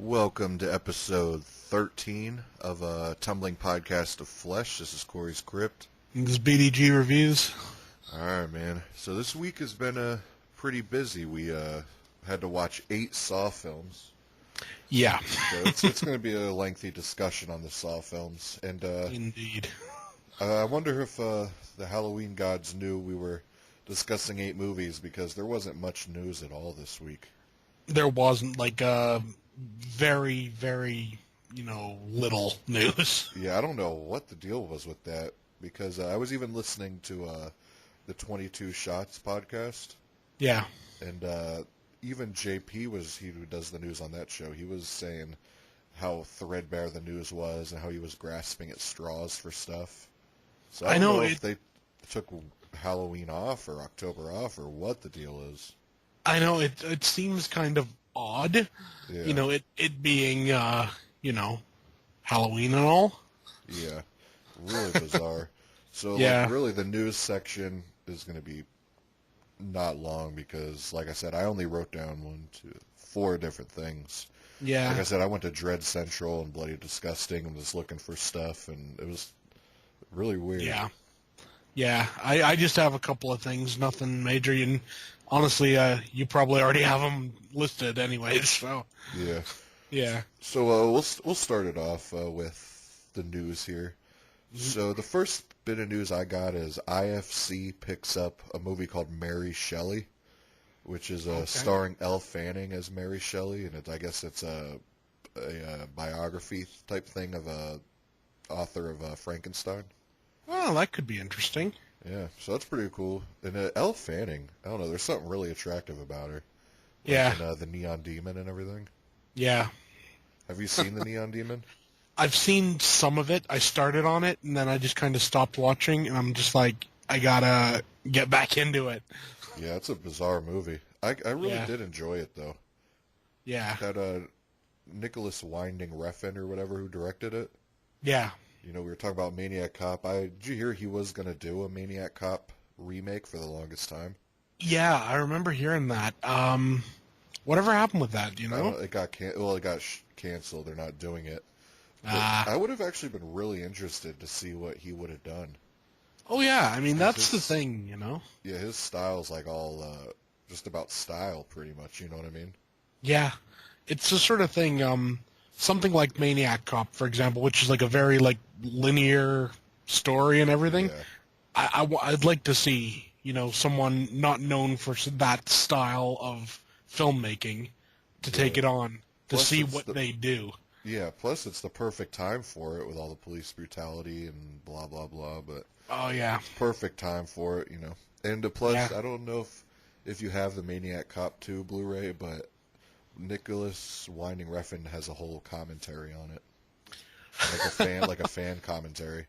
Welcome to episode 13 of Tumbling Podcast of Flesh. This is Corey's Crypt. This is BDG Reviews. Alright, man. So this week has been pretty busy. We had to watch 8 Saw films. Yeah. So it's going to be a lengthy discussion on the Saw films. And Indeed. I wonder if the Halloween gods knew we were discussing 8 movies, because there wasn't much news at all this week. There wasn't, very, very, little news. Yeah, I don't know what the deal was with that, because I was even listening to the 22 Shots podcast. Yeah. And even JP he who does the news on that show, he was saying how threadbare the news was and how he was grasping at straws for stuff. So I don't know if they took Halloween off or October off or what the deal is. I know, it seems kind of odd, Yeah. it being, Halloween and all. Yeah, really bizarre. So, Yeah. really, the news section is going to be not long because, like I said, I only wrote down 4 different things. Yeah. Like I said, I went to Dread Central and Bloody Disgusting and was looking for stuff, and it was really weird. Yeah. Yeah, I just have a couple of things, nothing major, and honestly, you probably already have them listed anyways, so. Yeah. Yeah. So we'll start it off with the news here. Mm-hmm. So the first bit of news I got is IFC picks up a movie called Mary Shelley, which is starring Elle Fanning as Mary Shelley, and I guess it's a biography type thing of a author of Frankenstein. Well, that could be interesting. Yeah, so that's pretty cool. And Elle Fanning, I don't know, there's something really attractive about her. Yeah. And the Neon Demon and everything. Yeah. Have you seen the Neon Demon? I've seen some of it. I started on it, and then I just kind of stopped watching, and I'm just like, I gotta get back into it. Yeah, it's a bizarre movie. I really did enjoy it, though. Yeah. That Nicholas Winding Refn or whatever who directed it. Yeah. You know, we were talking about Maniac Cop. Did you hear he was going to do a Maniac Cop remake for the longest time? Yeah, I remember hearing that. Whatever happened with that, do you know? It got canceled. They're not doing it. But I would have actually been really interested to see what he would have done. Oh, yeah. I mean, that's the thing, you know? Yeah, his style's like all just about style, pretty much. You know what I mean? Yeah. It's the sort of thing, something like Maniac Cop, for example, which is like a very, linear story and everything. Yeah. I'd like to see, someone not known for that style of filmmaking to take it on, to see what they do. Yeah, plus it's the perfect time for it with all the police brutality and blah, blah, blah, but... Oh, yeah. Perfect time for it, And plus, I don't know if you have the Maniac Cop 2 Blu-ray, but Nicholas Winding Refn has a whole commentary on it. Like a fan commentary.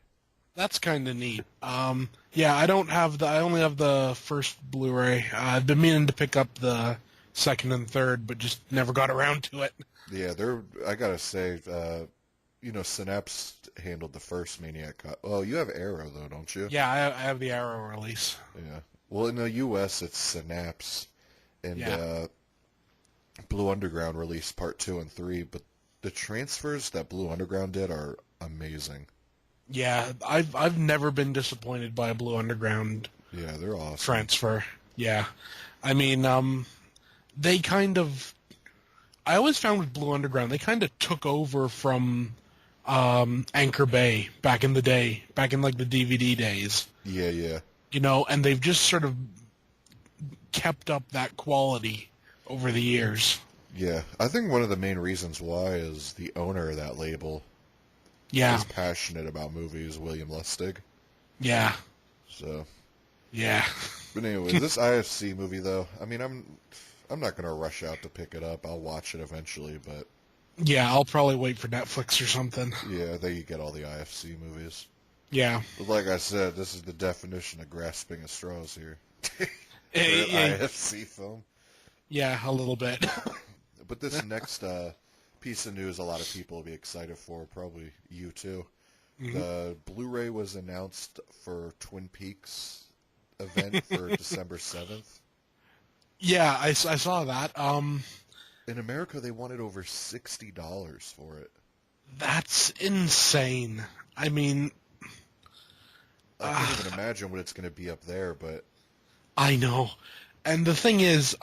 That's kind of neat. Yeah, I only have the first Blu-ray. I've been meaning to pick up the second and third, but just never got around to it. Yeah, I gotta say, Synapse handled the first Maniac Cop. Oh, you have Arrow, though, don't you? Yeah, I have the Arrow release. Yeah. Well, in the U.S., it's Synapse, and Blue Underground released Part 2 and 3, but the transfers that Blue Underground did are amazing. Yeah, I've never been disappointed by a Blue Underground they're awesome. transfer. Yeah. I mean, I always found with Blue Underground, they kind of took over from Anchor Bay back in the day, back in the DVD days. Yeah. And they've just sort of kept up that quality over the years. Yeah, I think one of the main reasons why is the owner of that label is passionate about movies, William Lustig. Yeah. So. Yeah. But anyway, this IFC movie, though, I mean, I'm not going to rush out to pick it up. I'll watch it eventually, but... Yeah, I'll probably wait for Netflix or something. Yeah, there you get all the IFC movies. Yeah. But like I said, this is the definition of grasping at straws here. IFC film. Yeah, a little bit. But this next piece of news a lot of people will be excited for, probably you too. Mm-hmm. The Blu-ray was announced for Twin Peaks event for December 7th. Yeah, I saw that. in America they wanted over $60 for it. That's insane. I mean, I can't even imagine what it's going to be up there, but I know. And the thing is,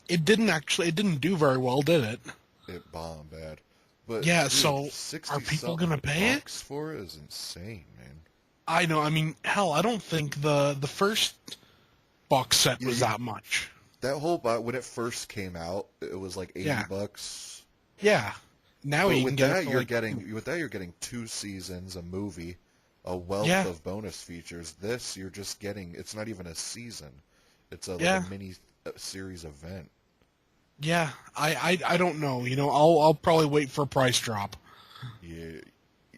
it didn't do very well, did it? it bombed bad. But Yeah, dude, so are 60 people something gonna pay it? bucks for it is insane, man. I know. I mean, hell, I don't think the first box set Yeah, was that much. that whole when it first came out, it was like 80 Yeah. bucks. Yeah. Now But you can with get it that, for you're like getting with that you're getting 2 seasons, a movie, a wealth yeah, of bonus features. This you're just getting. It's not even a season. It's like a yeah, mini series event. yeah. I don't know. You know, I'll probably wait for a price drop. Yeah,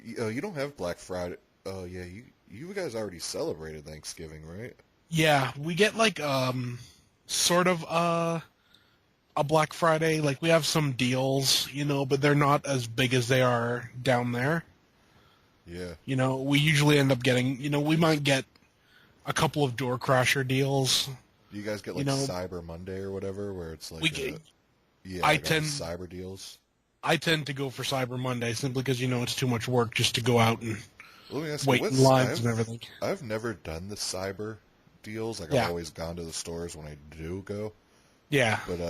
you don't have Black Friday. Oh yeah, you guys already celebrated Thanksgiving, right? Yeah, we get like sort of a Black Friday. Like we have some deals, you know, but they're not as big as they are down there. Yeah. You know, we usually end up getting, you know, we might get a couple of door crasher deals. Do you guys get You like know, Cyber Monday or whatever, where it's we like get, I like all the tend cyber deals? I tend to go for Cyber Monday simply because you know it's too much work just to go out and Let me ask you, wait in what's lines and everything. I've never done the cyber deals. Like I've Yeah, always gone to the stores when I do go. yeah. But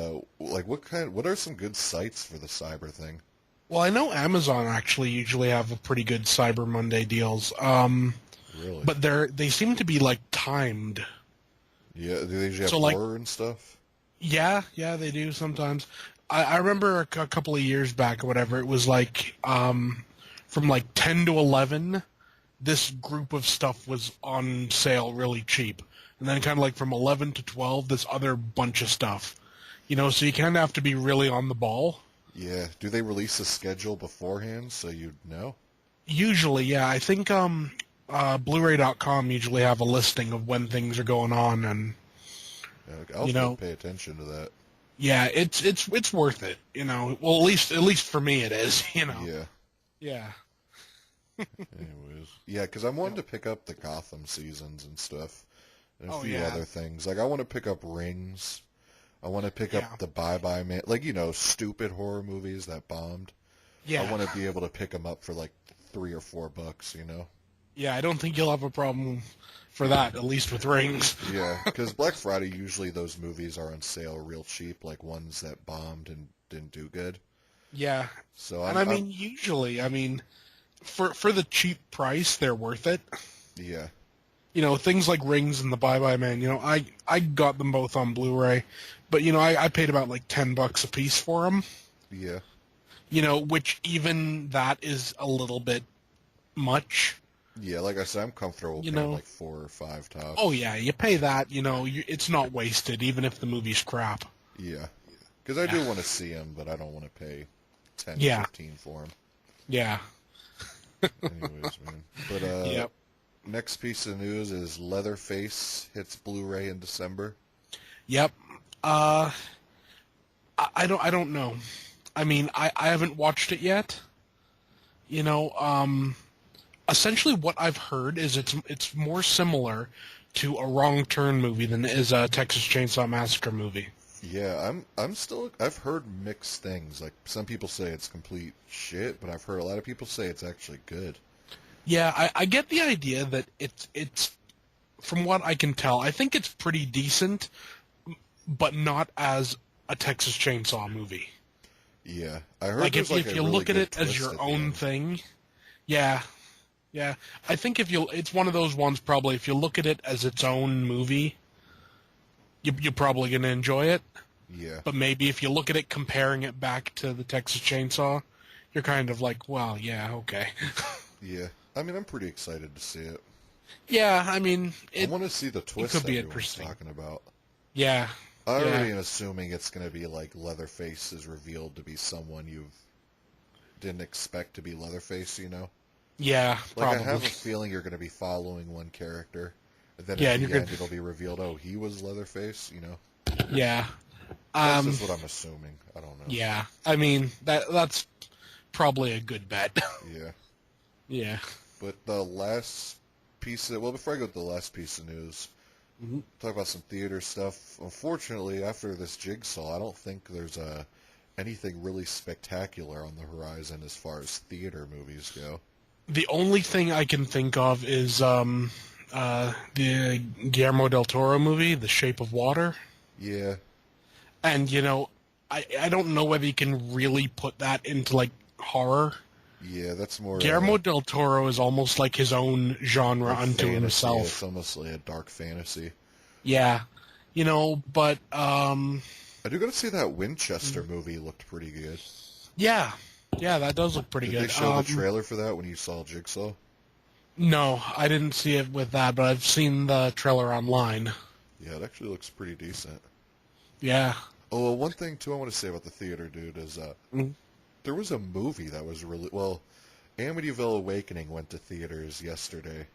like what are some good sites for the cyber thing? Well, I know Amazon actually usually have a pretty good Cyber Monday deals. Really? But they seem to be like timed. Yeah, do they usually So have like horror and stuff? yeah, they do sometimes. I remember a couple of years back or whatever, it was like from like 10 to 11, this group of stuff was on sale really cheap. And then kind of like from 11 to 12, this other bunch of stuff. You know, so you kind of have to be really on the ball. Yeah. Do they release a schedule beforehand so you'd know? Usually, yeah. I think Blu-ray.com usually have a listing of when things are going on, and Yeah, like, I'll you have to know, pay attention to that. yeah, it's worth it. You know, well at least for me it is. You know, Yeah. yeah, Anyways, yeah, because I wanted yep. to pick up the Gotham seasons and stuff, and a Oh few yeah, other things. Like I want to pick up Rings. I want to pick yeah, up the Bye Bye Man, like stupid horror movies that bombed. I yeah, want to be able to pick them up for like $3 or $4. yeah. I don't think you'll have a problem for that, at least with Rings. Yeah, because Black Friday usually those movies are on sale real cheap, like ones that bombed and didn't do good. Yeah, So and I mean, usually, I mean, for the cheap price, they're worth it. yeah, You know, things like Rings and the Bye Bye Man. You know, I got them both on Blu-ray, but you know, I paid about like $10 a piece for them. yeah, You know, which even that is a little bit much. yeah. Like I said, I'm comfortable You paying know, like 4 or 5 oh tops. yeah, you pay that. You know, it's not wasted, even if the movie's crap. Yeah, because I Yeah, do want to see them, but I don't want to pay 10, yeah, 15 for them. yeah. Anyways, man. But Yep, next piece of news is Leatherface hits Blu-ray in December. yep. I don't know. I mean, I haven't watched it yet. You know, essentially what I've heard is it's more similar to a Wrong Turn movie than it is a Texas Chainsaw Massacre movie. Yeah, I've heard mixed things. Like some people say it's complete shit, but I've heard a lot of people say it's actually good. Yeah, I get the idea that it's from what I can tell, I think it's pretty decent, but not as a Texas Chainsaw movie. Yeah, I heard Like there's like if a you really look at good it as twist your at the own end. thing, yeah, yeah. I think it's one of those ones probably if you look at it as its own movie, you're probably gonna enjoy it. Yeah, But maybe if you look at it comparing it back to the Texas Chainsaw, you're kind of like, well, yeah, okay. yeah. I mean, I'm pretty excited to see it. Yeah, I mean, I it want to see the it twist could be everyone's interesting. talking about. Yeah, I yeah, already am assuming it's going to be like Leatherface is revealed to be someone you didn't expect to be Leatherface. yeah, Like, I have probably. a feeling you're going to be following one character, and then Yeah, at and the you're end good. it'll be revealed, oh, he was Leatherface. Yeah, That's um, just what I'm assuming. I don't know. yeah. I mean, that's probably a good bet. Yeah. Yeah. But the last well, before I go to the last piece of news, Mhm. talk about some theater stuff. Unfortunately, after this Jigsaw, I don't think there's a anything really spectacular on the horizon as far as theater movies go. The only thing I can think of is the Guillermo del Toro movie, The Shape of Water. Yeah, And, I don't know whether you can really put that into, like, horror. yeah, that's more Guillermo del Toro is almost like his own genre like unto fantasy. It's himself. almost like a dark fantasy. Yeah. But, I do gotta say that Winchester movie looked pretty good. yeah. Yeah, that does look pretty Did good. they show the trailer for that when you saw Jigsaw? No, I didn't see it with that, but I've seen the trailer online. Yeah, it actually looks pretty decent. Yeah. Oh, well, one thing too I want to say about the theater, dude, is Mm. there was a movie that was really well. Amityville Awakening went to theaters yesterday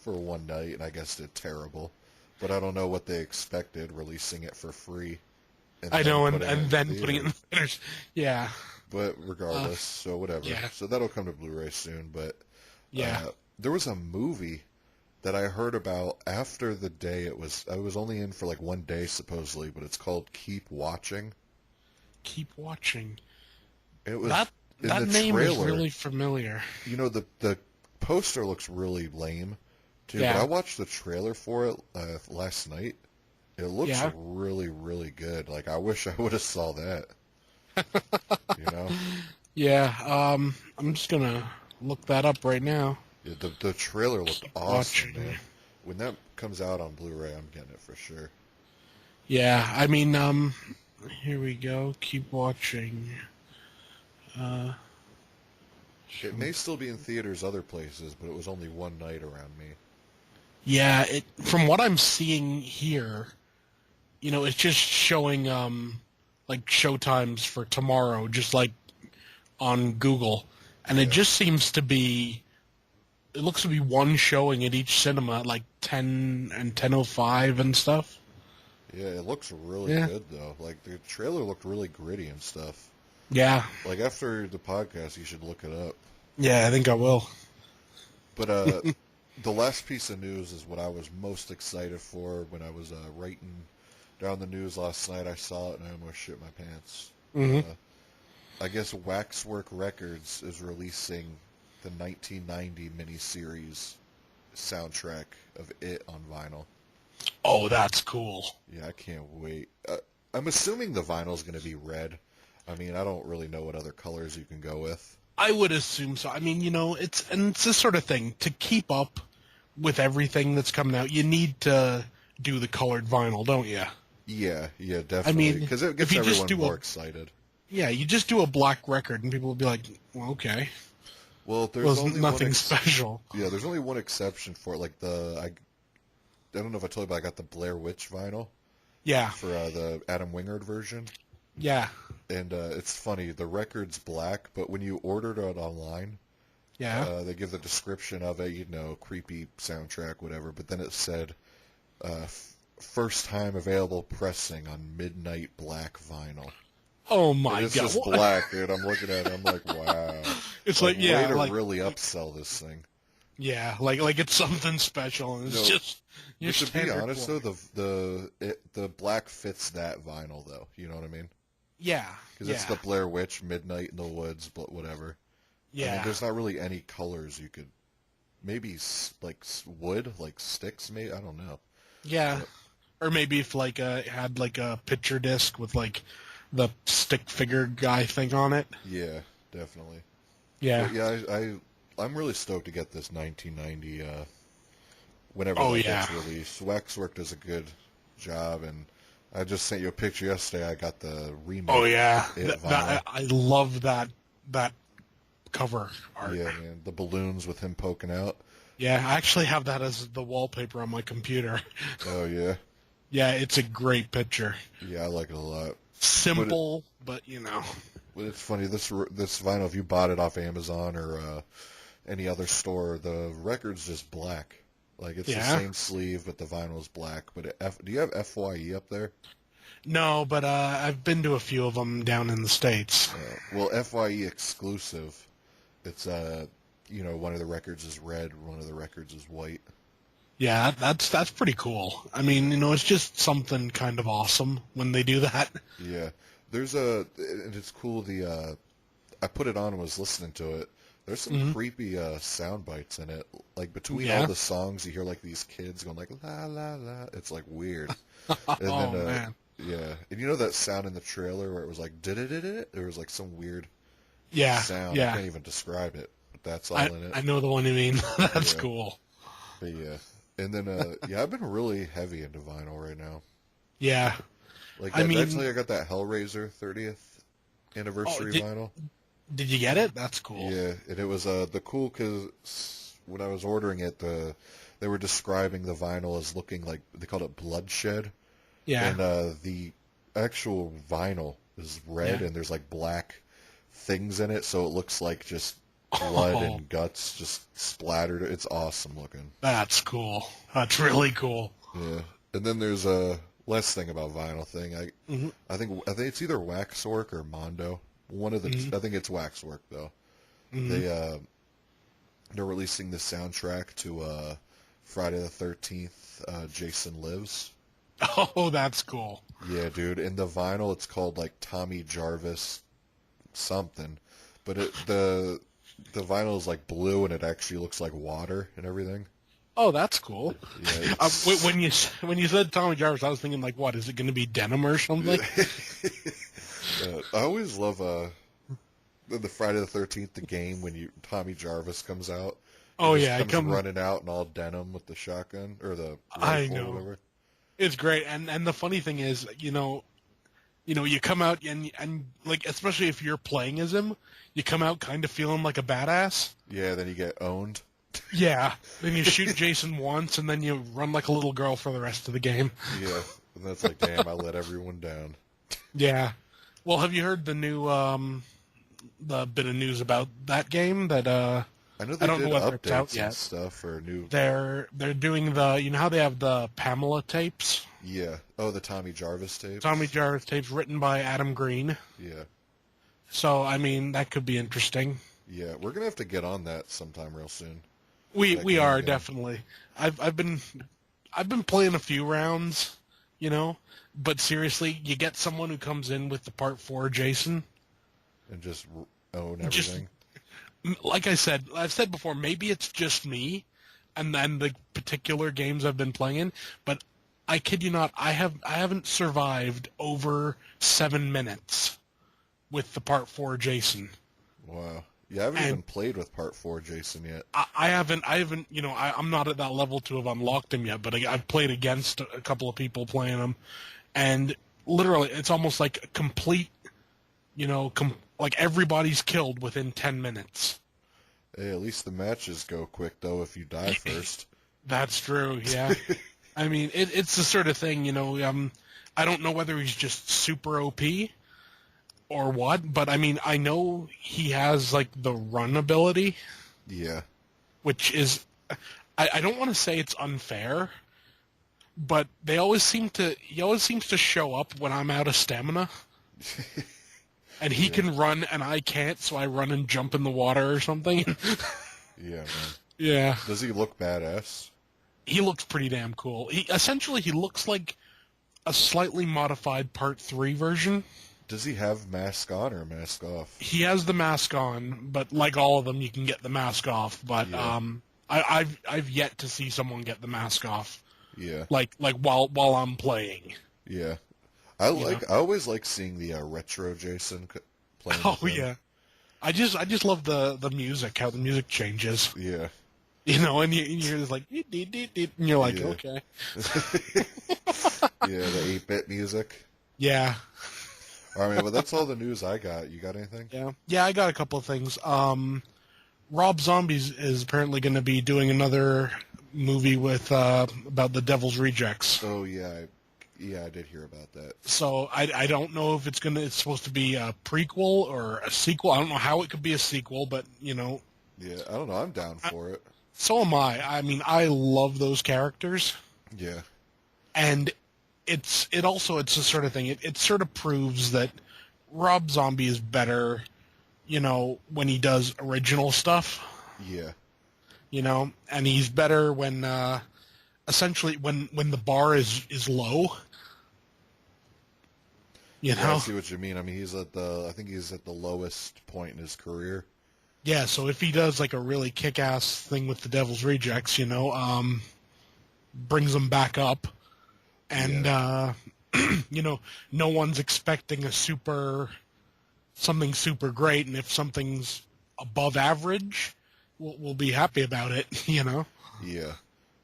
for one night, and I guess did terrible. But I don't know what they expected, releasing it for free. I Then know, putting it and in then putting it in theaters. the theaters. Yeah. But regardless, so whatever. Yeah. So that'll come to Blu-ray soon. But Yeah. there was a movie that I heard about after the day it was. I was only in for like one day supposedly, but it's called Keep Watching. Keep watching. It was That in that the name is trailer. really familiar. You know, the poster looks really lame, too. Yeah. But I watched the trailer for it last night. It looks Yeah. really, really good. Like, I wish I would have saw that. You know? Yeah. I'm just gonna look that up right now. Yeah, the trailer looked awesome, Watching. man. When that comes out on Blu-ray, I'm getting it for sure. Yeah. I mean, here we go. Keep watching. It may still be in theaters other places, but it was only one night around me. Yeah. From what I'm seeing here, it's just showing like showtimes for tomorrow, just like on Google, and it just seems to be. It looks to be one showing at each cinema at like 10 and 10:05 and stuff. Yeah, it looks really Yeah. good, though. Like, the trailer looked really gritty and stuff. Yeah. Like, after the podcast, you should look it up. Yeah, I think I will. But the last piece of news is what I was most excited for when I was writing down the news last night. I saw it and I almost shit my pants. Mm-hmm. I guess Waxwork Records is releasing the 1990 miniseries soundtrack of It on vinyl. Oh, that's cool. Yeah, I can't wait. I'm assuming the vinyl's going to be red. I mean, I don't really know what other colors you can go with. I would assume so. I mean, it's this sort of thing. To keep up with everything that's coming out, you need to do the colored vinyl, don't you? Yeah, definitely. mean, Because it if gets you just everyone do more a- excited. Yeah, you just do a black record and people will be like, well, okay. Well, there's Well, only nothing one special. Yeah, there's only one exception for it. Like I don't know if I told you, but I got the Blair Witch vinyl Yeah. for the Adam Wingard version. Yeah. And it's funny, the record's black, but when you ordered it online, Yeah. they give the description of it, creepy soundtrack, whatever, but then it said, first time available pressing on midnight black vinyl. Oh my And it's god. just What? black, dude. I'm looking at it, I'm like, wow. It's like, yeah, way to like really upsell this thing. yeah, like it's something special and it's No, just your But to be standard honest, one. though, the black fits that vinyl, though. You know what I mean? Yeah. Because Yeah. it's the Blair Witch, Midnight in the Woods, but whatever. I Yeah. mean, there's not really any colors you could. Maybe wood, like sticks. Maybe I don't know. Yeah. Or maybe if like it had like a picture disc with like the stick figure guy thing on it. Yeah, definitely. Yeah. But yeah, I'm really stoked to get this 1990. Whenever Oh, that yeah. gets released, Waxwork does a good job, and I just sent you a picture yesterday. I got the remake. Oh yeah. It vinyl. I love that cover art. Yeah, man. The balloons with him poking out. Yeah, I actually have that as the wallpaper on my computer. Oh yeah. Yeah, it's a great picture. Yeah, I like it a lot. Simple, but But it's funny, this vinyl, if you bought it off Amazon or any other store, the record's just black. Like, it's the Yeah. same sleeve, but the vinyl's black. But do you have FYE up there? No, but I've been to a few of them down in the States. Well, FYE exclusive. It's, one of the records is red, one of the records is white. Yeah, that's pretty cool. I mean, it's just something kind of awesome when they do that. Yeah. and it's cool. I put it on and was listening to it. There's some creepy sound bites in it. Like between all the songs, you hear like these kids going like la la la. It's like weird. And Oh then man. yeah, and you know that sound in the trailer where it was like did it? There was like some weird Yeah. sound. Yeah. I can't even describe it, but that's all in it. I know the one you mean. That's Yeah. cool. But yeah, and then yeah, I've been really heavy into vinyl right now. Yeah. Like I mean, actually, I got that Hellraiser 30th anniversary vinyl. Did you get it? That's cool. Yeah, and it was the cool because when I was ordering it, they were describing the vinyl as looking like they called it bloodshed. Yeah. And the actual vinyl is red, and there's like black things in it, so it looks like just blood and guts just splattered. It's awesome looking. That's cool. That's really cool. Yeah, and then there's a last thing about vinyl thing. I think it's either Waxwork or Mondo. One of the I think it's Waxwork though. They're releasing the soundtrack to Friday the 13th. Jason Lives. Oh, that's cool. Yeah, dude. In the vinyl, it's called like Tommy Jarvis something, but the vinyl is like blue and it actually looks like water and everything. Oh, that's cool. Yeah, when you said Tommy Jarvis, I was thinking like, what is it going to be, denim or something? I always love the Friday the 13th the game when Tommy Jarvis comes out. Oh He yeah, just comes running out in all denim with the shotgun or the rifle I know. or whatever. It's great, and the funny thing is, you come out and like, especially if you're playing as him, you come out kind of feeling like a badass. Yeah, then you get owned. Yeah, then you shoot Jason once, and then you run like a little girl for the rest of the game. Yeah, and that's like, damn, I let everyone down. Yeah. Well, have you heard the new the bit of news about that game that I know they don't did know whether it's out updates yet. and stuff or new. They're doing the how they have the Pamela tapes, Yeah. Oh, the Tommy Jarvis tape. Tommy Jarvis tapes written by Adam Green. Yeah. So I mean that could be interesting. Yeah, we're gonna have to get on that sometime real soon. We are definitely. I've been playing a few rounds, but seriously, you get someone who comes in with the Part 4 Jason And just own everything. Like I've said before, maybe it's just me and then the particular games I've been playing, but I kid you not, I haven't survived over 7 minutes with the Part 4 Jason. Wow. Yeah, I haven't even played with Part 4 Jason yet. I haven't, I'm not at that level to have unlocked him yet, but I've played against a couple of people playing him, and literally, it's almost like a complete, like everybody's killed within 10 minutes. Hey, at least the matches go quick, though, if you die first. That's true, yeah. I mean, it's the sort of thing, I don't know whether he's just super OP or what, but I mean, I know he has like the run ability. Yeah. Which is, I don't want to say it's unfair, but he always seems to show up when I'm out of stamina. And he can run and I can't, so I run and jump in the water or something. Yeah, man. Yeah. Does he look badass? He looks pretty damn cool. He looks like a slightly modified Part 3 version. Does he have mask on or mask off? He has the mask on, but like all of them, you can get the mask off. But Yeah. I've yet to see someone get the mask off. Yeah. Like while I'm playing. Yeah. I always like seeing the retro Jason playing. Oh with him. yeah. I just love the music, how the music changes. Yeah. And you're just like, deet, deet, deet, deet, and you're like, Yeah. okay. Yeah, the 8-bit music. Yeah. All right, well, that's all the news I got. You got anything? Yeah, I got a couple of things. Rob Zombies is apparently going to be doing another movie with about the Devil's Rejects. Oh, yeah. I did hear about that. So I don't know if it's supposed to be a prequel or a sequel. I don't know how it could be a sequel, but Yeah, I don't know. I'm down for it. So am I. I mean, I love those characters. Yeah. And it's the sort of thing. It sort of proves that Rob Zombie is better, when he does original stuff. Yeah. And he's better when essentially when the bar is low. You Yeah, I know? see what you mean. I mean, I think he's at the lowest point in his career. Yeah, so if he does like a really kick-ass thing with the Devil's Rejects, brings them back up, and Yeah. no one's expecting something super great, and if something's above average, we'll be happy about it. Yeah.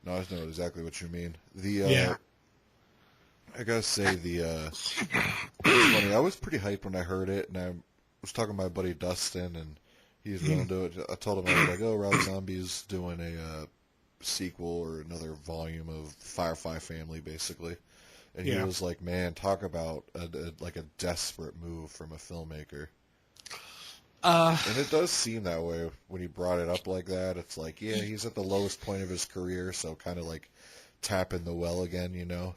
No, I know exactly what you mean. Yeah. I gotta say it's funny. I was pretty hyped when I heard it, and I was talking to my buddy Dustin, and he's willing to do it. I told him, I was like, "Oh, Rob Zombie's doing a sequel or another volume of Firefly Family, basically." And he Yeah. was like, "Man, talk about like a desperate move from a filmmaker." And it does seem that way when he brought it up like that. It's like, yeah, he's at the lowest point of his career, so kind of like tapping the well again, you know?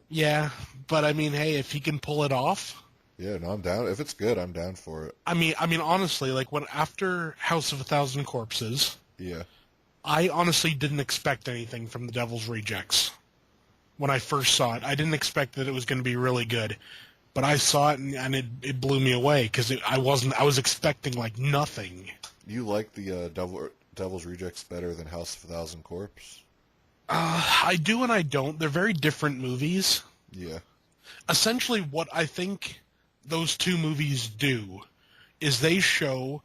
Yeah, but I mean, hey, if he can pull it off, Yeah, no, I'm down. If it's good, I'm down for it. I mean, honestly, like when after House of a Thousand Corpses, Yeah, I honestly didn't expect anything from the Devil's Rejects. When I first saw it, I didn't expect that it was going to be really good, but I saw it and it blew me away because I was expecting like nothing. you like the Devil's Rejects better than House of a Thousand Corpse? I do and I don't. They're very different movies. Yeah, Essentially, what I think those two movies do is they show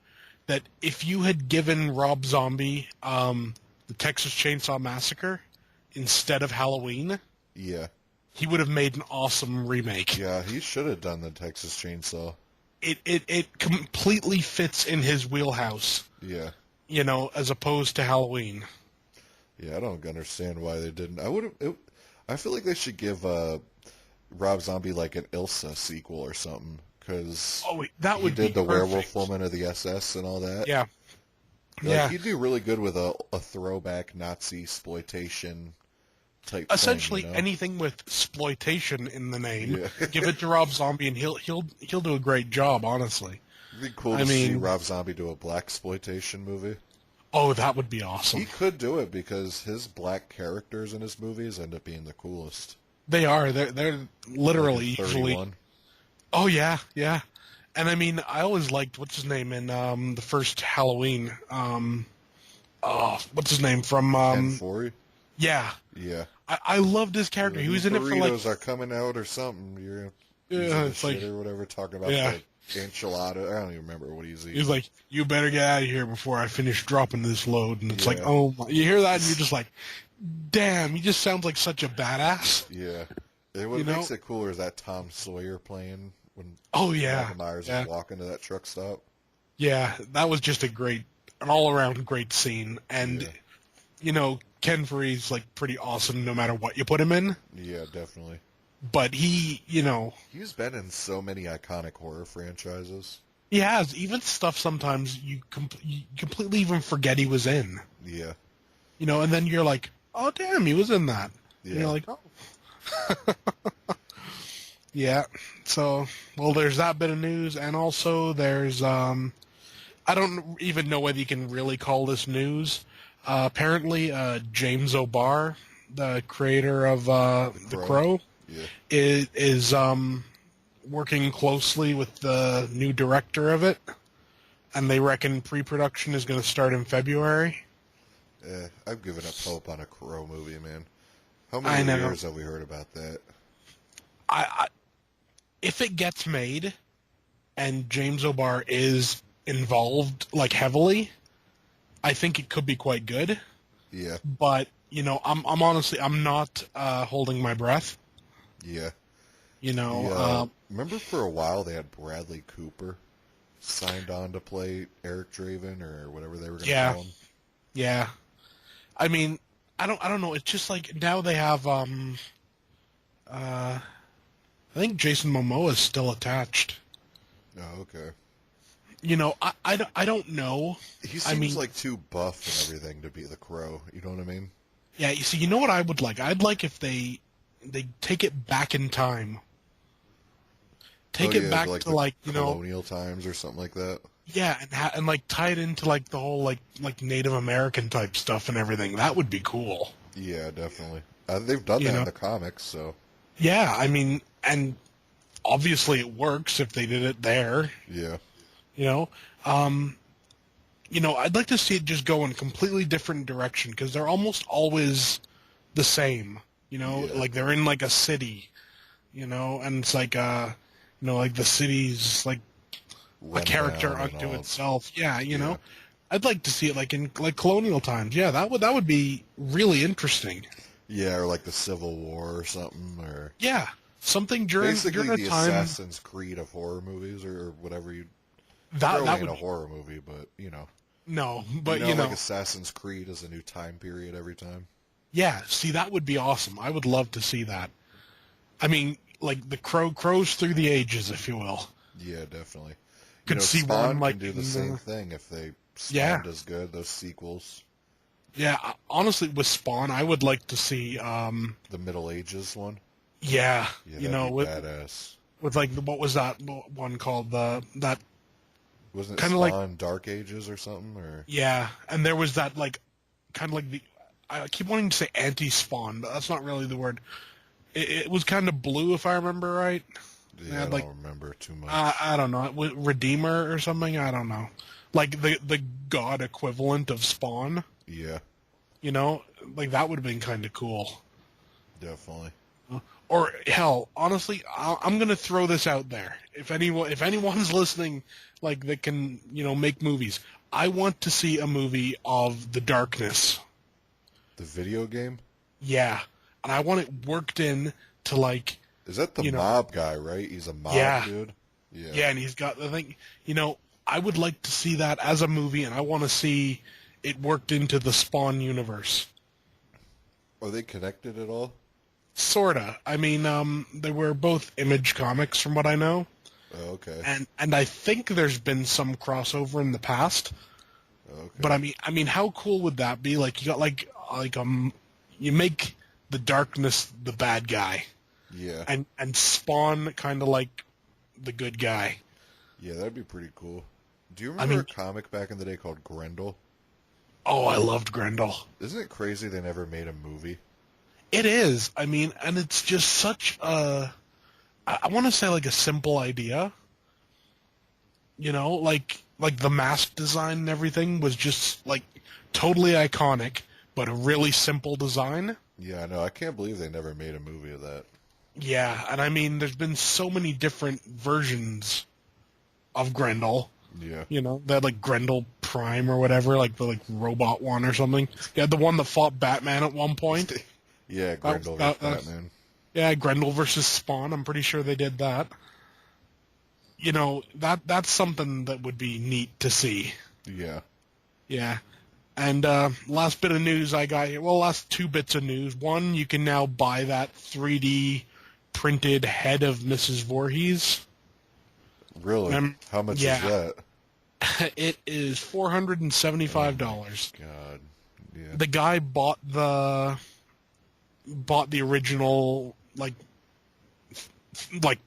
that if you had given Rob Zombie the Texas Chainsaw Massacre instead of Halloween, yeah, he would have made an awesome remake. yeah. He should have done the Texas Chainsaw. It completely fits in his wheelhouse, Yeah, as opposed to Halloween. yeah. I don't understand why they didn't. I feel like they should give Rob Zombie like an Ilsa sequel or something, because Oh, wait, that he would did be the perfect. Werewolf Woman of the SS and all that. Yeah, Like, yeah. he'd do really good with a throwback Nazi exploitation type Essentially, thing, you know? anything with exploitation in the name, Yeah. give it to Rob Zombie, and he'll do a great job. Honestly, It'd be cool I to see mean- Rob Zombie do a black exploitation movie. oh, that would be He awesome. could do it because his black characters in his movies end up being the coolest. They are. They're literally Like in usually. 31. Oh yeah, yeah. And I mean, I always liked what's his name in the first Halloween. What's his name from? Ken Foree? Yeah, Yeah. I loved his character. He was in it for like. Burritos are coming out or something. You're Yeah, the it's like. shit or whatever, talking about Yeah. the enchilada. I don't even remember what he's eating. He's like, "You better get out of here before I finish dropping this load." And it's like, Yeah. oh, you hear that, and you're just like, "Damn!" He just sounds like such a badass. Yeah. What makes it cooler is that Tom Sawyer playing when Oh yeah, Michael Myers yeah. is walking to that truck stop. Yeah, that was just an all-around great scene, and Ken Foree's like pretty awesome no matter what you put him in. Yeah, definitely. But he He's been in so many iconic horror franchises. he has even stuff sometimes you completely even forget he was in. Yeah. And then you're like, oh damn, he was in that. Yeah. And you're like, oh. Yeah. So, well, there's that bit of news, and also there's I don't even know whether you can really call this news. Apparently, James O'Barr, the creator of The Crow, Yeah. is working closely with the new director of it, and they reckon pre-production is going to start in February. I've given up hope on a Crow movie, man. How I many know. years have we heard about that? If it gets made, and James O'Barr is involved like heavily, I think it could be quite good. Yeah. But I'm honestly not holding my breath. Yeah. Remember for a while they had Bradley Cooper signed on to play Eric Draven or whatever they were going to call him. Yeah. I mean, I don't know. It's just like now they have I think Jason Momoa is still attached. Oh, okay. I don't know. He seems like too buff and everything to be the Crow. You know what I mean? Yeah, you see, you know what I would like? I'd like if they take it back in time. Take it back to like colonial times or something like that. Yeah, and like tie it into like the whole like Native American type stuff and everything. That would be cool. Yeah, definitely. They've done that in the comics, so. Yeah, I mean, and obviously it works if they did it there. Yeah. You know, um, I'd like to see it just go in a completely different direction because they're almost always the same. Yeah. Like they're in like a city. And it's like like the city's like a Run character down and unto all. itself. Yeah, Yeah. I'd like to see it like in like colonial times. Yeah, that would be really interesting. Yeah, or like the Civil War or something, or Yeah, something during basically a the time Assassin's Creed of horror movies, or whatever you that probably that ain't would a be horror movie, but no, you but know, like Assassin's Creed is a new time period every time. yeah. See, that would be awesome. I would love to see that. I mean, like the crows through the ages, if you will. Yeah, definitely. Could see one Spawn can like do the in same thing if they yeah, Spawn does good. Those sequels, yeah. Honestly, with Spawn, I would like to see the Middle Ages one. yeah, Yeah, that'd be with badass. like what was that one called the that Wasn't it kind of like Spawn Dark Ages or something? Or yeah, and there was that like kind of like the I keep wanting to say anti-Spawn, but that's not really the word. It was kind of blue, if I remember right. yeah, I Like don't remember too much. I don't know, Redeemer or something. I don't know, like the god equivalent of Spawn. Yeah, Like that would have been kind of cool. definitely. Or hell, honestly, I'm gonna throw this out there. If anyone's listening, like that can make movies, I want to see a movie of The Darkness. The video game? Yeah, and I want it worked in to like Is that the you know, mob guy, right? He's a mob yeah, dude? Yeah. yeah, and he's got the thing. I would like to see that as a movie, and I want to see it worked into the Spawn universe. Are they connected at all? Sorta. I mean, they were both Image Comics, from what I know. Oh, okay. And I think there's been some crossover in the past. Okay. But I mean, how cool would that be? Like you got you make the Darkness the bad guy, Yeah. and Spawn kind of like the good guy. Yeah, that'd be pretty cool. Do you I remember mean, a comic back in the day called Grendel? oh, I loved Grendel. Isn't it crazy they never made a movie? It is. I mean, and it's just such a I want to say like a simple idea. Like the mask design and everything was just like totally iconic, but a really simple design. Yeah, I know. I can't believe they never made a movie of that. Yeah, and I mean, there's been so many different versions of Grendel. Yeah. That like Grendel Prime or whatever, like the like robot one or something. Yeah, the one that fought Batman at one point. Yeah, Grendel vs. Batman. Yeah, Grendel versus Spawn. I'm pretty sure they did that. That's something that would be neat to see. Yeah. Yeah. And last bit of news I got here. Well, last two bits of news. One, you can now buy that 3D printed head of Mrs. Voorhees. Really? How much is that? It is $475. God. Yeah. The guy bought the original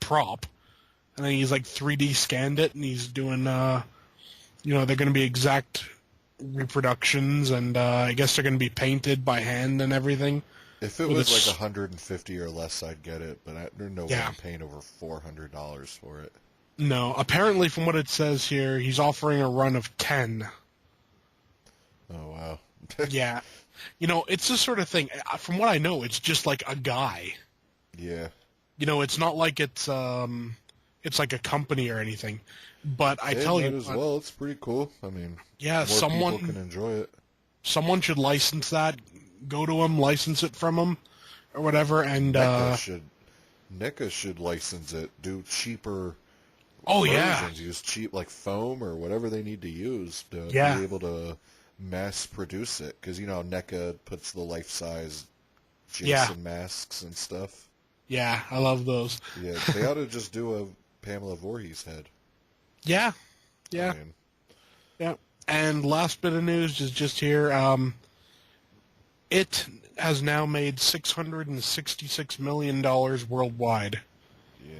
prop, and then he's like 3D scanned it, and he's doing they're going to be exact reproductions, and I guess they're going to be painted by hand and everything. If it was like 150 or less, I'd get it, but there's no way I'm paying over $400 for it. No, apparently from what it says here, he's offering a run of 10. Oh, wow. Yeah. It's the sort of thing, from what I know, it's just like a guy. Yeah. It's not like it's like a company or anything. But I tell you, as well, it's pretty cool. I mean, yeah, more people can enjoy it. Someone should license that. Go to him, license it from him, or whatever. And NECA should license it. Do cheaper. Oh versions. yeah. Use cheap like foam or whatever they need to use to be able to mass produce it. Because NECA puts the life size Jason masks and stuff. Yeah, I love those. Yeah, they ought to just do a Pamela Voorhees head. Yeah. Yeah. Yeah. And last bit of news is just here. It has now made $666 million worldwide. Yeah.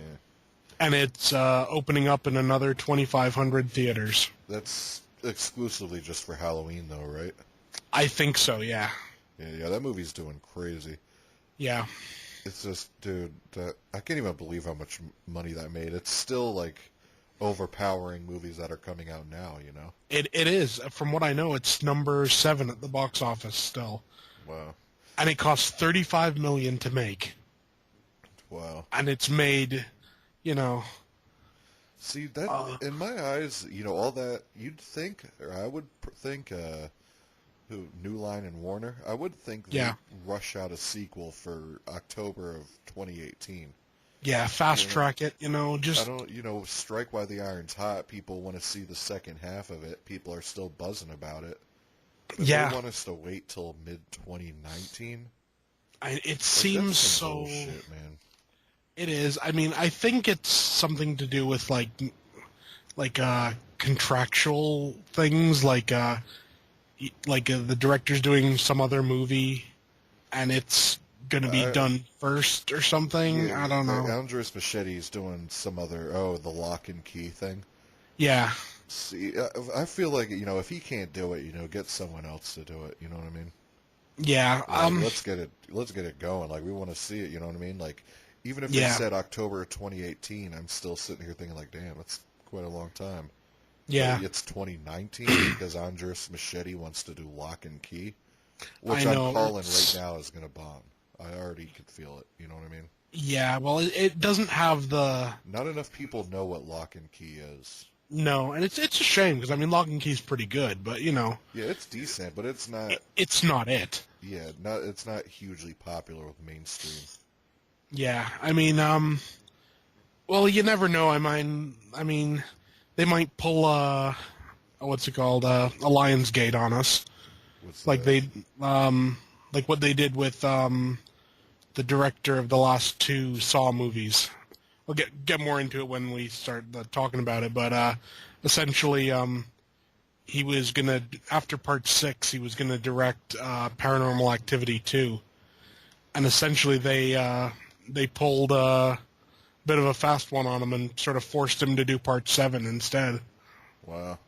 And it's opening up in another 2,500 theaters. That's exclusively just for Halloween, though, right? I think so, yeah. Yeah, that movie's doing crazy. Yeah. It's just, dude, I can't even believe how much money that made. It's still like overpowering movies that are coming out now, you know? It is. From what I know, it's number 7 at the box office still. Wow. And it cost 35 million to make. Wow. And it's made, you know, See, that, uh, in my eyes, you know, all that, you'd think, or I would think, New Line and Warner, I would think they'd yeah. rush out a sequel for October of 2018. Yeah, You fast know, track it, I just don't, you know, strike while the iron's hot. People want to see the second half of it. People are still buzzing about it. But they yeah. want us to wait till mid 2019. It Like that's seems some so. bullshit, man. It is. I mean, I think it's something to do with like contractual things, the director's doing some other movie, and it's gonna be I, done first or something. yeah, I don't know. Andres Machete's doing some other the lock and key thing. Yeah, See, I feel like you know if he can't do it, you know, get someone else to do it. You know what I mean? yeah, Like let's get it going. Like we want to see it. You know what I mean? Like even if they yeah, said October of 2018, I'm still sitting here thinking like, damn, that's quite a long time. But yeah. it's 2019 because Andres Machete wants to do lock and key, I which I'm know. calling right now is gonna bomb. I already could feel it. You know what I mean? Yeah, well, it doesn't have the Not enough people know what lock and key is. no, and it's a shame because I mean, Lock and Key's pretty good, but Yeah, it's decent, but it's not. it's not it. Yeah, not it's not hugely popular with mainstream. Yeah, I mean, well, you never know. I mean, they might pull what's it called, a Lionsgate on us, What's like that? they, um, like what they did with the director of the last 2 Saw movies. We'll get more into it when we start talking about it, but essentially, he was gonna after Part 6, he was gonna direct Paranormal Activity 2, and essentially they pulled a bit of a fast one on him and sort of forced him to do Part 7 instead. Wow.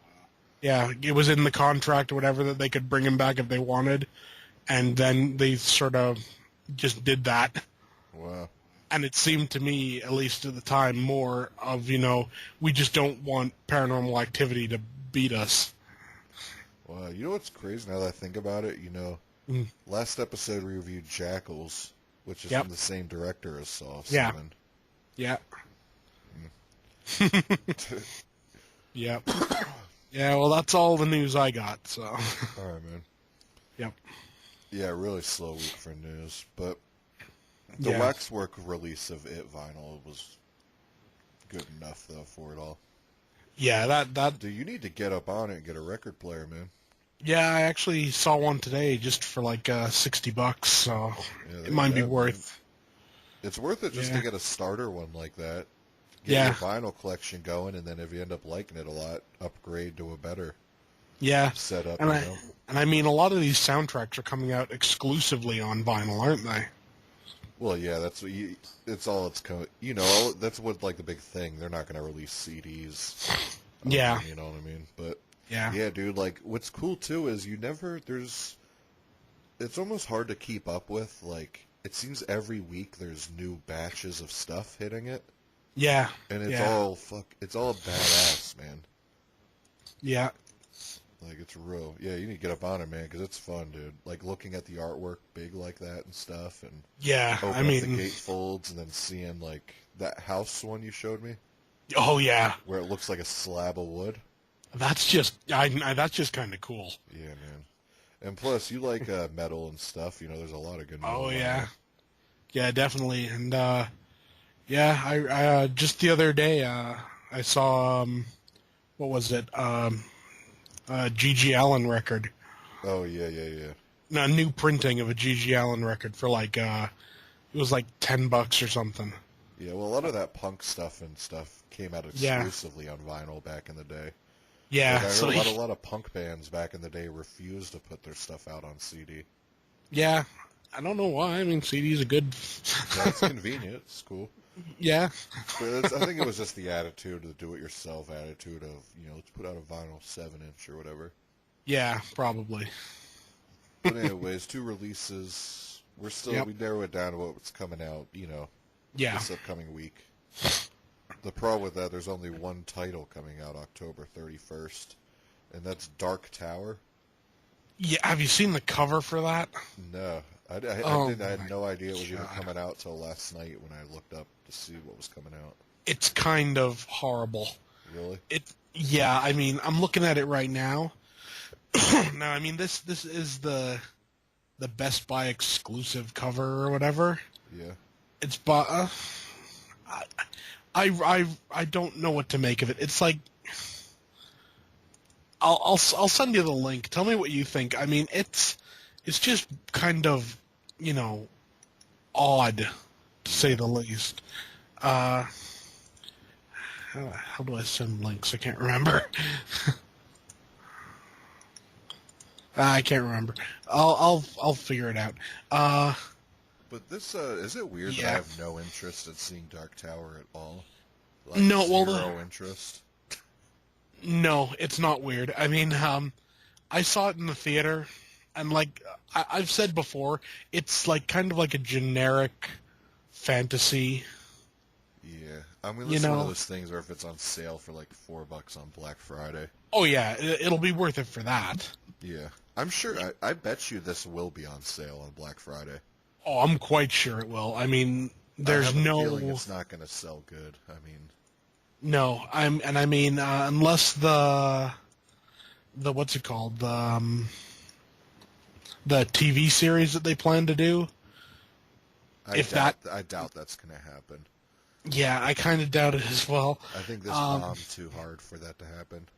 Yeah, it was in the contract or whatever that they could bring him back if they wanted, and then they sort of just did that. Wow. And it seemed to me, at least at the time, more of, we just don't want Paranormal Activity to beat us. Wow. You know what's crazy now that I think about it? You know, Mm. last episode we reviewed Jackals, which is Yep. from the same director as Saw Yeah. 7. Yeah. Yeah. Yeah, well, that's all the news I got, so. Alright, man. Yep. Yeah, really slow week for news. But the Yeah. Waxwork release of It vinyl was good enough, though, for it all. Yeah, that. Dude, you need to get up on it and get a record player, man. Yeah, I actually saw one today just for like $60, so Yeah, it there might you be have it, man. worth. It's worth it just to Yeah. get a starter one like that. Get Yeah. your vinyl collection going, and then if you end up liking it a lot, upgrade to a better Yeah. setup, And you I know? and I mean a lot of these soundtracks are coming out exclusively on vinyl, aren't they? Well, yeah, that's what it's all it's you know, that's what like the big thing. They're not going to release CDs. Yeah. You know what I mean? But Yeah. yeah, dude, like what's cool too is it's almost hard to keep up with. Like it seems every week there's new batches of stuff hitting it, Yeah. and Yeah. it's all badass, man. Yeah. Like it's real. Yeah, you need to get up on it, man, because it's fun, dude. Like looking at the artwork big like that and stuff, and Yeah. I open up the mean, gatefolds and then seeing like that house one you showed me oh yeah. where it looks like a slab of wood. That's just kind of cool. Yeah, man. And plus, you like metal and stuff. You know, there's a lot of good metal Oh vinyl. yeah. Yeah, definitely. And yeah, I just the other day I saw what was it? G.G. Allen record. Oh yeah, yeah, yeah. A new printing of a G.G. Allen record for like it was like $10 or something. Yeah, well, a lot of that punk stuff and stuff came out Yeah. exclusively on vinyl back in the day. Yeah, Like I so heard a lot of punk bands back in the day refused to put their stuff out on CD. yeah, I don't know why. I mean, CD's a good. Yeah, it's convenient. It's cool. Yeah, But I think it was just the attitude, the do-it-yourself attitude of, you know, let's put out a vinyl 7-inch or whatever. yeah, probably. But anyways, 2 releases we're still Yep. we narrow it down to what's coming out, Yeah. this upcoming week. The problem with that, there's only one title coming out October 31st, and that's Dark Tower. Yeah. Have you seen the cover for that? No, I Oh didn't. I had my no idea it was even God. coming out till last night when I looked up to see what was coming out. It's kind of horrible. Really? Yeah, I mean, I'm looking at it right now. Now, I mean, this is the Best Buy exclusive cover or whatever. Yeah. It's I don't know what to make of it. It's like I'll send you the link. Tell me what you think. I mean, it's just kind of, odd to say the least. How do I send links? I can't remember. I can't remember. I'll figure it out. But this is it weird that I Yeah. have no interest in seeing Dark Tower at all? No, well, zero interest. No, it's not weird. I mean, I saw it in the theater, and like I've said before, it's like kind of like a generic fantasy. Yeah, I mean, it's one of those things where if it's on sale for like $4 on Black Friday. Oh yeah, it'll be worth it for that. Yeah, I'm sure. I bet you this will be on sale on Black Friday. Oh, I'm quite sure it will. I mean, there's I have a no feeling it's not going to sell good. I mean, no. I mean, unless the what's it called, the TV series that they plan to do. I doubt that's going to happen. Yeah, I kind of doubt it as well. I think this bombed too hard for that to happen.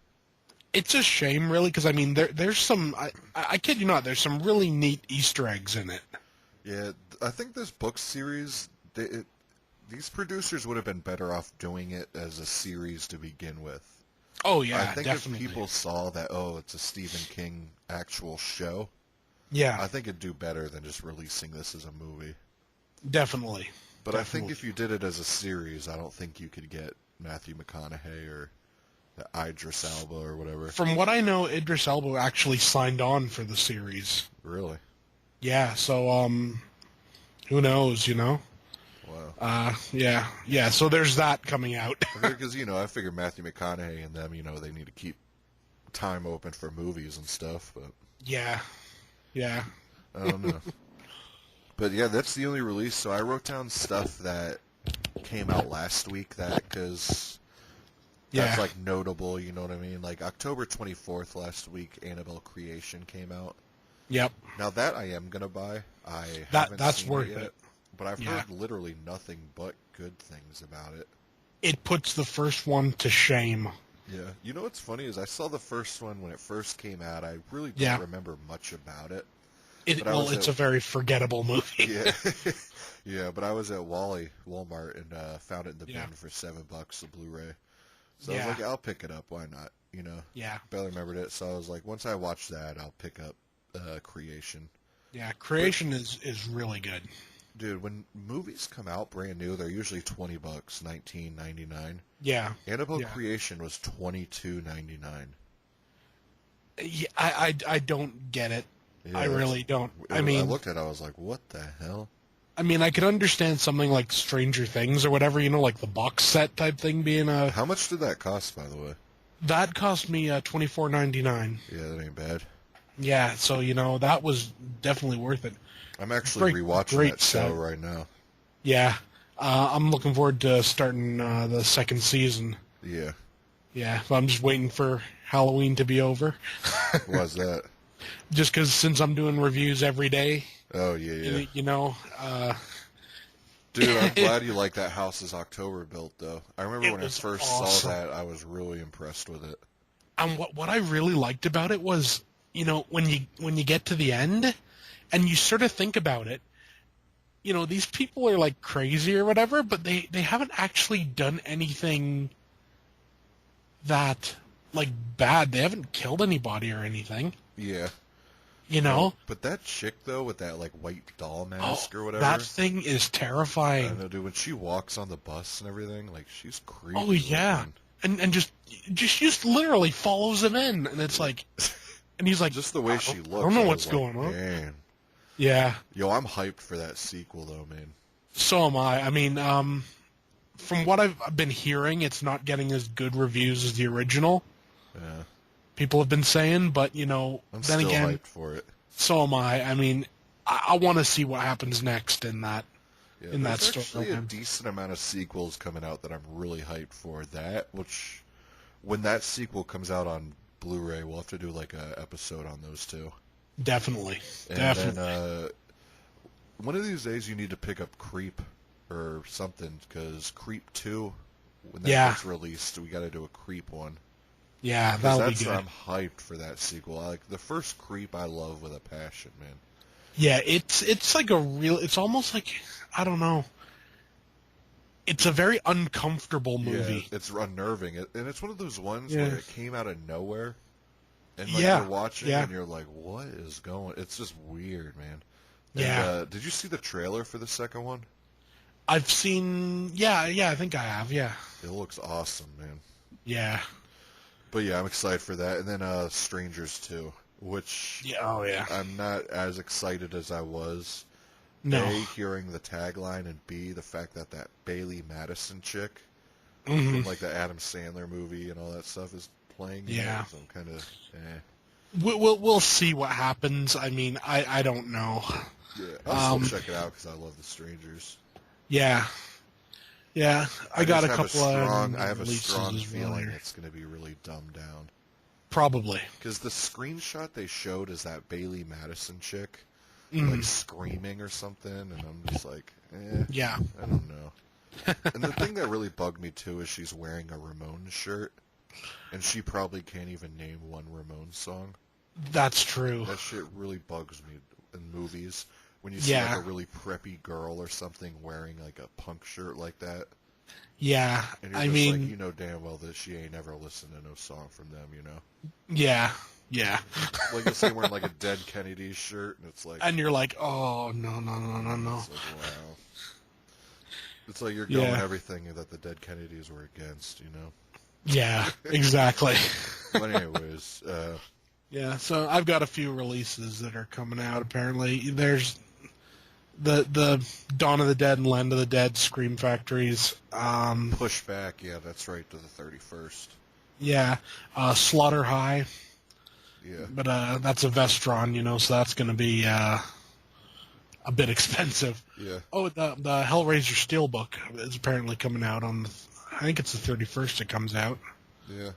It's a shame, really, because I mean, there's some. I kid you not, there's some really neat Easter eggs in it. Yeah, I think this book series, these producers would have been better off doing it as a series to begin with. Oh yeah, I think definitely. if people saw that, it's a Stephen King actual show, Yeah, I think it'd do better than just releasing this as a movie. definitely. But I think if you did it as a series, I don't think you could get Matthew McConaughey or Idris Elba or whatever. From what I know, Idris Elba actually signed on for the series. Really? Yeah, so who knows, Wow. yeah. So there's that coming out. Because I figure Matthew McConaughey and them, they need to keep time open for movies and stuff. But Yeah. I don't know. But yeah, that's the only release. So I wrote down stuff that came out last week because that's like notable. You know what I mean? Like October 24th last week, Annabelle Creation came out. Yep. Now that I am gonna buy. I haven't That's seen worth it yet, it. but I've heard literally nothing but good things about it. It puts the first one to shame. Yeah. You know what's funny is I saw the first one when it first came out. I really don't remember much about it. It's a very forgettable movie. Yeah. Yeah, but I was at Walmart and found it in the bin for $7, the Blu-ray. So I was like, I'll pick it up. Why not? Yeah. Barely remembered it, so I was like, once I watch that, I'll pick up Creation. Yeah, Creation is really good. Dude, when movies come out brand new, they're usually $20, $19.99. Yeah. Annabelle Creation was $22.99. Yeah, I don't get it. Yeah, I really don't. I looked at it, I was like, what the hell? I mean, I could understand something like Stranger Things or whatever, like the box set type thing being a... How much did that cost, by the way? That cost me $24.99. Yeah, that ain't bad. Yeah, so, that was definitely worth it. I'm actually rewatching that show right now. Yeah. I'm looking forward to starting the second season. Yeah. Yeah, so I'm just waiting for Halloween to be over. Why's that? Just because since I'm doing reviews every day. Oh, yeah. Dude, I'm glad you like that house is October built, though. I remember when I first saw that, I was really impressed with it. And what I really liked about it was, when you get to the end, and you sort of think about it, these people are like crazy or whatever, but they haven't actually done anything that like bad. They haven't killed anybody or anything. Yeah. But that chick though with that like white doll mask or whatever. That thing is terrifying. I know, dude. When she walks on the bus and everything, like she's creepy. Oh yeah. And just literally follows him in, and it's like, and he's like, just the way she looks. I don't know what's going on. Man. Yeah. Yo, I'm hyped for that sequel though, man. So am I. I mean, from what I've been hearing, it's not getting as good reviews as the original. Yeah, People have been saying, but I'm then still again, hyped for it. so am I. I mean, I want to see what happens next in that Yeah, in that there's actually a storyline. decent amount of sequels coming out that I'm really hyped for. When that sequel comes out on Blu-ray, we'll have to do like a episode on those two. Definitely, And then definitely. one of these days you need to pick up Creep or something, because Creep 2, when that Yeah, gets released, we got to do a Creep one. yeah, Because that'll be good. I'm hyped for that sequel. Like the first Creep, I love with a passion, man. Yeah, it's like a real. It's almost like, I don't know. It's a very uncomfortable Yeah, movie. it's unnerving, and it's one of those ones Yeah, where it came out of nowhere, and like you're yeah, watching yeah, and you're like, "What is going?" It's just weird, man. And yeah. did you see the trailer for the second one? I've seen. Yeah, yeah. I think I have. Yeah, It looks awesome, man. yeah, But yeah, I'm excited for that. And then Strangers 2, which yeah. Oh yeah. I'm not as excited as I was. No. A, hearing the tagline, and B, the fact that Bailey Madison chick Hmm. from like the Adam Sandler movie and all that stuff is playing in Yeah. it. So I'm kind of, We'll see what happens. I mean, I don't know. Yeah, I'll still check it out because I love The Strangers. Yeah, yeah. I I got just a have a couple of strong, I have a releases strong as well feeling here. it's going to be really dumbed down. Probably. Because the screenshot they showed is that Bailey Madison chick, like Mm, screaming or something, and I'm just like, yeah, I don't know. And the thing that really bugged me too is she's wearing a Ramones shirt, and she probably can't even name one Ramones song. that's true. That shit really bugs me in movies when you see like Yeah, a really preppy girl or something wearing like a punk shirt like that, yeah. and you're I just like, mean, damn well that she ain't never listened to no song from them. yeah, yeah. Like you'll see her wearing like a Dead Kennedys shirt, and it's like, And you're like, oh no, no, no, no, no. it's like wow. It's like you're going Yeah, everything that the Dead Kennedys were against. yeah. Exactly. But anyways, Yeah. So I've got a few releases that are coming out. Apparently, there's the Dawn of the Dead and Land of the Dead Scream Factories. push back, yeah, that's right, to the 31st. Yeah. Slaughter High, Yeah, but that's a Vestron, so that's going to be a bit expensive. yeah, Oh, the Hellraiser Steelbook is apparently coming out on. I think it's the 31st. It comes out. yeah.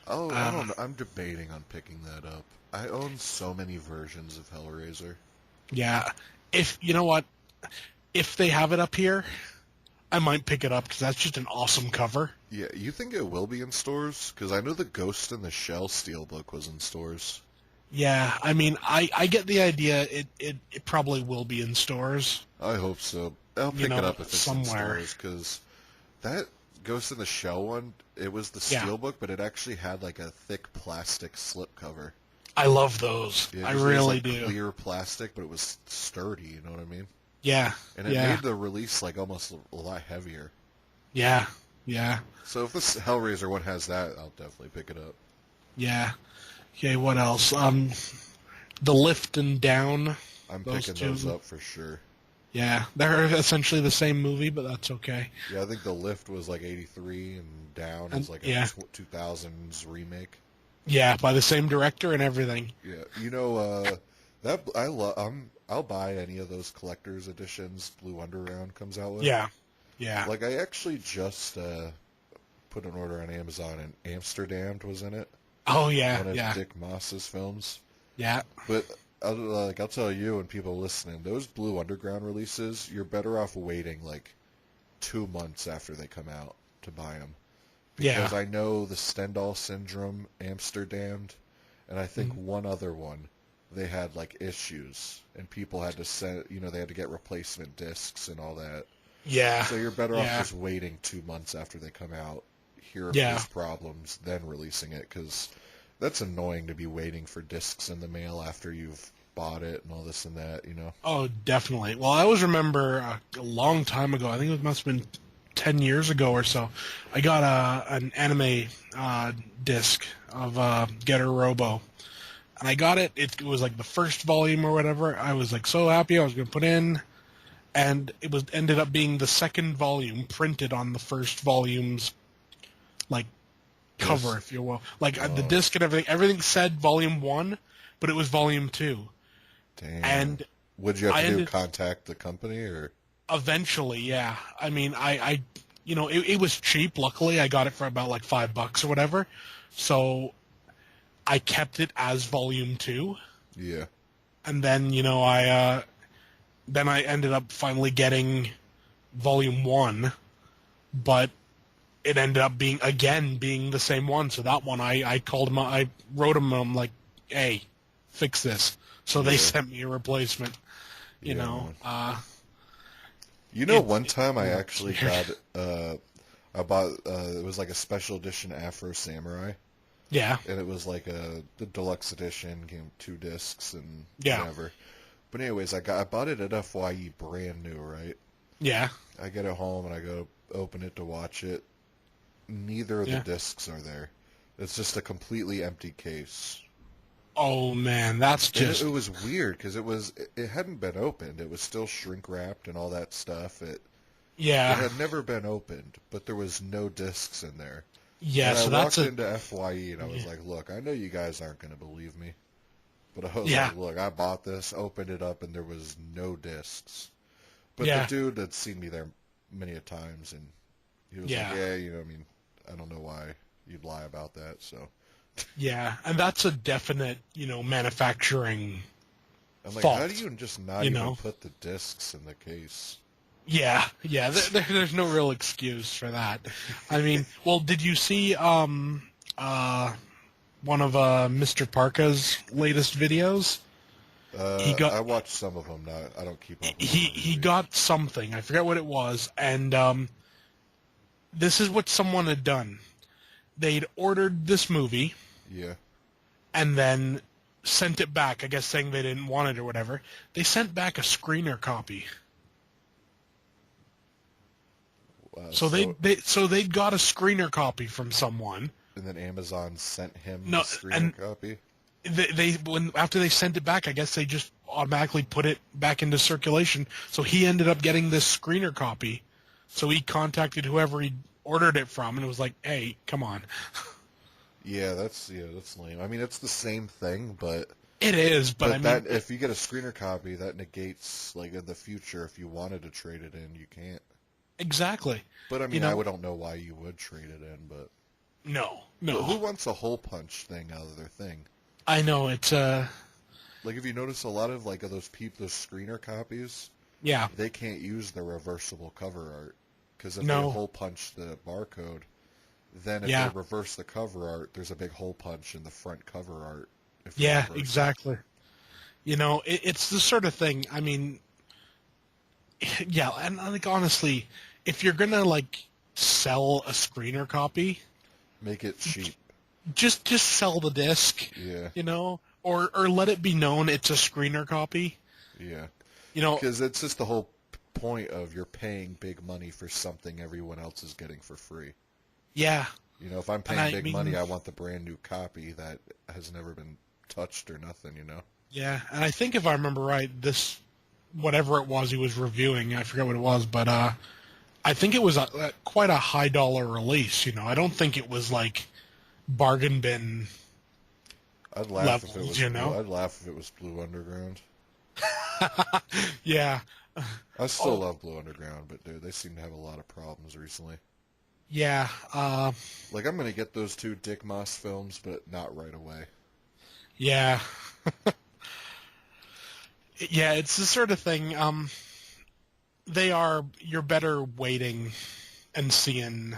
Oh, I Uh, don't know. I'm debating on picking that up. I own so many versions of Hellraiser. yeah. If you know what, if they have it up here, I might pick it up because that's just an awesome cover. Yeah, you think it will be in stores? Because I know the Ghost in the Shell steelbook was in stores. Yeah, I mean, I get the idea. It probably will be in stores. I hope so. I'll pick it up if it's Somewhere. in stores, because that Ghost in the Shell one, it was the Yeah. steelbook, but it actually had like a thick plastic slipcover. I love those. Yeah, I 'cause it was really like do. clear plastic, but it was sturdy. You know what I mean? Yeah, And it yeah, made the release like almost a lot heavier. yeah, yeah, So if this Hellraiser one has that, I'll definitely pick it up. yeah. Okay, what else? The Lift and Down. I'm Those picking two. those up for sure. Yeah, they're essentially the same movie, but that's okay. Yeah, I think the Lift was like 83 and Down And is like yeah, a 2000s remake. yeah, by the same director and everything. Yeah, that I'll buy any of those collector's editions Blue Underground comes out with. Yeah, yeah. Like I actually just put an order on Amazon, and Amsterdam was in it. Oh yeah, One of yeah, Dick Moss's films. yeah, But I'll tell you and people listening, those Blue Underground releases, you're better off waiting like 2 months after they come out to buy them. Because yeah. I know the Stendhal Syndrome, Amsterdam, and I think Mm-hmm. one other one, they had like issues, and people had to send, they had to get replacement discs and all that. Yeah, So you're better off yeah, just waiting 2 months after they come out, hear of yeah, those problems, then releasing it, because that's annoying to be waiting for discs in the mail after you've bought it and all this and that. Oh, definitely. Well, I always remember a long time ago. I think it must have been 10 years ago or so. I got an anime disc of Getter Robo, and I got it. It was like the first volume or whatever. I was like so happy I was going to put in, and it was ended up being the second volume printed on the first volume's like cover, if you will. Like the disc and everything said volume 1, but it was volume 2. Damn. And would you have to contact the company or? Eventually, yeah. I mean, I it was cheap. Luckily, I got it for about like $5 or whatever. So I kept it as volume 2. Yeah. And then, I ended up finally getting volume 1, but it ended up being the same one. So that one, I called him, I wrote him, I'm like, hey, fix this. So they sent me a replacement. You know, one time I actually got, I bought, it was like a special edition Afro Samurai. Yeah. And it was like the deluxe edition, came with 2 discs and whatever. But anyways, I bought it at FYE brand new, right? Yeah. I get it home and I go open it to watch it. Neither of the discs are there. It's just a completely empty case. Oh man, that's just... It was weird because it hadn't been opened. It was still shrink wrapped and all that stuff. It had never been opened, but there was no discs in there. Yeah, and so I walked into FYE and I was like, look, I know you guys aren't going to believe me. But I was like, look, I bought this, opened it up, and there was no discs. But the dude had seen me there many a times, and he was like, I mean, I don't know why you'd lie about that, so. Yeah, and that's a definite, manufacturing fault. How do you just not even put the discs in the case? Yeah, there's no real excuse for that. I mean, well, did you see one of Mr. Parka's latest videos? I watched some of them. I don't keep up with he got something. I forget what it was, and this is what someone had done. They'd ordered this movie. Yeah. And then sent it back, I guess saying they didn't want it or whatever. They sent back a screener copy. So they got a screener copy from someone. And then Amazon sent him the screener copy? After they sent it back, I guess they just automatically put it back into circulation. So he ended up getting this screener copy. So he contacted whoever he ordered it from and it was like, hey, come on. Yeah, that's lame. I mean, it's the same thing, but it is. But I mean, if you get a screener copy, that negates like in the future if you wanted to trade it in, you can't. Exactly. But I mean, I don't know why you would trade it in, but no. But who wants a hole punch thing out of their thing? I know it's like if you notice a lot of like those screener copies, they can't use the reversible cover art because if they hole punch the barcode. Then if they reverse the cover art, there's a big hole punch in the front cover art. Yeah, exactly. It's the sort of thing, I mean, and like honestly, if you're going to like sell a screener copy, make it cheap. Just sell the disc. Yeah. Or let it be known it's a screener copy. Yeah. Because it's just the whole point of you're paying big money for something everyone else is getting for free. Yeah. If I'm paying big money, I want the brand new copy that has never been touched or nothing, Yeah, and I think if I remember right, this, whatever it was he was reviewing, I forget what it was, but I think it was quite a high dollar release, I don't think it was like bargain bin I'd laugh levels, if it was I'd laugh if it was Blue Underground. Yeah. I still love Blue Underground, but dude, they seem to have a lot of problems recently. Yeah. Like, I'm going to get those 2 Dick Moss films, but not right away. Yeah. Yeah, it's the sort of thing, you're better waiting and seeing,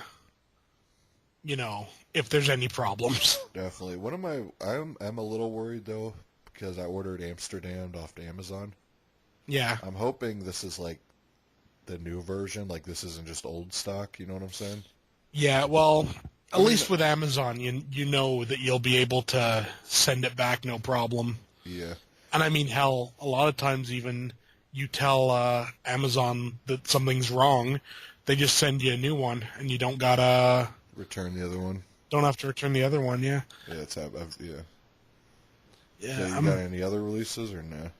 if there's any problems. Definitely. I'm a little worried, though, because I ordered Amsterdam off Amazon. Yeah. I'm hoping this is, like, the new version, like this isn't just old stock, you know what I'm saying? Yeah, well, at least with Amazon, you know that you'll be able to send it back no problem. Yeah. And I mean, hell, a lot of times even you tell Amazon that something's wrong, they just send you a new one, and you don't gotta return the other one. Don't have to return the other one, yeah. Yeah, So Yeah, you got any other releases or no?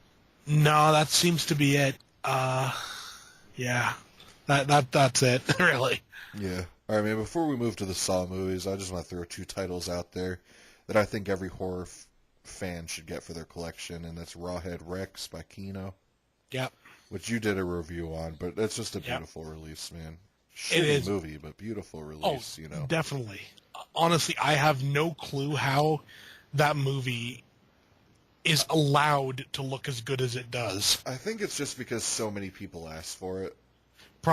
no, that seems to be it. Yeah, that's it, really. Yeah. All right, man. Before we move to the Saw movies, I just want to throw two titles out there that I think every horror fan should get for their collection, and that's Rawhead Rex by Kino, Yep, which you did a review on, but it's just a yep. beautiful release, man. It Shitty is. movie, but beautiful Oh, release, you know. definitely. Honestly, I have no clue how that movie is allowed to look as good as it does. I think it's just because so many people asked for it.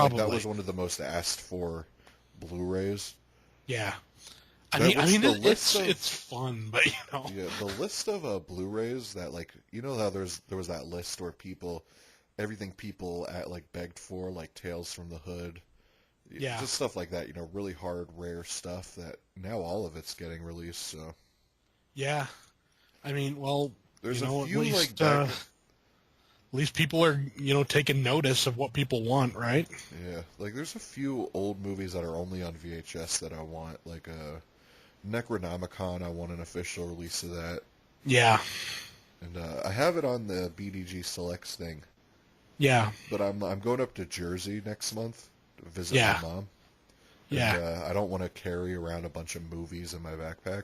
Like that Probably. was one of the most asked for Blu-rays. Yeah. It's fun, but Yeah, the list of Blu-rays that like how there was that list where everything people at like begged for, like Tales from the Hood, yeah, just stuff like that, really hard rare stuff that now all of it's getting released. So yeah. Well, there's a at few like least back. at least people are taking notice of what people want, right? Yeah, like there's a few old movies that are only on VHS that I want, like Necronomicon. I want an official release of that. Yeah, And I have it on the BDG Selects thing, yeah, but I'm going up to Jersey next month to visit yeah, my mom. yeah. And I don't want to carry around a bunch of movies in my backpack.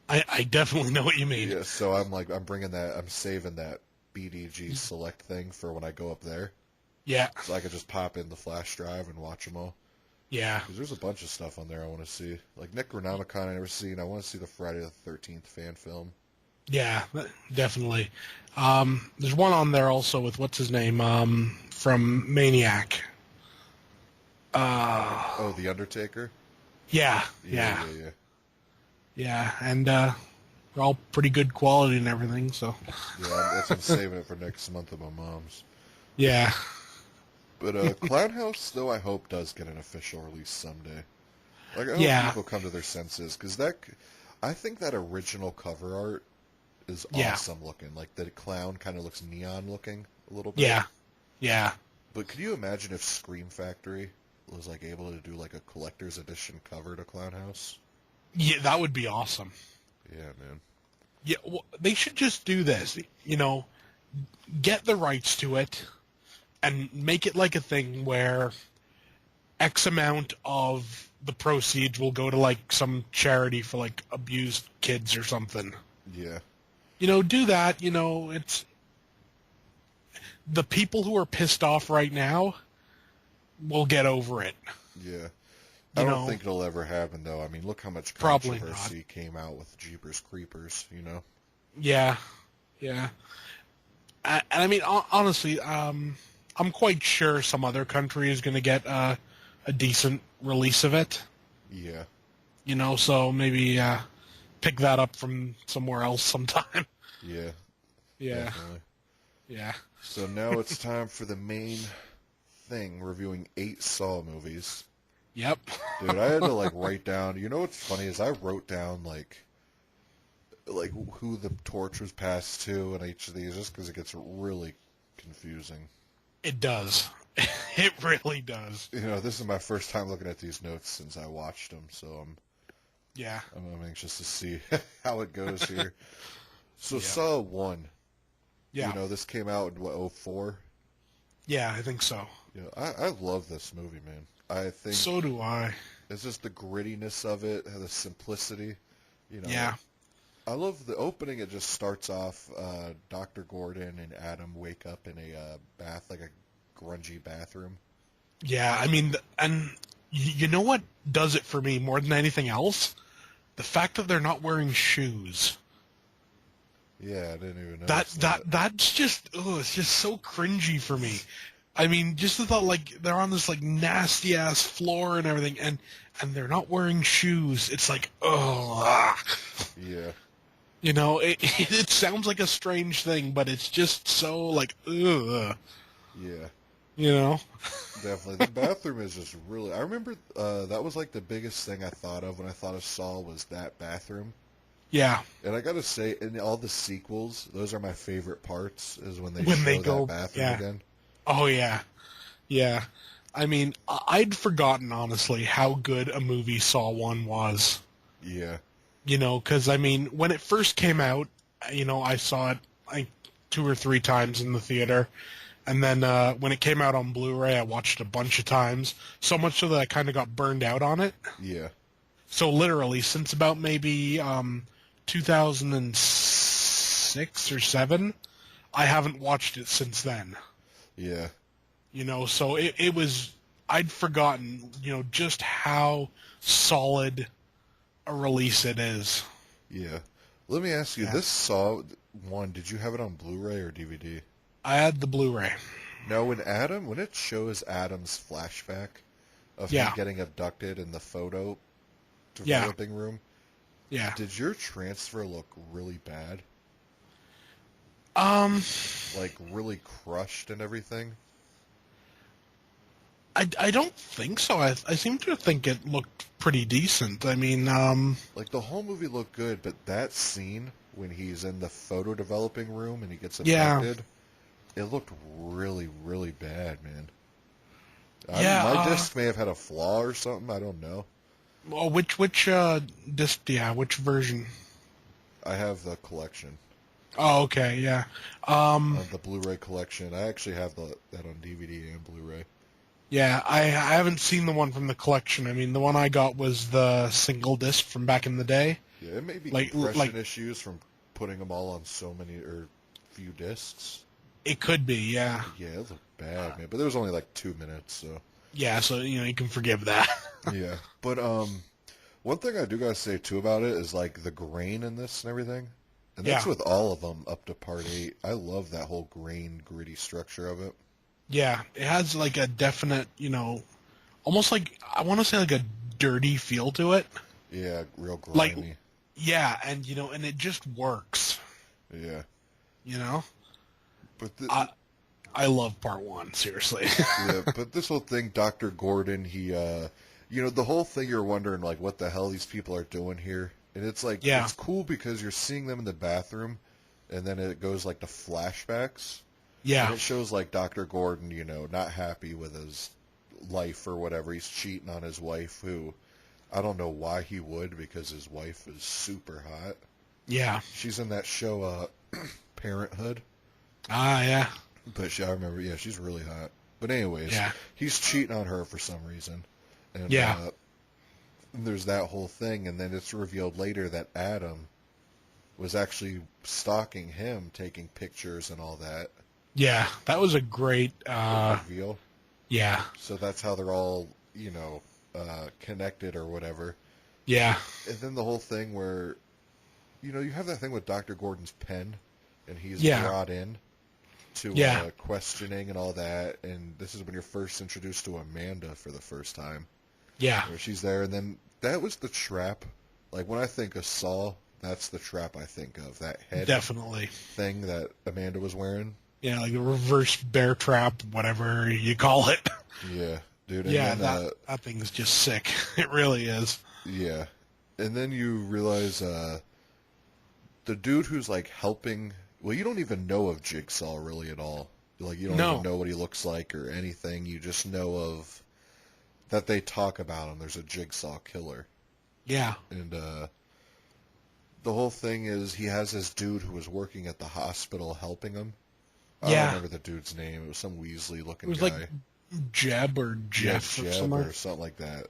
I definitely know what you mean. Yeah, so I'm saving that BDG Select thing for when I go up there, Yeah, so I can just pop in the flash drive and watch them all. yeah, Because there's a bunch of stuff on there I want to see. Like Necronomicon I never seen. I want to see the Friday the 13th fan film. yeah. Definitely. There's one on there also with what's his name from Maniac. Oh, The Undertaker? Yeah, Yeah, yeah, yeah, yeah. yeah, and they're all pretty good quality and everything. So I'm saving it for next month at my mom's. yeah, But Clown House, though, I hope does get an official release someday. Like, I hope yeah, people come to their senses, because I think that original cover art is yeah, awesome looking. Like, the clown kind of looks neon looking a little bit. yeah, yeah. But could you imagine if Scream Factory was, like, able to do, like, a collector's edition cover to Clown House? Yeah, that would be awesome. Yeah, man. Yeah, well, they should just do this. Get the rights to it and make it like a thing where X amount of the proceeds will go to like some charity for like abused kids or something. Yeah. Do that. It's the people who are pissed off right now will get over it. Yeah. I don't think it'll ever happen, though. I mean, look how much controversy came out with Jeepers Creepers, Yeah, yeah. And I mean, honestly, I'm quite sure some other country is going to get a decent release of it. Yeah. So maybe pick that up from somewhere else sometime. Yeah. Yeah, Definitely. yeah. So now it's time for the main thing, reviewing 8 Saw movies. Yep. Dude, I had to like write down. You know what's funny is I wrote down like who the torch was passed to in each of these, just because it gets really confusing. It does. It really does. This is my first time looking at these notes since I watched them, so Yeah. I'm anxious to see how it goes here. So Yeah. Saw 1. Yeah. This came out in what, 04? Yeah, I think so. Yeah, I love this movie, man. I think So do I. it's just the grittiness of it, the simplicity. Yeah. I love the opening. It just starts off. Dr. Gordon and Adam wake up in a bath, like a grungy bathroom. Yeah, I mean, and you know what does it for me more than anything else? The fact that they're not wearing shoes. Yeah, I didn't even know That's just it's just so cringy for me. I mean, just the thought like they're on this like nasty ass floor and everything, and they're not wearing shoes. It's like Yeah. It sounds like a strange thing, but it's just so like ugh. Yeah. Definitely. The bathroom is just really. I remember that was like the biggest thing I thought of when I thought of Saw was that bathroom. Yeah. And I gotta say, in all the sequels, those are my favorite parts. Is when they go that bathroom again. Oh yeah, yeah. I mean, I'd forgotten honestly how good a movie Saw 1 was. Yeah. Because I mean, when it first came out, I saw it like 2 or 3 times in the theater. And then when it came out on Blu-ray, I watched it a bunch of times. So much so that I kind of got burned out on it. Yeah. So literally, since about maybe 2006 or 7, I haven't watched it since then. Yeah. So it was, I'd forgotten, just how solid a release it is. Yeah. Let me ask you, Yeah. this Saw one, did you have it on Blu-ray or DVD? I had the Blu-ray. No, when it shows Adam's flashback of him Yeah. getting abducted in the photo Yeah. developing room, Yeah. did your transfer look really bad? Um, Like really crushed and everything? I don't think so. I seem to think it looked pretty decent. I mean, Like the whole movie looked good, but that scene when he's in the photo developing room and he gets yeah. abducted, it looked really, really bad, man. Yeah. My disc may have had a flaw or something. I don't know. Well, which disc? Yeah, which version? I have the collection, Oh, okay. Yeah. Um, the Blu-ray collection. I actually have that on DVD and Blu-ray. yeah. I haven't seen the one from the collection. I mean, the one I got was the single disc from back in the day. Yeah, it may be Like, compression issues from putting them all on so many or few discs. it could be. Yeah. Yeah, it looked bad, man. But there was only like 2 minutes, so. Yeah. So you can forgive that. Yeah, but one thing I do gotta say too about it is like the grain in this and everything, and that's Yeah. with all of them up to part 8. I love that whole grain gritty structure of it. Yeah. It has like a definite, almost like I want to say like a dirty feel to it. Yeah, real Like, grimy. yeah, and it just works. Yeah, You know. but I love part 1. Seriously. yeah, but this whole thing, Dr. Gordon, he the whole thing you're wondering like what the hell these people are doing here, and it's like Yeah. it's cool because you're seeing them in the bathroom, and then it goes like to flashbacks. Yeah. And it shows like Dr. Gordon, not happy with his life or whatever. He's cheating on his wife, who I don't know why he would, because his wife is super hot. Yeah. She's in that show, Parenthood. Ah, yeah. But I remember, yeah, she's really hot. But anyways, Yeah. he's cheating on her for some reason. And, Yeah. there's that whole thing, and then it's revealed later that Adam was actually stalking him, taking pictures and all that. Yeah. That was a great, Reveal. yeah. So that's how they're all, connected or whatever. Yeah. And then the whole thing where, you have that thing with Dr. Gordon's pen, and he's Yeah. brought in to Yeah. questioning and all that. And this is when you're first introduced to Amanda for the first time, Yeah. where she's there. And then that was the trap. Like when I think of Saw, that's the trap I think of. That head Definitely. thing that Amanda was wearing. Yeah, like a reverse bear trap, whatever you call it. Yeah, dude. And Yeah, then, that thing's just sick. It really is. yeah. And then you realize the dude who's like helping. Well, you don't even know of Jigsaw really at all. Like you don't No. even know what he looks like or anything. You just know of that they talk about him. There's a Jigsaw killer, Yeah. and the whole thing is he has this dude who was working at the hospital helping him. I Yeah. don't remember the dude's name. It was some Weasley-looking It was guy. like Jeb or Jeff or Jeb something. or something like that.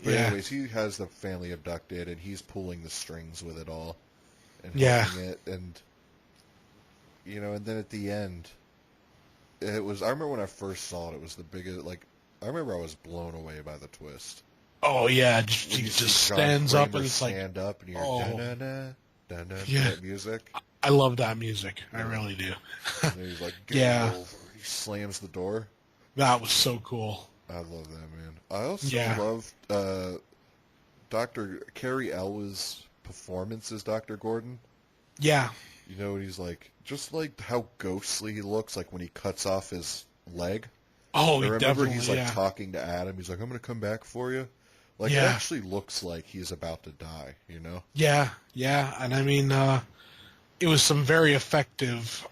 But Yeah. anyways, he has the family abducted, and he's pulling the strings with it all, and Yeah. helping it, and and then at the end, it was. I remember when I first saw it, it was the biggest. Like, I remember I was blown away by the twist. Oh yeah, When he you see just John stands up Kramer and it's like, stand up, and you oh. hear da-na-na, Yeah. that music. I love that music. I really do. And then he's like, "Get Yeah. over." He slams the door. That was so cool. I love that, man. I also Yeah. loved Dr. Carrie Elwes' performance as Dr. Gordon. Yeah. He's like, just like how ghostly he looks, like when he cuts off his leg. Oh, I remember definitely. he's like Yeah. talking to Adam. He's like, I'm going to come back for you. Like, it Yeah. actually looks like he's about to die, Yeah. Yeah. And I mean, it was some very effective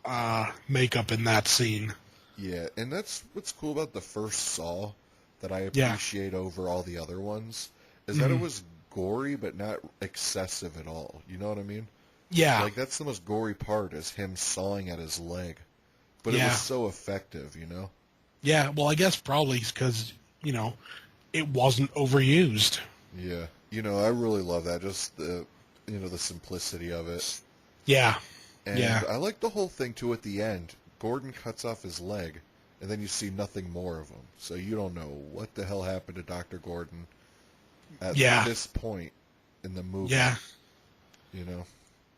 makeup in that scene. Yeah, and that's what's cool about the first Saw that I Yeah. appreciate over all the other ones, is that it Mhm. was gory but not excessive at all. You know what I mean? Yeah, Like, that's the most gory part, is him sawing at his leg. But it was yeah, so effective, you know? yeah. Well, I guess probably because it wasn't overused. Yeah. I really love that. Just the simplicity of it. Yeah, And yeah, I like the whole thing, too, at the end. Gordon cuts off his leg, and then you see nothing more of him. So you don't know what the hell happened to Dr. Gordon at yeah, this point in the movie, yeah. you know?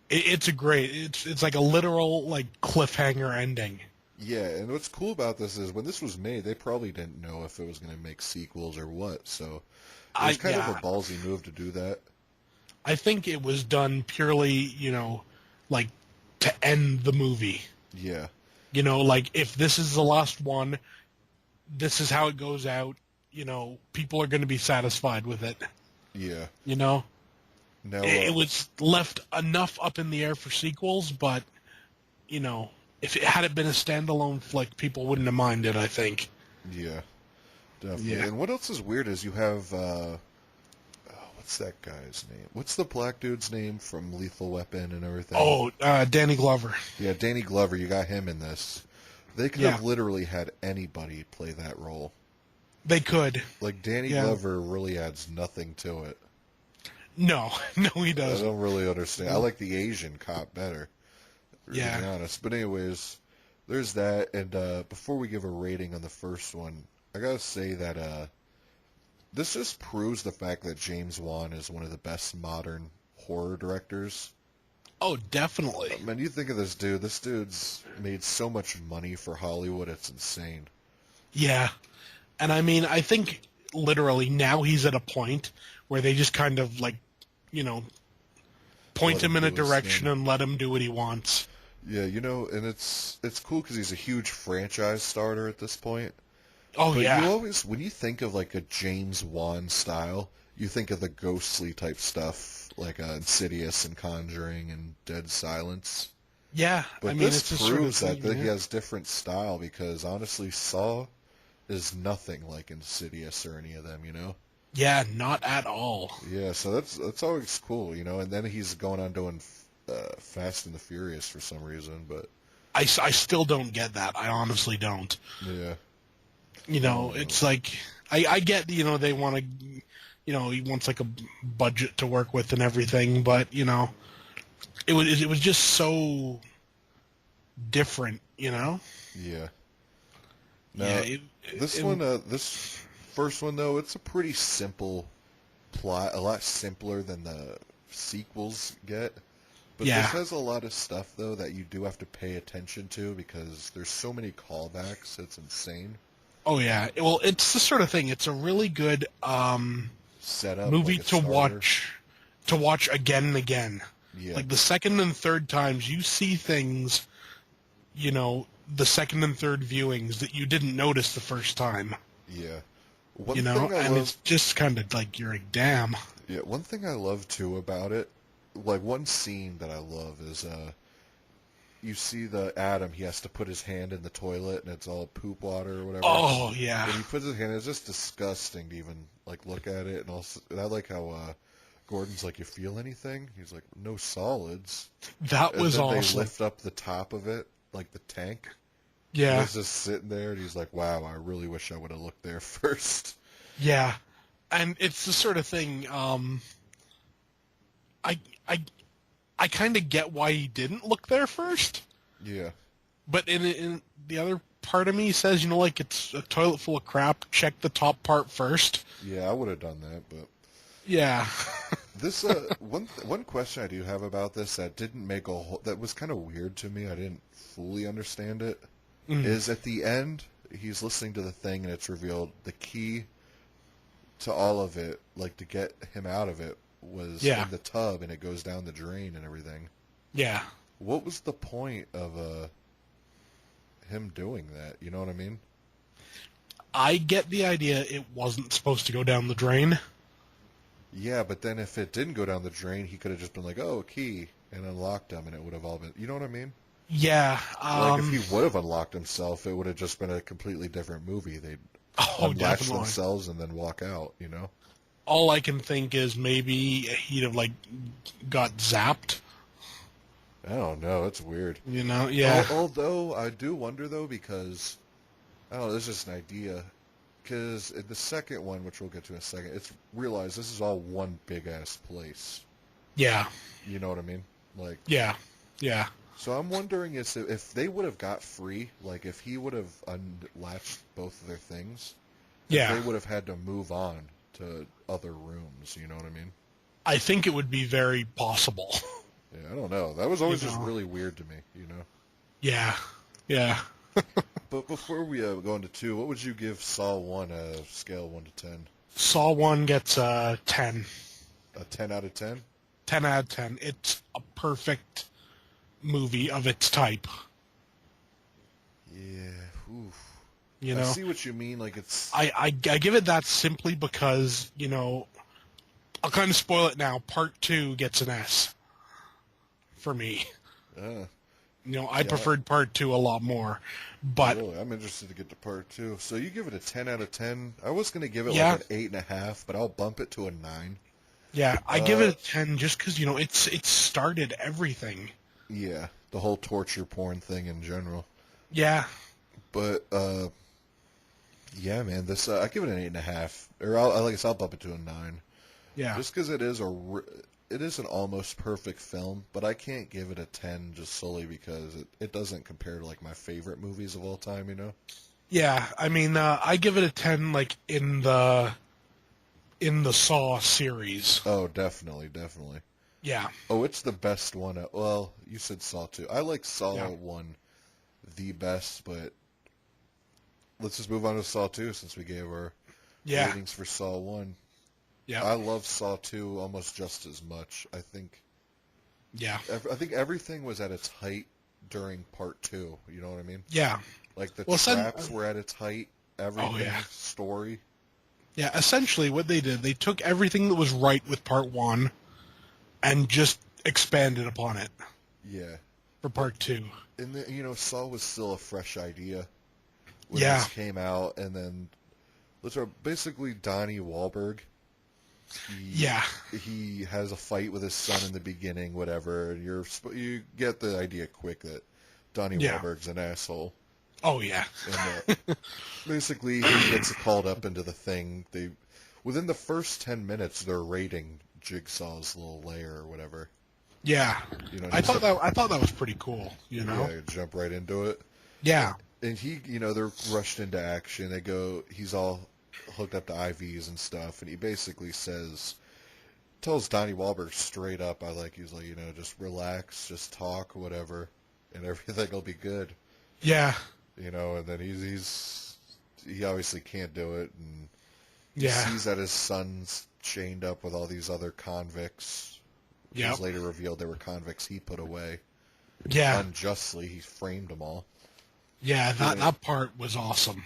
It's a great. It's like a literal like cliffhanger ending. Yeah, and what's cool about this is when this was made, they probably didn't know if it was going to make sequels or what. So it was kind of a Yeah, ballsy move to do that. I think it was done purely, like to end the movie. Yeah, Like if this is the last one, this is how it goes out. People are going to be satisfied with it. yeah. You know, Now, it was left enough up in the air for sequels, but if it had it been a standalone flick, people wouldn't have minded. I think. yeah, definitely. Yeah. And what else is weird is you have, what's that guy's name? What's the black dude's name from Lethal Weapon and everything? Oh, Danny Glover. Yeah, Danny Glover. You got him in this. They could Yeah, have literally had anybody play that role. they could. Like, Danny Yeah. Glover really adds nothing to it. No, no, he I doesn't. don't really understand. I like the Asian cop better, to be Yeah. honest. But anyways, there's that. And before we give a rating on the first one, I gotta say that this just proves the fact that James Wan is one of the best modern horror directors. Oh, definitely. Man, you think of this dude. This dude's made so much money for Hollywood. It's insane. Yeah. And I mean, I think literally now he's at a point where they just kind of like, you know, point Let him him in a do his direction thing. and let him do what he wants. Yeah, and it's cool because he's a huge franchise starter at this point. Oh, But yeah. you always, when you think of like a James Wan style, you think of the ghostly type stuff, like Insidious and Conjuring and Dead Silence. Yeah. I But mean, this it's just sort of proves that, thing, he yeah. has different style because honestly, Saw is nothing like Insidious or any of them, you know? Yeah, not at all. Yeah, so that's always cool, you know. And then he's going on doing Fast and the Furious for some reason, but I still don't get that. I honestly don't. yeah, It's like, I get, they want to, he wants like a budget to work with and everything, but, it was just so different, yeah. Yeah, Now, this first one though, it's a pretty simple plot, a lot simpler than the sequels get. But yeah. this has a lot of stuff though that you do have to pay attention to because there's so many callbacks. It's insane. Oh yeah. Well, it's the sort of thing. It's a really good Set up movie like a to starter. watch again and again. Yeah, Like the second and third times you see things, the second and third viewings that you didn't notice the first time. yeah. One thing I And love, it's just kind of like you're like, damn. yeah, one thing I love too about it, like one scene that I love is you see the Adam, he has to put his hand in the toilet and it's all poop water or whatever. Oh yeah. When he puts his hand, it's just disgusting to even like look at it. And I like how Gordon's like, "You feel anything?" He's like, "No solids." That And was then they awesome. lift up the top of it, like the tank. And Yeah. he's just sitting there, and he's like, "Wow, I really wish I would have looked there first." Yeah. And it's the sort of thing. I I I kind of get why he didn't look there first, Yeah, but in the other part of me says, like it's a toilet full of crap. Check the top part first. yeah, I would have done that. But Yeah. this one question I do have about this that didn't make a whole, that was kind of weird to me. I didn't fully understand it. Is at the end he's listening to the thing and it's revealed the key to all of it, like to get him out of it, was Yeah. in the tub and it goes down the drain and everything. Yeah. What was the point of him doing that? You know what I mean? I get the idea it wasn't supposed to go down the drain. Yeah, but then if it didn't go down the drain, he could have just been like, "Oh, a key," and unlocked him, and it would have all been. You know what I mean? Yeah. Like if he would have unlocked himself, it would have just been a completely different movie. They'd Oh, unlatch definitely. themselves and then walk out. You know? All I can think is maybe he'd have like got zapped. I don't know. It's weird. Yeah. Although I do wonder though, because I don't know. This is just an idea. Because in the second one, which we'll get to in a second, it's realized this is all one big ass place. Yeah. You know what I mean? Like, Yeah. Yeah. so I'm wondering is if they would have got free, like if he would have unlatched both of their things, if Yeah. they would have had to move on to other rooms. You know what I mean? I think it would be very possible. Yeah, I don't know. That was always You just know? really weird to me. You know. Yeah. Yeah. But before we go into 2, what would you give Saw 1 a scale 1 to 10? Saw 1 gets a 10. A 10 out of 10? 10 out of 10. It's a perfect movie of its type. Yeah. Oof. You I know? see what you mean. Like it's. I give it that simply because, I'll kind of spoil it now. Part 2 gets an S for me. Uh, I preferred Part 2 a lot more. But really, I'm interested to get to Part 2. So you give it a 10 out of 10. I was going to give it Yeah. like an 8.5, but I'll bump it to a 9. yeah, I give it a 10 just because, it started everything. Yeah, the whole torture porn thing in general. Yeah. But, yeah, man, this I give it an 8.5. Or I guess I'll bump it to a 9. Yeah. Just because it is it is an almost perfect film, but I can't give it a 10 just solely because it doesn't compare to like my favorite movies of all time, you know? Yeah, I mean, I give it a 10, like, in the Saw series. Oh, definitely, definitely. Yeah. Oh, it's the best one. Well, you said Saw 2. I like Saw Yeah. 1 the best, but let's just move on to Saw 2 since we gave our Yeah. ratings for Saw 1. Yeah. I love Saw 2 almost just as much. I think Yeah. everything was at its height during Part 2. You know what I mean? Yeah. Like the Well, traps were at its height. Everything, Oh, yeah. story. Yeah, essentially what they did, they took everything that was right with Part 1 and just expanded upon it Yeah. for Part 2. And then, Saw was still a fresh idea when Yeah. this came out, and then basically Donnie Wahlberg. Yeah. He has a fight with his son in the beginning, whatever, and you get the idea quick that Donnie Yeah. Wahlberg's an asshole. Oh, yeah. And basically, he gets called up into the thing. Within the first 10 minutes, they're raiding Jigsaw's little lair or whatever. Yeah. I thought that was pretty cool, Yeah, jump right into it. Yeah. And they're rushed into action. He's all hooked up to IVs and stuff, and he basically tells Donnie Wahlberg straight up, he's like, just relax, just talk, whatever, and everything will be good. Yeah. And then he obviously can't do it, and he Yeah. sees that his son's chained up with all these other convicts, which Yep. was later revealed they were convicts he put away. Yeah. Unjustly, he framed them all. Yeah, that part was awesome.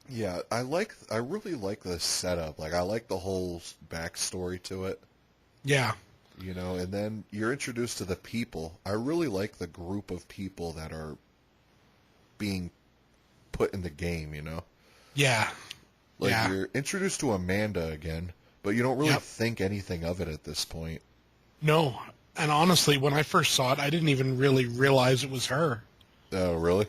Yeah, I really like the setup. Like, I like the whole backstory to it. Yeah. And then you're introduced to the people. I really like the group of people that are being put in the game, Yeah. Like, Yeah. you're introduced to Amanda again, but you don't really Yep. think anything of it at this point. No. And honestly, when I first saw it, I didn't even really realize it was her. Oh, really?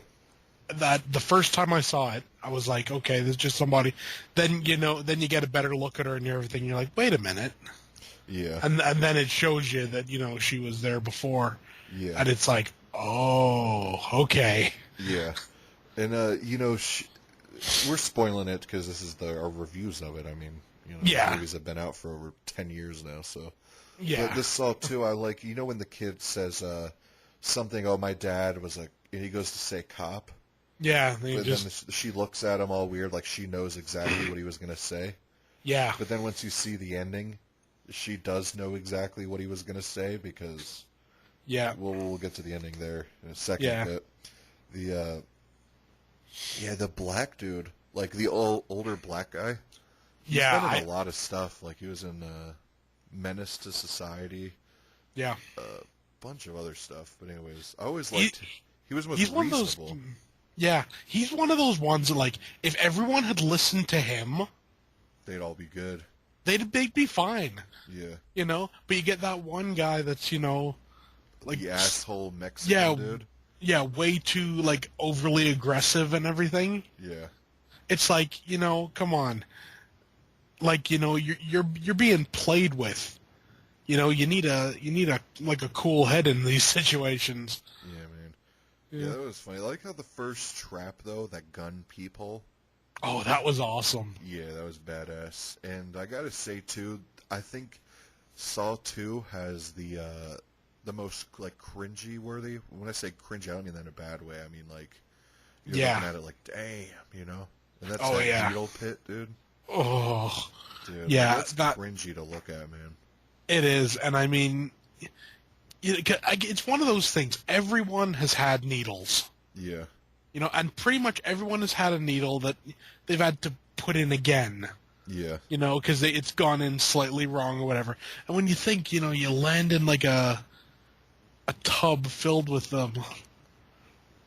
That the first time I saw it, I was like, okay, there's just somebody. Then you get a better look at her and everything. You're like, wait a minute. Yeah. And then it shows you that she was there before. Yeah. And it's like, oh, okay. Yeah. And we're spoiling it because this is our reviews of it. I mean, Yeah. the movies have been out for over 10 years now, so. Yeah. But this Saw 2, I like, when the kid says something, oh, my dad was and he goes to say cop. Yeah. But then she looks at him all weird, like she knows exactly what he was going to say. Yeah. But then once you see the ending, she does know exactly what he was going to say because Yeah. we'll get to the ending there in a second. Yeah. But the black dude, like the older black guy, he's been in a lot of stuff. Like he was in Menace to Society, Yeah. a bunch of other stuff. But anyways, I always liked he was most He's one of reasonable. those. Yeah, he's one of those ones that, like, if everyone had listened to him, They'd all be good. they'd be fine. Yeah. But you get that one guy that's like the asshole Mexican yeah, dude. yeah, way too like overly aggressive and everything. Yeah. It's like, come on. Like, you're being played with. You need a like a cool head in these situations. Yeah, man. Yeah, Yeah. that was funny. I like how the first trap though, that gun peephole. Oh, that was awesome. Yeah, that was badass. And I gotta say too, I think Saw 2 has the most like cringy worthy. When I say cringy, I don't mean that in a bad way. I mean like you're looking Yeah. at it like, damn, you know. And that's Oh that yeah. needle pit, dude. Oh, Dude, like yeah. that's That cringy to look at, man. it is, and I mean, it's one of those things. Everyone has had needles, Yeah, and pretty much everyone has had a needle that they've had to put in again. yeah, Because it's gone in slightly wrong or whatever. And when you think, you land in like a tub filled with them,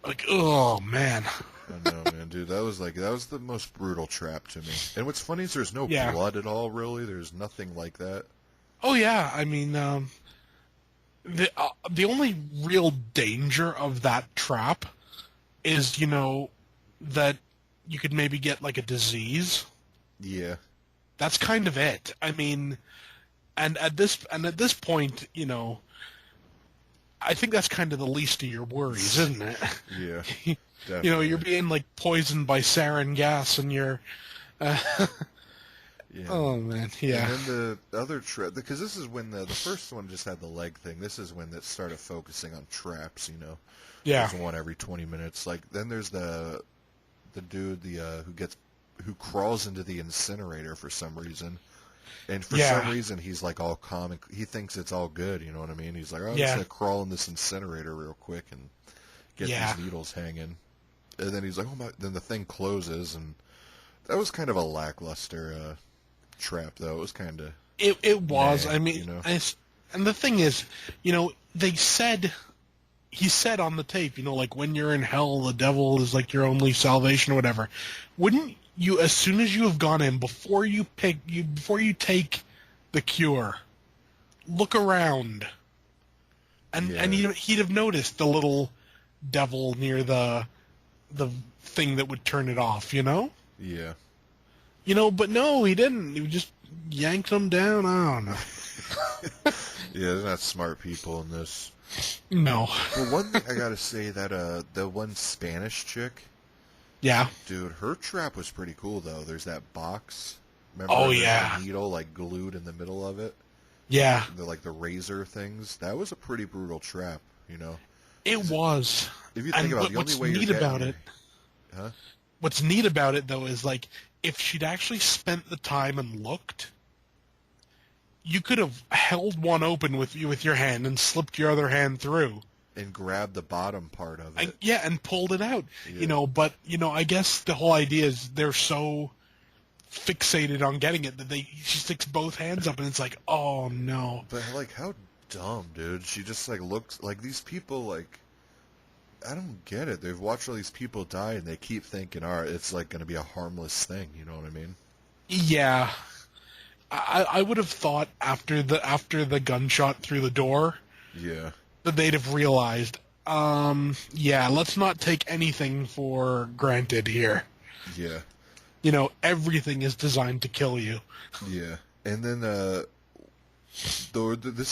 like, oh man. I know, man, dude. That was the most brutal trap to me. And what's funny is there's no Yeah. blood at all, really. There's nothing like that. Oh yeah. I mean, the only real danger of that trap is, that you could maybe get like a disease. Yeah, That's kind of it. I mean, and at this point, I think that's kind of the least of your worries, isn't it? yeah, You're definitely. being like poisoned by sarin gas, and you're. Uh, Yeah. oh man, yeah, And then the other trap, because this is when the first one just had the leg thing. This is when it started focusing on traps. yeah, There's one every 20 minutes. Like then there's the dude who crawls into the incinerator for some reason. And for yeah, some reason, he's like all calm. And he thinks it's all good. You know what I mean? He's like, oh, I'm just yeah, gonna crawl in this incinerator real quick and get yeah. these needles hanging. And then he's like, oh my! Then the thing closes, and that was kind of a lackluster trap, though. It was kind of It was. meh, I mean, and the thing is, they said. He said on the tape, like when you're in hell, the devil is like your only salvation or whatever. Wouldn't you, as soon as you have gone in, before you take the cure, look around, and yeah, he'd have noticed the little devil near the thing that would turn it off, yeah. But no, he didn't. He just yanked them down. I don't know. Yeah, they're not smart people in this. No. Well, one thing I gotta say that the one Spanish chick, Yeah. dude, her trap was pretty cool though. There's that box. Remember, Oh there's yeah. a needle like glued in the middle of it. Yeah. The razor things. That was a pretty brutal trap. It was. If you think about it, the only What's way you're neat getting about it, huh? what's neat about it though is like if she'd actually spent the time and looked, you could have held one open with your hand and slipped your other hand through. And grab the bottom part of it. And pulled it out. Yeah. But I guess the whole idea is they're so fixated on getting it that she sticks both hands up and it's like, oh no. But like, how dumb, dude. She just like looks like these people. Like, I don't get it. They've watched all these people die, and they keep thinking, all right, it's like going to be a harmless thing. You know what I mean? Yeah. I would have thought after the gunshot through the door Yeah. that they'd have realized, yeah, let's not take anything for granted here. Yeah. Everything is designed to kill you. Yeah. And then this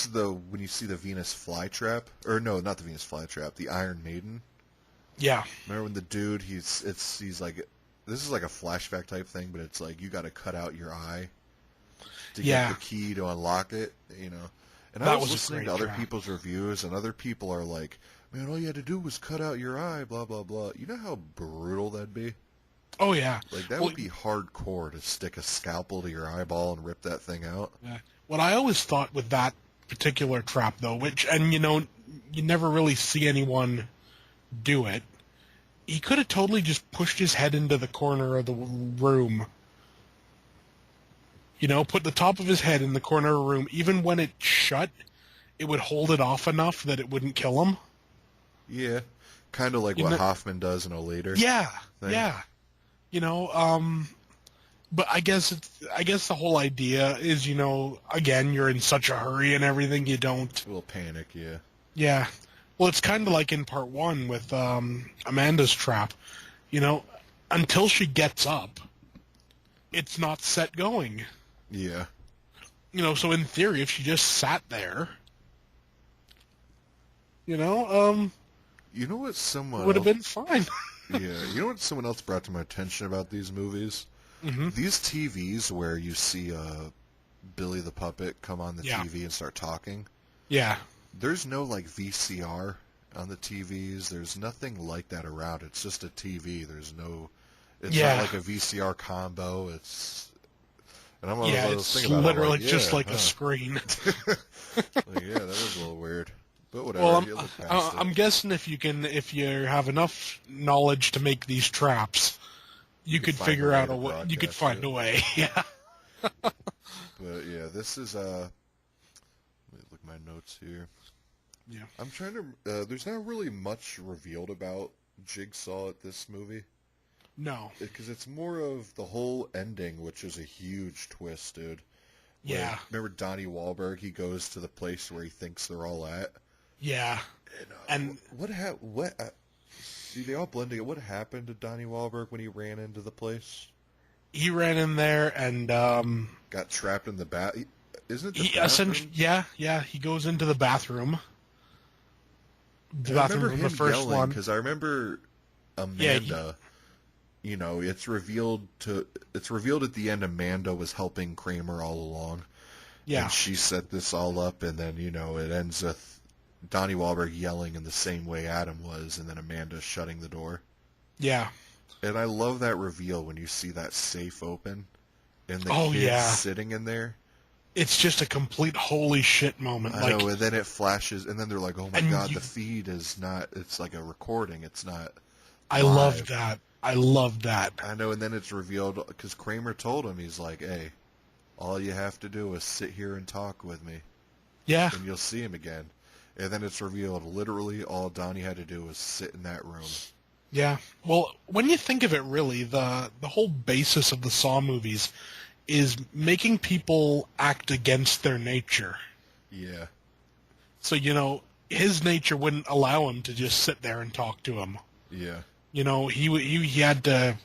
is when you see the Venus flytrap, or no, not the Venus flytrap, the Iron Maiden. Yeah. Remember when the dude he's like, this is like a flashback type thing, but it's like you got to cut out your eye to Yeah. get the key to unlock it, And I That was was a listening great to other trap. people's reviews, and other people are like, man, all you had to do was cut out your eye, blah, blah, blah. You know how brutal that'd be? Oh yeah. Like, that Well, would be hardcore to stick a scalpel to your eyeball and rip that thing out. yeah. What I always thought with that particular trap though, and you never really see anyone do it. He could have totally just pushed his head into the corner of the room. Put the top of his head in the corner of the room. Even when it shut, it would hold it off enough that it wouldn't kill him. Yeah. Kind of like what Hoffman does in a later Yeah, thing. yeah. But I guess the whole idea is, again, you're in such a hurry and everything, you don't. A little panic, yeah. Yeah. Well, it's kind of like in part one with Amanda's trap. You know, until she gets up, it's not set going. Yeah. You know, so in theory, if she just sat there, you know, You know what it someone would have else? been fine. Yeah. You know what someone else brought to my attention about these movies? Hmm. These TVs where you see Billy the Puppet come on the Yeah. TV and start talking. Yeah. There's no like VCR on the TVs. There's nothing like that around. It's just a TV. There's no. It's not Yeah. like a VCR combo. It's. And Yeah, I was it's thinking about it. I'm literally like, just yeah, like a screen. like, yeah, that is a little weird. But Well, whatever. You look past it. I'm guessing if you have enough knowledge to make these traps, You you could could find a figure way out to a way. You could broadcast find it. a way. Yeah. But yeah, this is let me look at my notes here. Yeah. I'm trying to. There's not really much revealed about Jigsaw at this movie No. because it's more of the whole ending, which is a huge twist, dude. Where, Yeah. remember Donnie Wahlberg? He goes to the place where he thinks they're all at. Yeah. And And what? See, they all blend together. What happened to Donnie Wahlberg when he ran into the place? he ran in there and Got trapped in the bath. Isn't it the he essentially bathroom? he goes into the bathroom. The And I bathroom remember from the him first yelling one. because I remember Yeah. Amanda. You know, it's revealed at the end Amanda was helping Kramer all along, Yeah. and she set this all up, and then it ends with Donnie Wahlberg yelling in the same way Adam was, and then Amanda shutting the door. Yeah. And I love that reveal when you see that safe open and the Oh kids yeah. sitting in there. It's just a complete holy shit moment. I Like, know, and then it flashes, and then they're like, "Oh my and God, you, the feed is not. It's like a recording. It's not I love live." that. I love that. I know, and then it's revealed because Kramer told him, he's like, "Hey, all you have to do is sit here and talk with me, Yeah. and you'll see him again." And then it's revealed literally all Donnie had to do was sit in that room. Yeah. Well, when you think of it, really, the whole basis of the Saw movies is making people act against their nature. Yeah, So, his nature wouldn't allow him to just sit there and talk to him. yeah. He had to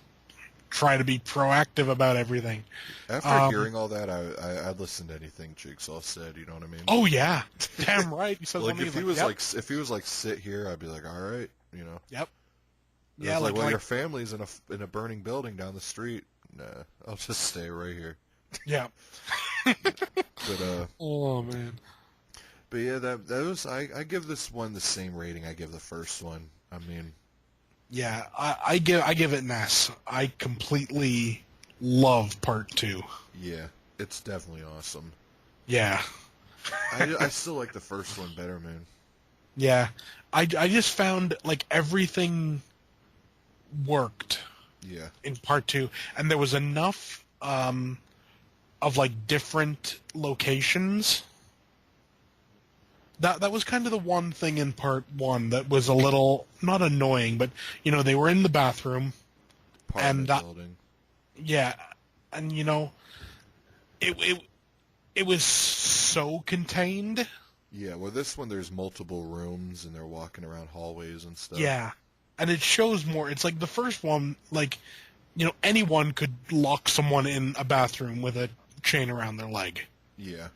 try to be proactive about everything. After hearing all that, I'd listen to anything Jigsaw said. You know what I mean? Oh yeah, damn right. He says Like something if he like, was yep, like if he was like sit here, I'd be like, all right, yep, And yeah, it's like, well, like your family's in a burning building down the street. Nah, I'll just stay right here. yeah. But Oh man. but yeah, that was I give this one the same rating I give the first one. I mean, Yeah, I give it an S. I completely love part two. yeah, it's definitely awesome. Yeah, I still like the first one better, man. yeah. I just found like everything worked Yeah, in part two, and there was enough of like different locations. That was kind of the one thing in part one that was a little not annoying, but they were in the bathroom, and apartment building. yeah, and it was so contained. Yeah, well, this one there's multiple rooms and they're walking around hallways and stuff. Yeah, and it shows more. It's like the first one, like anyone could lock someone in a bathroom with a chain around their leg. Yeah,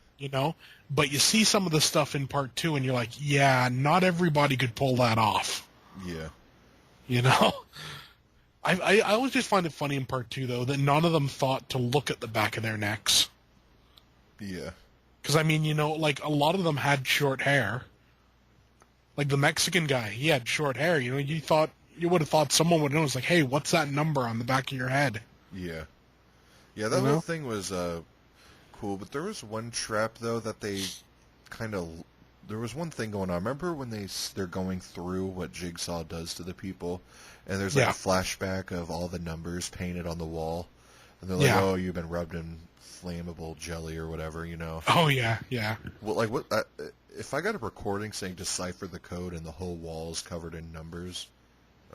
But you see some of the stuff in part two, and you're like, yeah, not everybody could pull that off. yeah, I always just find it funny in part two, though, that none of them thought to look at the back of their necks. yeah. Because, I mean, like, a lot of them had short hair. Like, the Mexican guy, he had short hair. You would have thought someone would know. It's like, hey, what's that number on the back of your head? Yeah. Yeah, that whole thing was cool, but there was one trap though that they there was one thing going on. Remember when they're going through what Jigsaw does to the people, and there's like a flashback of all the numbers painted on the wall, and they're like, "Oh, you've been rubbed in flammable jelly or whatever," Oh, yeah, yeah. Well, like what if I got a recording saying decipher the code and the whole wall is covered in numbers?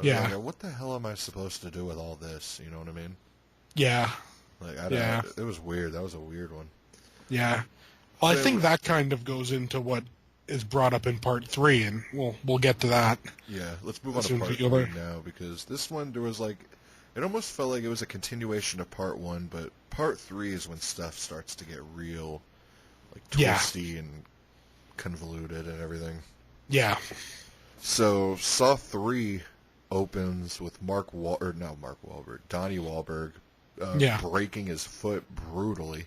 Like, what the hell am I supposed to do with all this? You know what I mean? Yeah. Like, I don't know. It was weird. That was a weird one. Yeah. Well, I think that kind of goes into what is brought up in part 3, and we'll get to that. Yeah, let's move on to Soon part together. 3 now, because this one, there was like, it almost felt like it was a continuation of part 1, but part 3 is when stuff starts to get real, like, Yeah. twisty and convoluted and everything. Yeah. So, Saw 3 opens with Donnie Wahlberg breaking his foot brutally.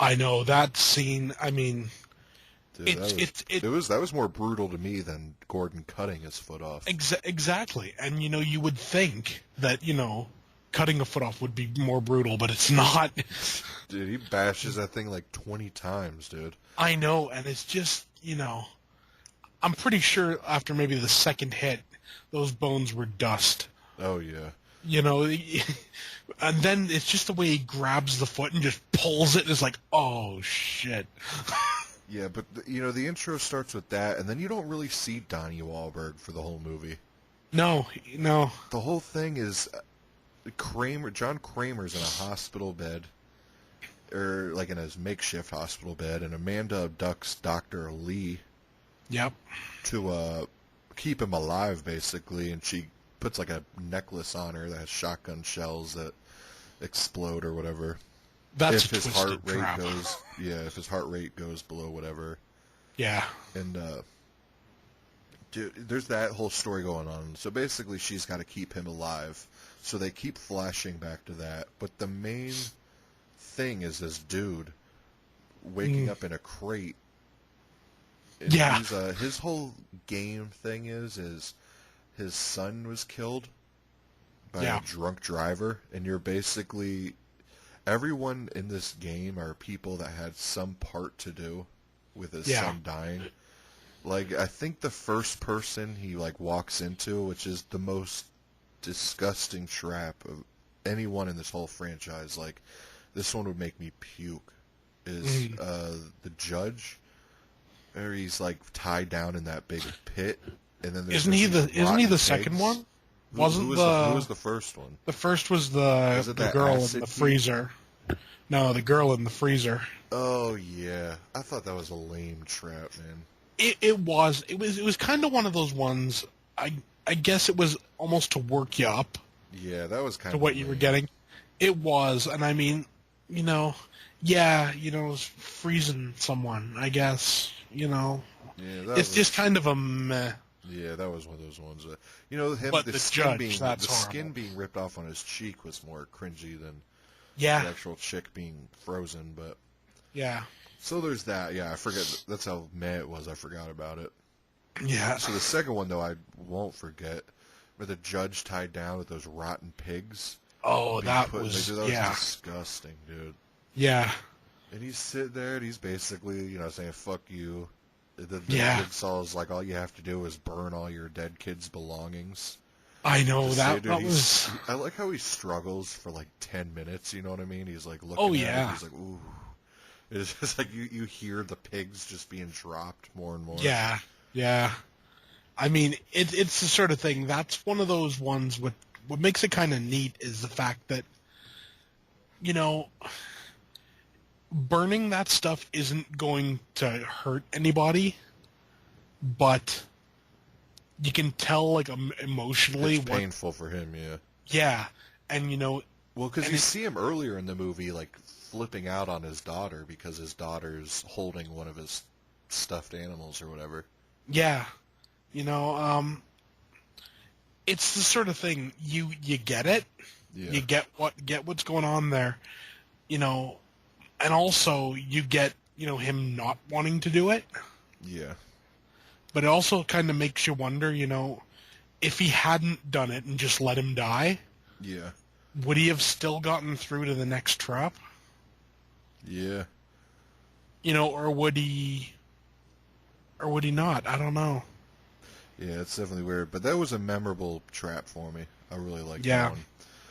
I know, that scene, I mean... Dude, that was more brutal to me than Gordon cutting his foot off. Exactly. And, you would think that, cutting a foot off would be more brutal, but it's not. Dude, he bashes that thing like 20 times, dude. I know, and it's just, I'm pretty sure after maybe the second hit, those bones were dust. Oh, yeah. And then it's just the way he grabs the foot and just pulls it, and it's like, oh, shit. Yeah, but, the intro starts with that, and then you don't really see Donnie Wahlberg for the whole movie. No. The whole thing is John Kramer's in a hospital bed, or like in his makeshift hospital bed, and Amanda abducts Dr. Lee. Yep. To keep him alive, basically, and she puts like a necklace on her that has shotgun shells that explode or whatever. That's if his heart rate trap. goes, if his heart rate goes below whatever. Yeah. And dude, there's that whole story going on. So basically, she's got to keep him alive. So they keep flashing back to that. But the main thing is this dude waking up in a crate. And Yeah. His whole game thing is his son was killed by a drunk driver, and you're basically... Everyone in this game are people that had some part to do with his son dying. Like, I think the first person he, like, walks into, which is the most disgusting trap of anyone in this whole franchise, like, this one would make me puke, is the judge, where he's, like, tied down in that big pit, and then there's Isn't he the second one? Who was the first one? The first was the girl in the freezer. No, the girl in the freezer. Oh yeah, I thought that was a lame trap, man. It was kind of one of those ones. I guess it was almost to work you up. Yeah, that was kind to of what you were getting. It was, and I mean, freezing someone. I guess, Yeah, it's just kind of a meh. Yeah, that was one of those ones. But the skin being ripped off on his cheek was more cringy than the actual chick being frozen. But yeah. So there's that. Yeah, I forget. That's how meh it was. I forgot about it. Yeah. So the second one, though, I won't forget, where the judge tied down with those rotten pigs. Oh, that was disgusting, dude. Yeah. And he's sitting there, and he's basically, saying, fuck you. The Jigsaw's like, all you have to do is burn all your dead kids' belongings. I know, that was... I like how he struggles for, 10 minutes, you know what I mean? He's, looking at it, he's like, ooh. It's just like, you hear the pigs just being dropped more and more. Yeah, yeah. I mean, it's the sort of thing, that's one of those ones, what makes it kind of neat is the fact that, burning that stuff isn't going to hurt anybody, but you can tell, emotionally... It's painful for him, yeah. Yeah, and, Well, because you see him earlier in the movie, flipping out on his daughter because his daughter's holding one of his stuffed animals or whatever. Yeah. It's the sort of thing, you get it. Yeah. You get what's going on there, and also you get, him not wanting to do it. Yeah. But it also kind of makes you wonder, if he hadn't done it and just let him die. Yeah. Would he have still gotten through to the next trap? Yeah. Or would he not? I don't know. Yeah, it's definitely weird. But that was a memorable trap for me. I really liked that one.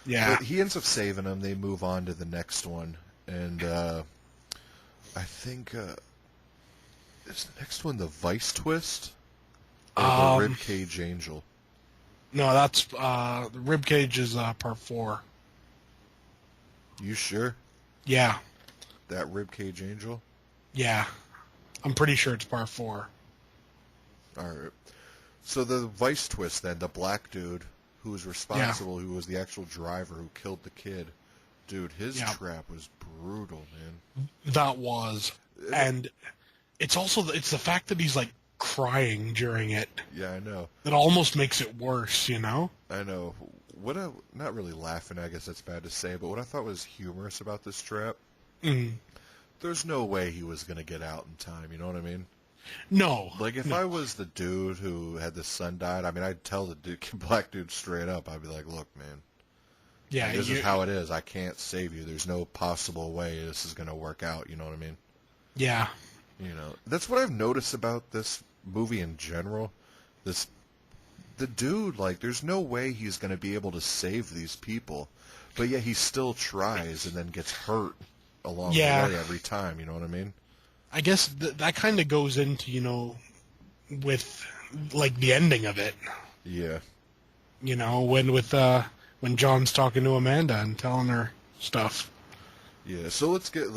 Yeah. But he ends up saving him. They move on to the next one. And I think is the next one the Vice Twist? Or the Ribcage Angel? No, that's the Ribcage is part 4. You sure? Yeah. That Ribcage Angel? Yeah. I'm pretty sure it's part 4. All right. So the Vice twist then, the black dude who was Yeah, responsible, who was the actual driver who killed the kid, dude, his yeah, trap was brutal, that was, man. and it's also it's the fact that he's like crying during it Yeah, I know. that almost makes it worse, you know? I know. Not really laughing, I guess that's bad to say, but what I thought was humorous about this trap, Mm. there's no way he was going to get out in time, you know what I mean? No, Like, if no, I was the dude who had the son died, I mean, I'd tell the dude, black dude straight up. I'd be like, look, man, yeah, like, this is how it is. I can't save you. There's no possible way this is going to work out, you know what I mean? yeah, You know, that's what I've noticed about this movie in general. The dude, like, there's no way he's going to be able to save these people, but yet he still tries and then gets hurt along the yeah. way every time, you know what I mean? I guess that kind of goes into, with like the ending of it, Yeah. when John's talking to Amanda and telling her stuff. Yeah, so let's get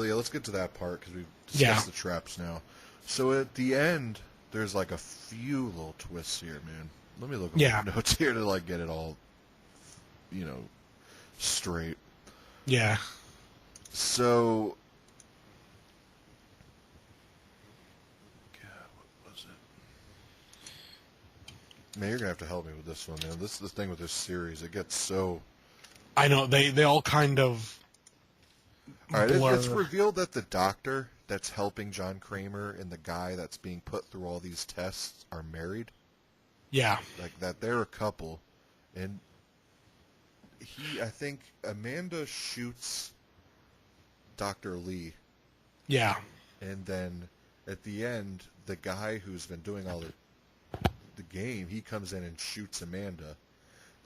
to that part because we've Yeah, discussed the traps now. So at the end, there's like a few little twists here, man. Let me look at yeah, my notes here to like get it all, you know, straight. yeah. So, God, what was it? Man, you're gonna have to help me with this one, man. This is the thing with this series; it gets so. I know they all kind of All right, it's blur. revealed that the doctor that's helping John Kramer and the guy that's being put through all these tests are married. Yeah, Like that, they're a couple, and I think Amanda shoots Dr. Lee, yeah, and then at the end, the guy who's been doing all the game, he comes in and shoots Amanda.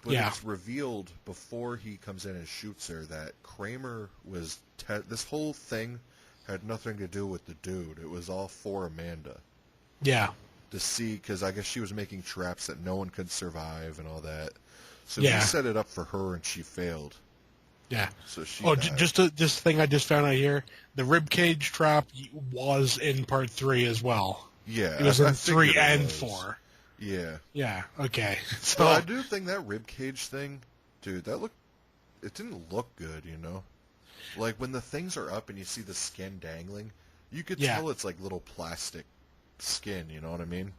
But yeah, it's revealed before he comes in and shoots her that Kramer was this whole thing had nothing to do with the dude. It was all for Amanda yeah, to see, because I guess she was making traps that no one could survive and all that. So he yeah, set it up for her, and she failed. yeah. So she Oh, died. just thing I just found out here. The rib cage trap was in part 3 as well. Yeah, It was I in 3 figured it and was. 4. Yeah. Yeah. Okay. But I So do think that rib cage thing, dude, it didn't look good, you know? Like, when the things are up and you see the skin dangling, you could yeah, tell it's like little plastic skin, you know what I mean?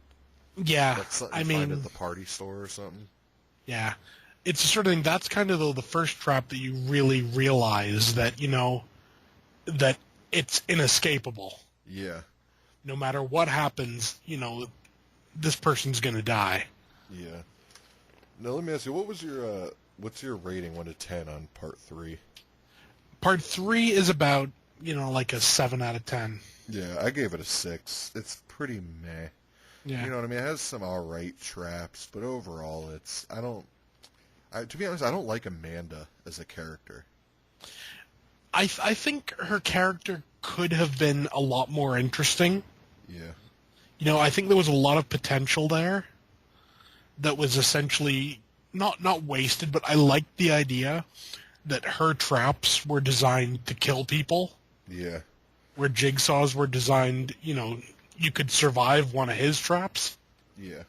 yeah. Like something I you find at mean, the party store or something. yeah. It's the sort of thing. That's kind of the first trap that you really realize that that it's inescapable. Yeah, No matter what happens, this person's gonna die. yeah. Now let me ask you, what's your rating 1 to 10 on part 3? Part 3 is about like a 7 out of 10. Yeah, I gave it a 6. It's pretty meh. Yeah. You know what I mean? It has some alright traps, but overall, to be honest, I don't like Amanda as a character. I think her character could have been a lot more interesting. Yeah, I think there was a lot of potential there that was essentially not wasted, but I liked the idea that her traps were designed to kill people, yeah, where Jigsaw's were designed, you could survive one of his traps, yeah,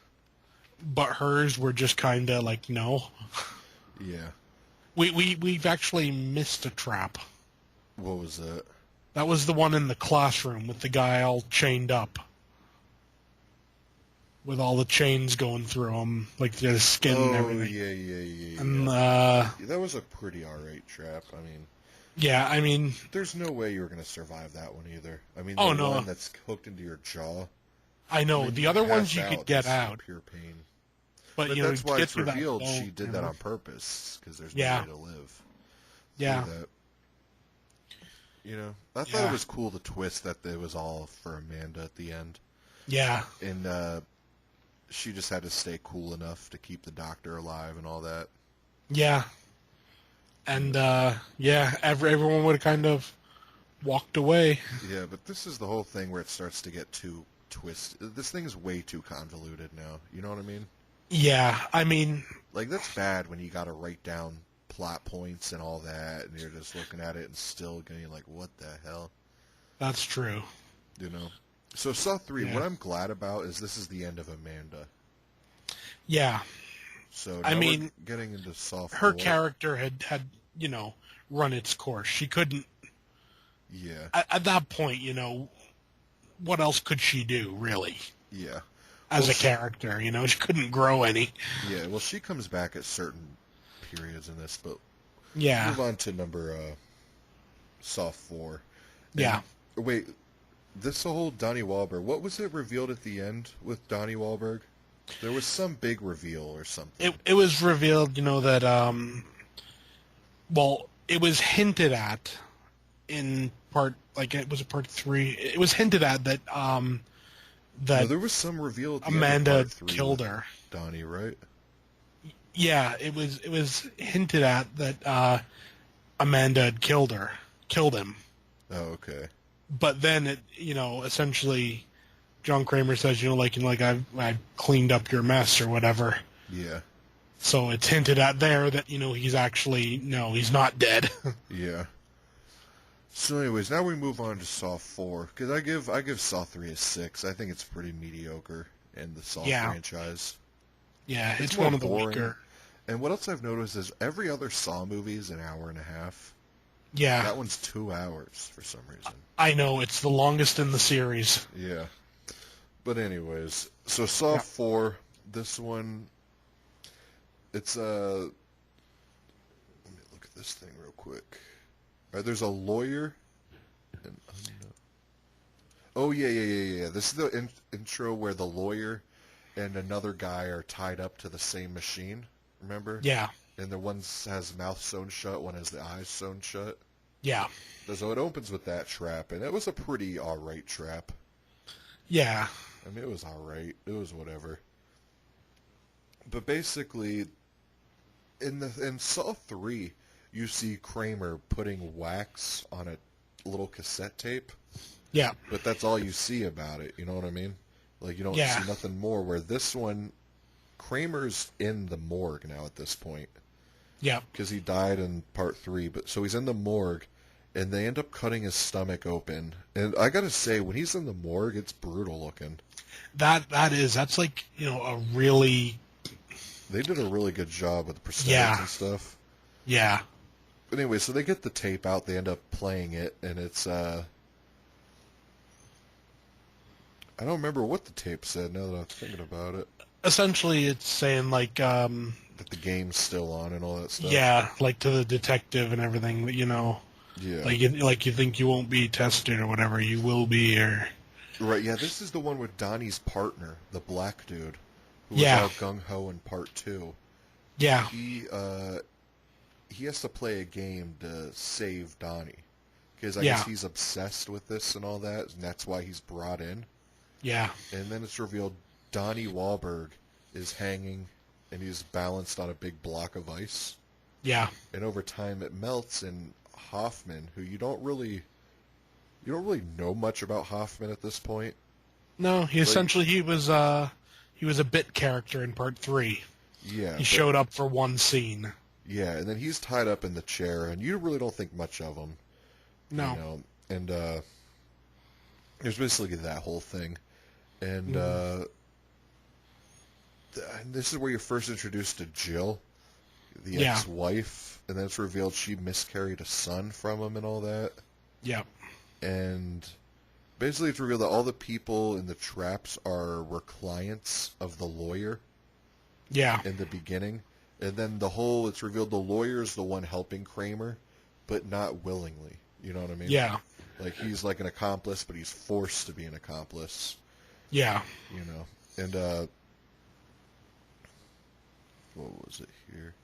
but hers were just kind of like, no. yeah. We've actually missed a trap. What was that? That was the one in the classroom with the guy all chained up, with all the chains going through him, like the skin and Oh, everything. yeah. And Yeah, that was a pretty alright trap. I mean, yeah, I mean, there's no way you were going to survive that one either. I mean, oh the no, one that's hooked into your jaw. I know I mean, the you other pass ones you could get just from out, pure pain. but But you know, that's to why get it's through that revealed bone, she did that on purpose, because there's no Yeah, way to live yeah, through that. You know, I thought it yeah, was cool the twist that it was all for Amanda at the end, yeah, and she just had to stay cool enough to keep the doctor alive and all that. yeah, and yeah, everyone would have kind of walked away. Yeah, but this is the whole thing where it starts to get too twisted. This thing's way too convoluted now. You know what I mean? Yeah, I mean, Like, that's bad when you got to write down plot points and all that, and you're just looking at it and still going like, what the hell? that's true. You know? So Saw 3, Yeah. what I'm glad about is this is the end of Amanda. Yeah. So I now we're mean, getting into Saw her 4. character had run its course. She couldn't Yeah. at that point, what else could she do really Yeah. Well, as a character? She couldn't grow any. yeah, well, she comes back at certain periods in this, but Yeah. move on to number Saw 4. Yeah. And wait, this whole Donnie Wahlberg, what was it revealed at the end with Donnie Wahlberg? There was some big reveal or something. It was revealed, that well, it was hinted at in part, like, it was a part 3. It was hinted at that No, that there was some reveal at the end of Amanda part 3 killed with her. Donnie, right? Yeah, it was hinted at that Amanda had killed him. Oh, okay. But then essentially John Kramer says, I cleaned up your mess or whatever. Yeah. So it's hinted at there that he's actually he's not dead. Yeah. So, anyways, now we move on to Saw 4 because I give Saw 3 a 6. I think it's pretty mediocre in the Saw Yeah. franchise. Yeah, it's more one of the boring. weaker. And what else I've noticed is every other Saw movie is an hour and a half. Yeah, That one's 2 hours for some reason. I know it's the longest in the series. Yeah. But anyways, so Saw 4, this one, it's let me look at this thing real quick. All right, there's a lawyer. And, oh yeah. This is the intro where the lawyer and another guy are tied up to the same machine. Remember? Yeah, And the one has mouth sewn shut, one has the eyes sewn shut. yeah, So it opens with that trap, and it was a pretty alright trap. yeah, I mean, it was alright. It was whatever. But basically, in Saw 3, you see Kramer putting wax on a little cassette tape, yeah, but that's all you see about it. You know what I mean? Like, you don't Yeah. see nothing more. Where this one, Kramer's in the morgue now at this point yeah. because he died in part 3. But so he's in the morgue, and they end up cutting his stomach open. And I gotta say, when he's in the morgue, it's brutal looking. That's like a really They did a really good job with the prosthetics Yeah. and stuff. yeah. But anyway, so they get the tape out, they end up playing it, and it's, I don't remember what the tape said now that I'm thinking about it. Essentially, it's saying like That the game's still on and all that stuff. yeah, like to the detective and everything. That Yeah. like you think you won't be tested or whatever, you will be. Or Right, yeah, this is the one with Donnie's partner, the black dude, who was Yeah. all gung-ho in part 2. yeah, He has to play a game to save Donnie. Because I Yeah. guess he's obsessed with this and all that, and that's why he's brought in. yeah, And then it's revealed Donnie Wahlberg is hanging, and he's balanced on a big block of ice. yeah, And over time it melts, and Hoffman, who you don't really know much about Hoffman at this point. No, he was a bit character in part 3. Yeah. He showed up for one scene. Yeah, and then he's tied up in the chair, and you really don't think much of him. No. You know? And there's basically that whole thing. And this is where you're first introduced to Jill, the Yeah. ex-wife, and then it's revealed she miscarried a son from him and all that. Yeah, And basically it's revealed that all the people in the traps were clients of the lawyer yeah, in the beginning. And then it's revealed the lawyer's the one helping Kramer, but not willingly. You know what I mean? yeah, Like, he's like an accomplice, but he's forced to be an accomplice. yeah, You know? And, what was it here?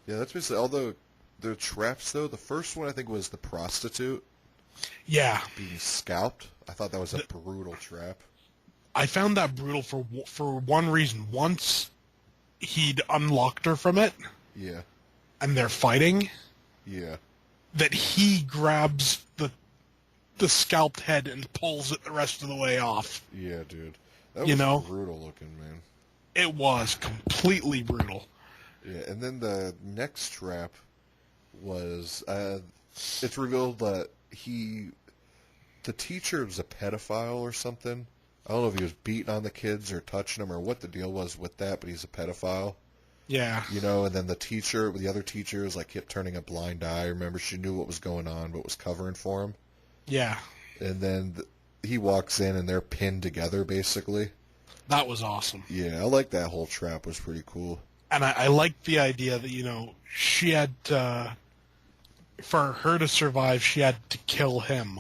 Yeah, that's basically all the traps, though. The first one, I think, was the prostitute yeah. being scalped. I thought that was a brutal trap. I found that brutal for one reason. Once he'd unlocked her from it, Yeah. and they're fighting, Yeah. that he grabs the scalped head and pulls it the rest of the way off. Yeah, dude. That You was know? brutal looking, man. It was completely brutal. Yeah, and then the next trap was, it's revealed that the teacher was a pedophile or something. I don't know if he was beating on the kids or touching them or what the deal was with that, but he's a pedophile. Yeah. You know, and then the other teachers, like, kept turning a blind eye. Remember, she knew what was going on, but was covering for him. Yeah. And then he walks in, and they're pinned together, basically. That was awesome. Yeah, I like that whole trap. Was pretty cool. And I liked the idea that, she had for her to survive, she had to kill him.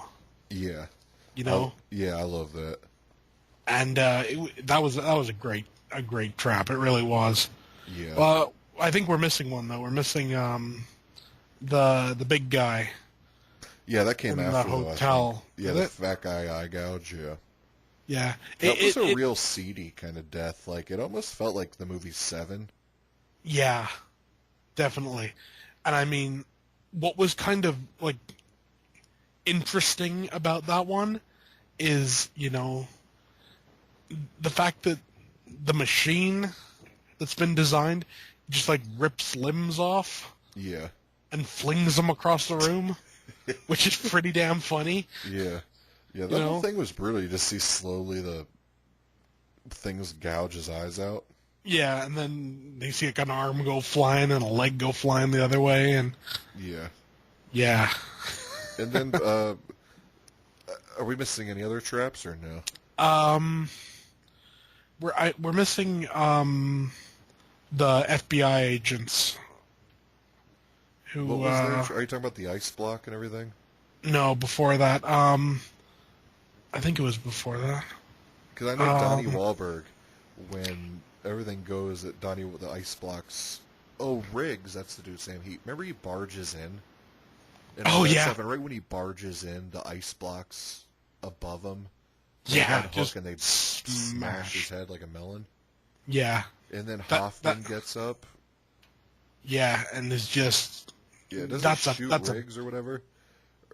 Yeah. I love that. And that was a great trap. It really was. Yeah. I think we're missing one though. We're missing the big guy. Yeah, that came in after the hotel. Yeah, the fat guy eye gouge. Yeah. Yeah. That was a real seedy kind of death. Like, it almost felt like the movie Seven. Yeah, definitely. And I mean, what was kind of like interesting about that one is, the fact that the machine that's been designed just like rips limbs off. Yeah. And flings them across the room, which is pretty damn funny. Yeah. Yeah, that whole thing was brutal. You just see slowly the things gouge his eyes out. Yeah, and then they see like an arm go flying and a leg go flying the other way, and yeah. And then, are we missing any other traps or no? We're missing the FBI agents. Who? What was are you talking about the ice block and everything? No, before that. I think it was before that. Because I know Donnie Wahlberg, when everything goes at the ice blocks. Oh, Riggs, that's the dude, Sam Heat. Remember he barges in? And and right when he barges in, the ice blocks above him. Just and they smash his head like a melon. Yeah. And then Hoffman gets up. Yeah, and is just. Yeah, doesn't he shoot Riggs or whatever?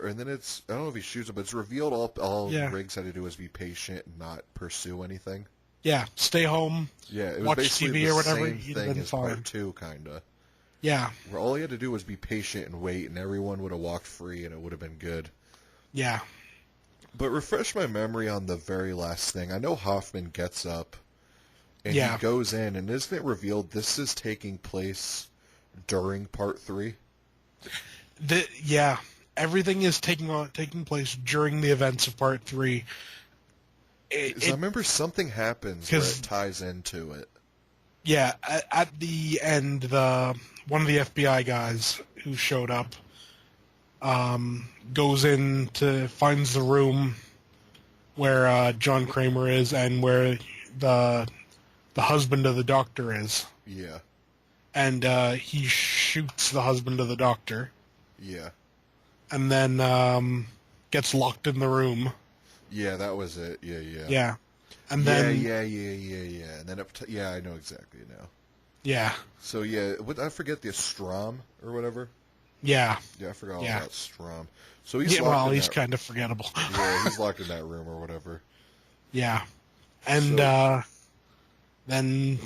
And then I don't know if he shoots him, but it's revealed all Riggs had to do was be patient and not pursue anything. Yeah, stay home. Yeah, it was watch basically TV the or whatever. same thing as part 2, kind of. Yeah. Where all he had to do was be patient and wait, and everyone would have walked free, and it would have been good. Yeah. But refresh my memory on the very last thing. I know Hoffman gets up, and he goes in, and isn't it revealed this is taking place during part 3? Everything is taking place during the events of part 3. I remember something happens where it ties into it. Yeah, at the end, one of the FBI guys who showed up goes in finds the room where John Kramer is and where the husband of the doctor is. Yeah. And he shoots the husband of the doctor. Yeah. And then gets locked in the room. Yeah, that was it. Yeah. Yeah. And then Yeah. And then I know exactly now. Yeah. So I forget the Strom or whatever. Yeah. Yeah, I forgot all about Strom. So he's he's kind of forgettable. Yeah, he's locked in that room or whatever. Yeah. And then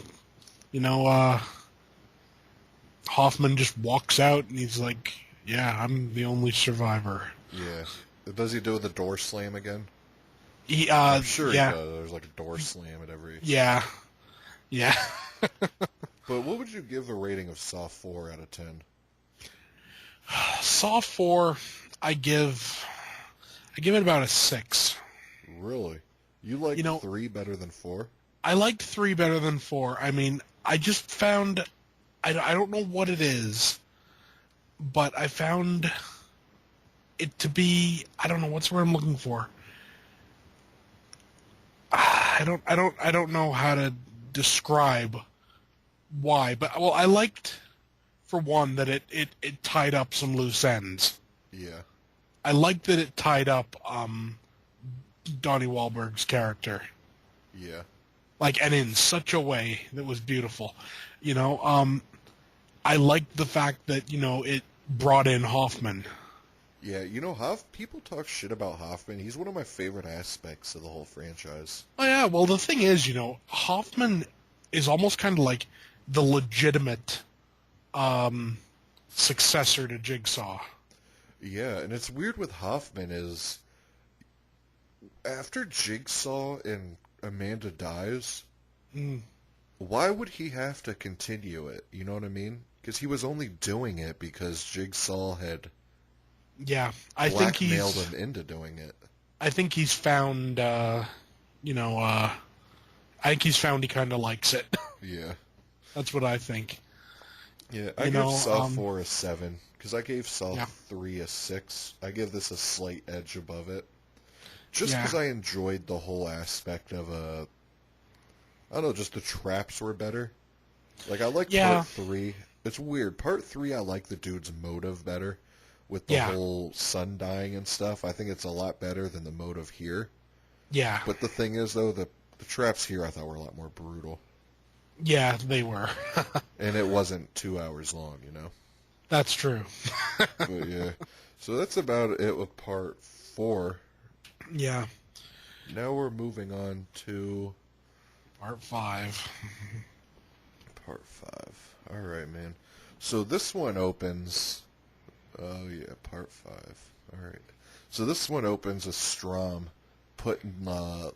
Hoffman just walks out and he's like, "Yeah, I'm the only survivor." Yeah. Does he do the door slam again? I'm sure he does. There's like a door slam at every... Yeah. But what would you give a rating of Saw 4 out of 10? Saw 4, I give it about a 6. Really? You like 3 better than 4? I liked 3 better than 4. I mean, I just found... I don't know what it is, but I found it to be... I don't know, what's the word I'm looking for? I don't know how to describe why, but I liked, for one, that it tied up some loose ends. Yeah. I liked that it tied up Donnie Wahlberg's character. Yeah. And in such a way that was beautiful. I liked the fact that, it brought in Hoffman. Yeah, people talk shit about Hoffman. He's one of my favorite aspects of the whole franchise. Oh, yeah. Well, the thing is, Hoffman is almost kind of like the legitimate successor to Jigsaw. Yeah, and it's weird with Hoffman is after Jigsaw and Amanda dies, Mm, why would he have to continue it? You know what I mean? Because he was only doing it because Jigsaw had yeah, blackmailed him into doing it. I think he's found, you know, I think he's found he kind of likes it. Yeah. That's what I think. Yeah, I You give know, Saw 4 a 7, because I gave Saw yeah, 3 a 6. I give this a slight edge above it. Just yeah, because I enjoyed the whole aspect of, I don't know, just the traps were better. Like, I like yeah, part 3. It's weird. Part 3, I like the dude's motive better. With the yeah, whole son dying and stuff, I think it's a lot better than the motive here. yeah, But the thing is, though, the traps here I thought were a lot more brutal. yeah, they were. And it wasn't 2 hours long, you know? That's true. But yeah. So that's about it with part 4. Yeah, Now we're moving on to part 5. part 5. Alright, man. So this one opens... Oh, yeah, part 5. Alright. So this one opens a Strom putting... I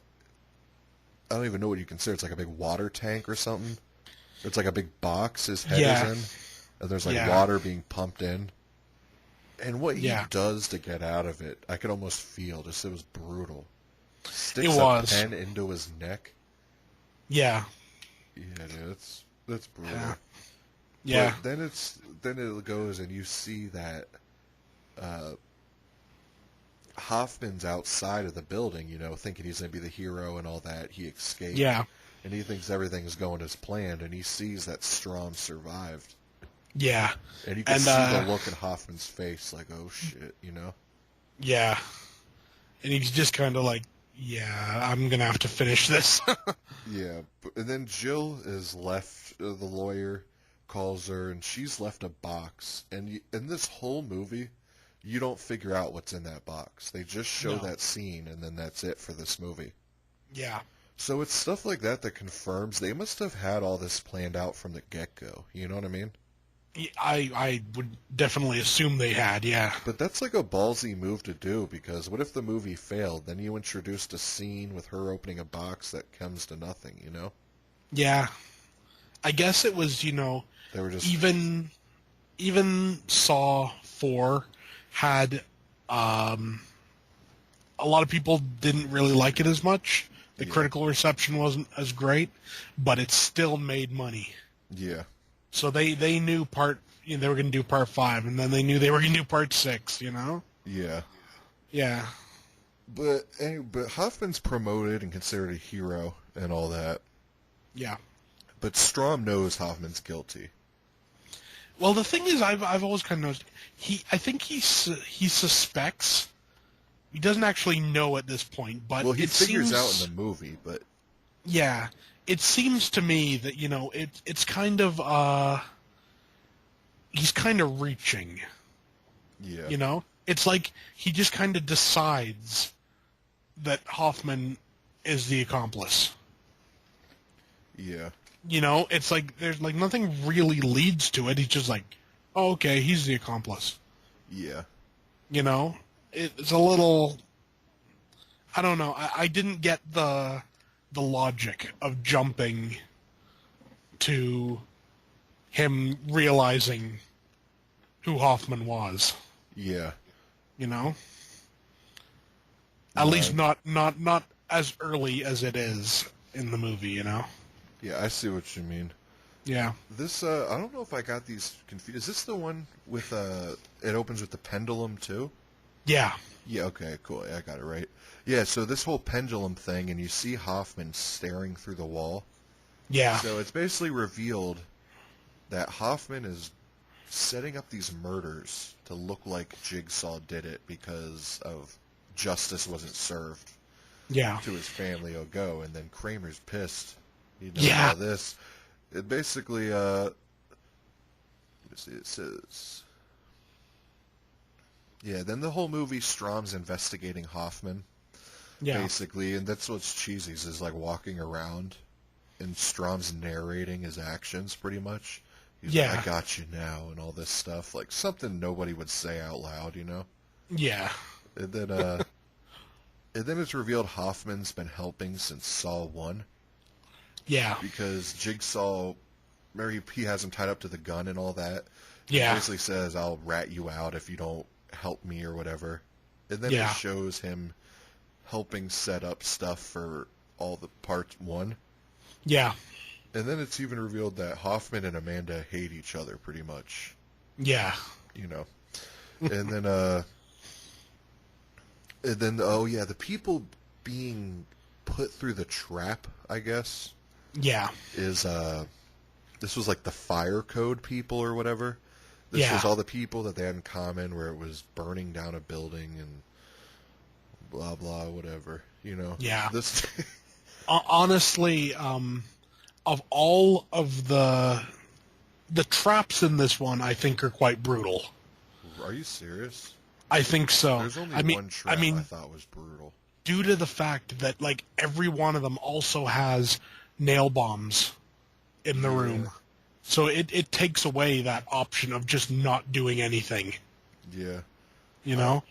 don't even know what you consider. It's like a big water tank or something. It's like a big box his head Yeah, is in. And there's like yeah, water being pumped in. And what he yeah. does to get out of it, I could almost feel. Just it was brutal. It Sticks a was. pen into his neck. Yeah, Yeah, dude, that's brutal. yeah, yeah, But then it goes and you see that uh, Hoffman's outside of the building, you know, thinking he's gonna be the hero and all that. He escaped, yeah, and he thinks everything's going as planned, and he sees that Strom survived, yeah. and you can And see the look in Hoffman's face, like, oh shit, you know. yeah, and he's just kind of like, yeah, I'm gonna have to finish this. Yeah, and then Jill is left. The lawyer calls her, and she's left a box. And in this whole movie, you don't figure out what's in that box. They just show No. that scene, and then that's it for this movie. Yeah, So it's stuff like that that confirms they must have had all this planned out from the get-go. You know what I mean? I would definitely assume they had. Yeah, But that's like a ballsy move to do, because what if the movie failed? Then you introduced a scene with her opening a box that comes to nothing, you know? yeah. I guess it was, They were just... even Saw 4 had a lot of people didn't really like it as much. The Yeah. critical reception wasn't as great, but it still made money. Yeah. So they knew they were going to do part 5, and then they knew they were going to do part 6. Yeah. Yeah, But Hoffman's promoted and considered a hero and all that. yeah. But Strom knows Hoffman's guilty. Well, the thing is, I've always kind of noticed I think he suspects. He doesn't actually know at this point, but Well, he it figures seems, out in the movie, but yeah, it seems to me that it's kind of he's kind of reaching. yeah, It's like he just kind of decides that Hoffman is the accomplice. yeah, It's like there's like nothing really leads to it. He's just like, oh, okay, he's the accomplice. yeah, It's a little. I don't know. I didn't get the logic of jumping to him realizing who Hoffman was. yeah. You know, at No, least not as early as it is in the movie. yeah, I see what you mean. Yeah. This, I don't know if I got these confused. Is this the one with, it opens with the pendulum, too? Yeah. Yeah, okay, cool. Yeah, I got it right. Yeah, so this whole pendulum thing, and you see Hoffman staring through the wall. Yeah. So it's basically revealed that Hoffman is setting up these murders to look like Jigsaw did it because of justice wasn't served Yeah. to his family Ogo, and then Kramer's pissed. He knows Yeah. all this. It basically, let me see, it says... Yeah, then the whole movie, Strom's investigating Hoffman, Yeah. basically, and that's what's cheesy, is like walking around, and Strom's narrating his actions, pretty much. He's Yeah. like, I got you now, and all this stuff. Like, something nobody would say out loud, Yeah. And then, And then it's revealed Hoffman's been helping since Saw 1. Yeah. Because Jigsaw, remember he has him tied up to the gun and all that. Yeah. He basically says, I'll rat you out if you don't help me or whatever. And then Yeah. it shows him helping set up stuff for all the part 1. Yeah. And then it's even revealed that Hoffman and Amanda hate each other pretty much. Yeah. You know. And then, oh yeah, the people being put through the trap, I guess. Yeah. Is, this was like the fire code people or whatever. This Yeah. was all the people that they had in common where it was burning down a building and blah, blah, whatever, you know. Yeah. This... Honestly, of all of the traps in this one, I think are quite brutal. Are you serious? I think so. There's only one trap I thought was brutal. Due to the fact that, like, every one of them also has nail bombs in the room. So it takes away that option of just not doing anything. Yeah. You know?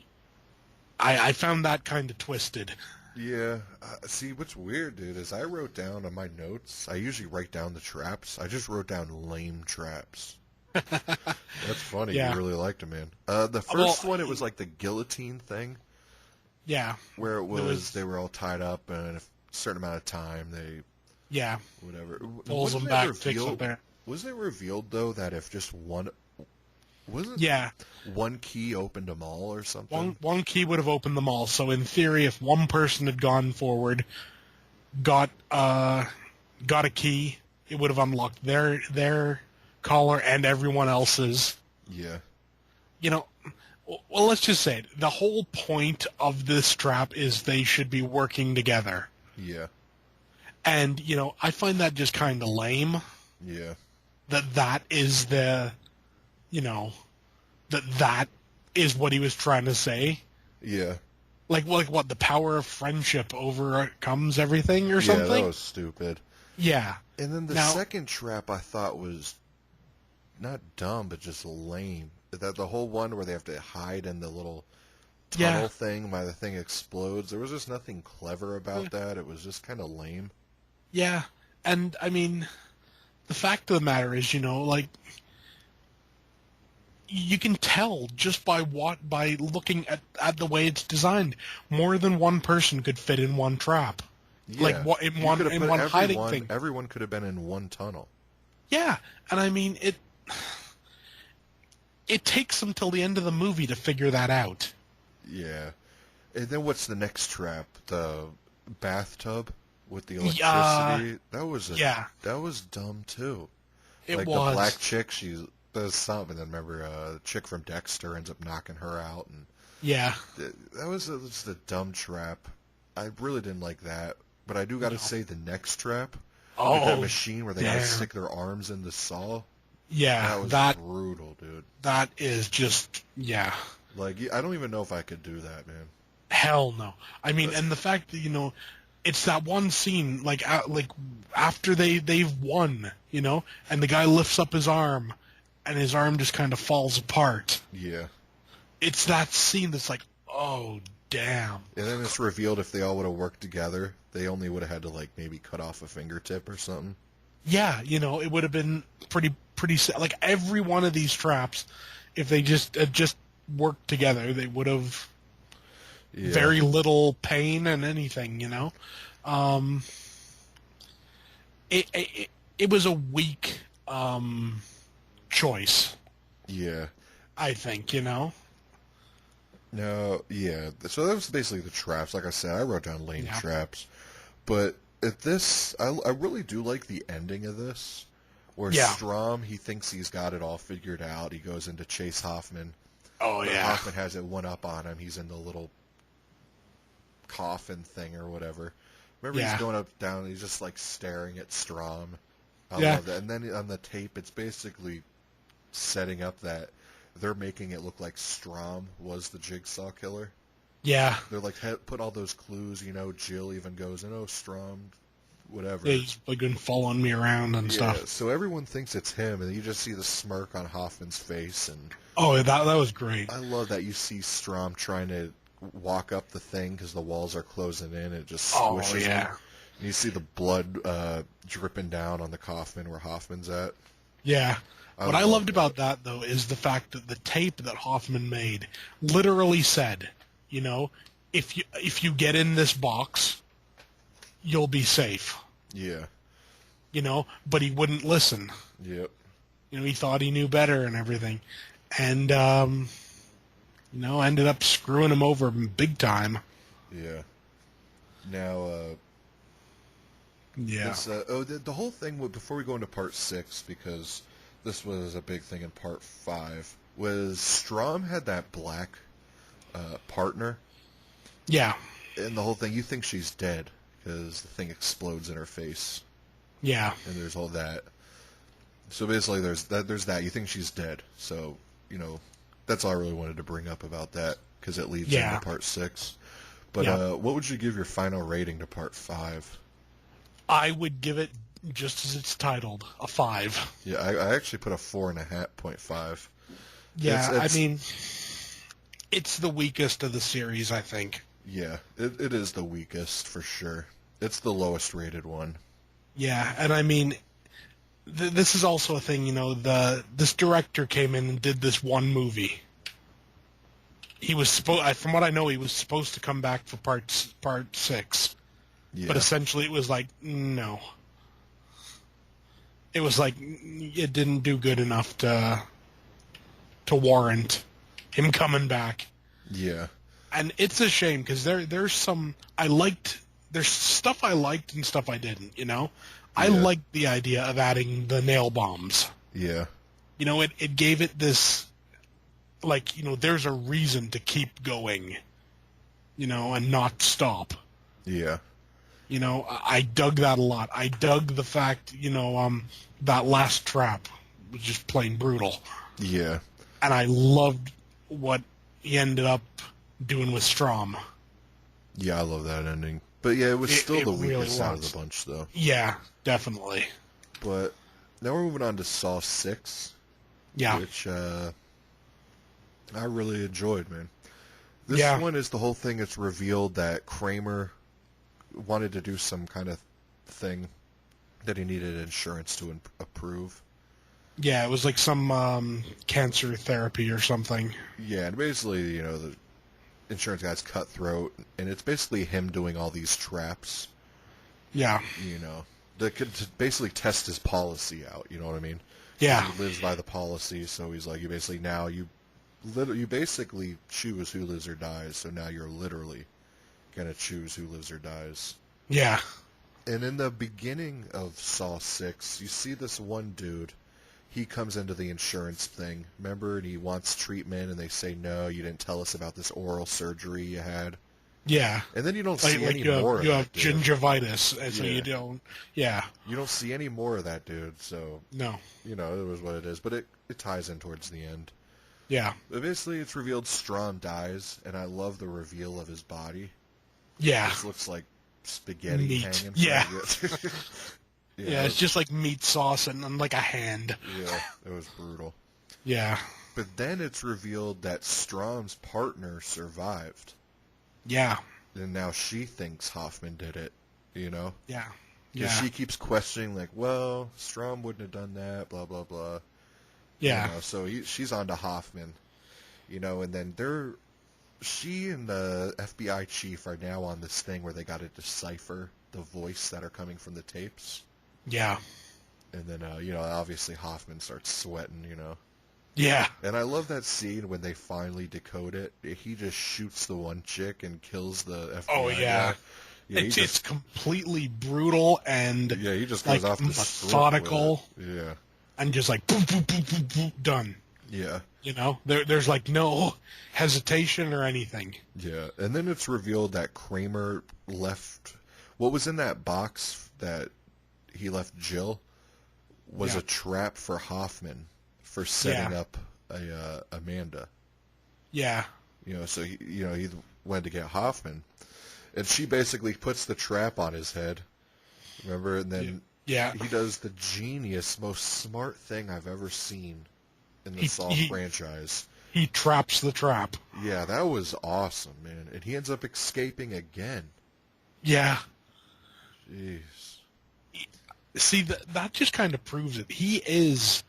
I found that kind of twisted. Yeah. See, what's weird, dude, is I wrote down on my notes, I usually write down the traps. I just wrote down lame traps. That's funny. Yeah. You really liked it, man. The first one, it was like the guillotine thing. Yeah. Where it was they were all tied up, and in a certain amount of time, they... Yeah. Whatever. Pulls them back, takes them there. Wasn't it revealed, though, that if just one... Wasn't one key opened them all or something? One key would have opened them all. So in theory, if one person had gone forward, got a key, it would have unlocked their collar and everyone else's. Yeah. You know, well, let's just say it. The whole point of this trap is they should be working together. Yeah. And, you know, I find that just kind of lame. Yeah. That is the, you know, that is what he was trying to say. Yeah. Like what, the power of friendship overcomes everything or something? Yeah, that was stupid. Yeah. And then the second trap I thought was not dumb, but just lame. That the whole one where they have to hide in the little tunnel thing while the thing explodes. There was just nothing clever about that. It was just kind of lame. Yeah. And, I mean, the fact of the matter is, you know, like, you can tell just by looking at the way it's designed. More than one person could fit in one trap. Yeah. Like in one hiding thing. Everyone could have been in one tunnel. Yeah, and I mean it takes them till the end of the movie to figure that out. Yeah. And then what's the next trap? The bathtub with the electricity? That was dumb too. It like was. The black chick, she does something, and then remember the chick from Dexter ends up knocking her out, and that was just a dumb trap. I really didn't like that, but I do got to say the next trap, with that machine where they got to stick their arms in the saw. Yeah, that was brutal, dude. That is just Like, I don't even know if I could do that, man. Hell no. I mean, and the fact that, you know, it's that one scene, like after they've won, you know, and the guy lifts up his arm, and his arm just kind of falls apart. Yeah. It's that scene that's like, oh, damn. And then it's revealed if they all would have worked together, they only would have had to, like, maybe cut off a fingertip or something. Yeah, you know, it would have been pretty like every one of these traps, if they just worked together, they would have very little pain and anything, you know. It was a weak choice. Yeah. I think, you know. No, yeah. So that was basically the traps. Like I said, I wrote down lame traps. But at this, I really do like the ending of this, where Strom, he thinks he's got it all figured out. He goes in to chase Hoffman. Oh, but Hoffman has it one up on him. He's in the little coffin thing or whatever. Remember, he's going up, down, and he's just, like, staring at Strom. I love that. And then on the tape, it's basically setting up that they're making it look like Strom was the Jigsaw killer. Yeah. They're like, put all those clues, you know, Jill even goes, and Strom, whatever. Yeah, he's like been following me around and stuff. So everyone thinks it's him, and you just see the smirk on Hoffman's face. And that was great. I love that you see Strom trying to walk up the thing because the walls are closing in. It just Oh squishes yeah. them. And you see the blood dripping down on the Kaufman where Hoffman's at. Yeah. I What I love loved that. about that, though, is the fact that the tape that Hoffman made literally said, if you get in this box, you'll be safe. Yeah. But he wouldn't listen. Yep. He thought he knew better and everything. And, ended up screwing him over big time. Yeah. Now, Yeah. the whole thing, before we go into part 6, because this was a big thing in part 5, was Strom had that black partner. Yeah. And the whole thing, you think she's dead, because the thing explodes in her face. Yeah. And there's all that. So basically, there's that. You think she's dead. So, that's all I really wanted to bring up about that, because it leads into part 6. But what would you give your final rating to part 5? I would give it, just as it's titled, a 5. Yeah, I actually put a 4.5. Yeah, I mean, it's the weakest of the series, I think. Yeah, it is the weakest, for sure. It's the lowest rated one. Yeah, and I mean, this is also a thing, this director came in and did this one movie. He was from what I know, he was supposed to come back for part 6. Yeah. But essentially it was like, no. It was like, it didn't do good enough to warrant him coming back. Yeah. And it's a shame, because there's stuff I liked and stuff I didn't, I liked the idea of adding the nail bombs. Yeah. It gave it this, there's a reason to keep going, and not stop. Yeah. I dug that a lot. I dug the fact, that last trap was just plain brutal. Yeah. And I loved what he ended up doing with Strom. Yeah, I love that ending. But yeah, it was still the weakest really out of the bunch, though. Yeah, definitely. But now we're moving on to Saw 6. Yeah. Which I really enjoyed, man. This one is the whole thing. It's revealed that Kramer wanted to do some kind of thing that he needed insurance to approve. Yeah, it was like some cancer therapy or something. Yeah, and basically, the insurance guy's cutthroat, and it's basically him doing all these traps. Yeah. To basically test his policy out, you know what I mean? Yeah. He lives by the policy, so he's like, you basically choose who lives or dies, so now you're literally gonna choose who lives or dies. Yeah. And in the beginning of Saw 6, you see this one dude. He comes into the insurance thing, remember, and he wants treatment, and they say, no, you didn't tell us about this oral surgery you had. Yeah. And then you don't see any more of that. You have gingivitis, and so you don't... Yeah. You don't see any more of that dude, so... No. It was what it is, but it ties in towards the end. Yeah. But basically, it's revealed Strom dies, and I love the reveal of his body. Yeah. It just looks like spaghetti meat. hanging Yeah. from it. Yeah, it's just like meat sauce and like a hand. Yeah, it was brutal. Yeah. But then it's revealed that Strom's partner survived. Yeah. And now she thinks Hoffman did it, Yeah. Because she keeps questioning, like, well, Strom wouldn't have done that, blah, blah, blah. Yeah. So she's on to Hoffman, and then she and the FBI chief are now on this thing where they got to decipher the voice that are coming from the tapes. Yeah. And then, obviously Hoffman starts sweating, Yeah. And I love that scene when they finally decode it. He just shoots the one chick and kills the FBI Oh, yeah. guy. It's completely brutal and he just goes off the script methodical. with it. Yeah. And just like, boom, boom, boom, boom, boom, done. Yeah. There's like no hesitation or anything. Yeah. And then it's revealed that Kramer left... What was in that box that he left Jill was a trap for Hoffman for setting up Amanda. Yeah. So he went to get Hoffman, and she basically puts the trap on his head. Remember, and then he does the genius, most smart thing I've ever seen in the Saw franchise. He traps the trap. Yeah, that was awesome, man. And he ends up escaping again. Yeah. Jeez. See, that just kind of proves it. He is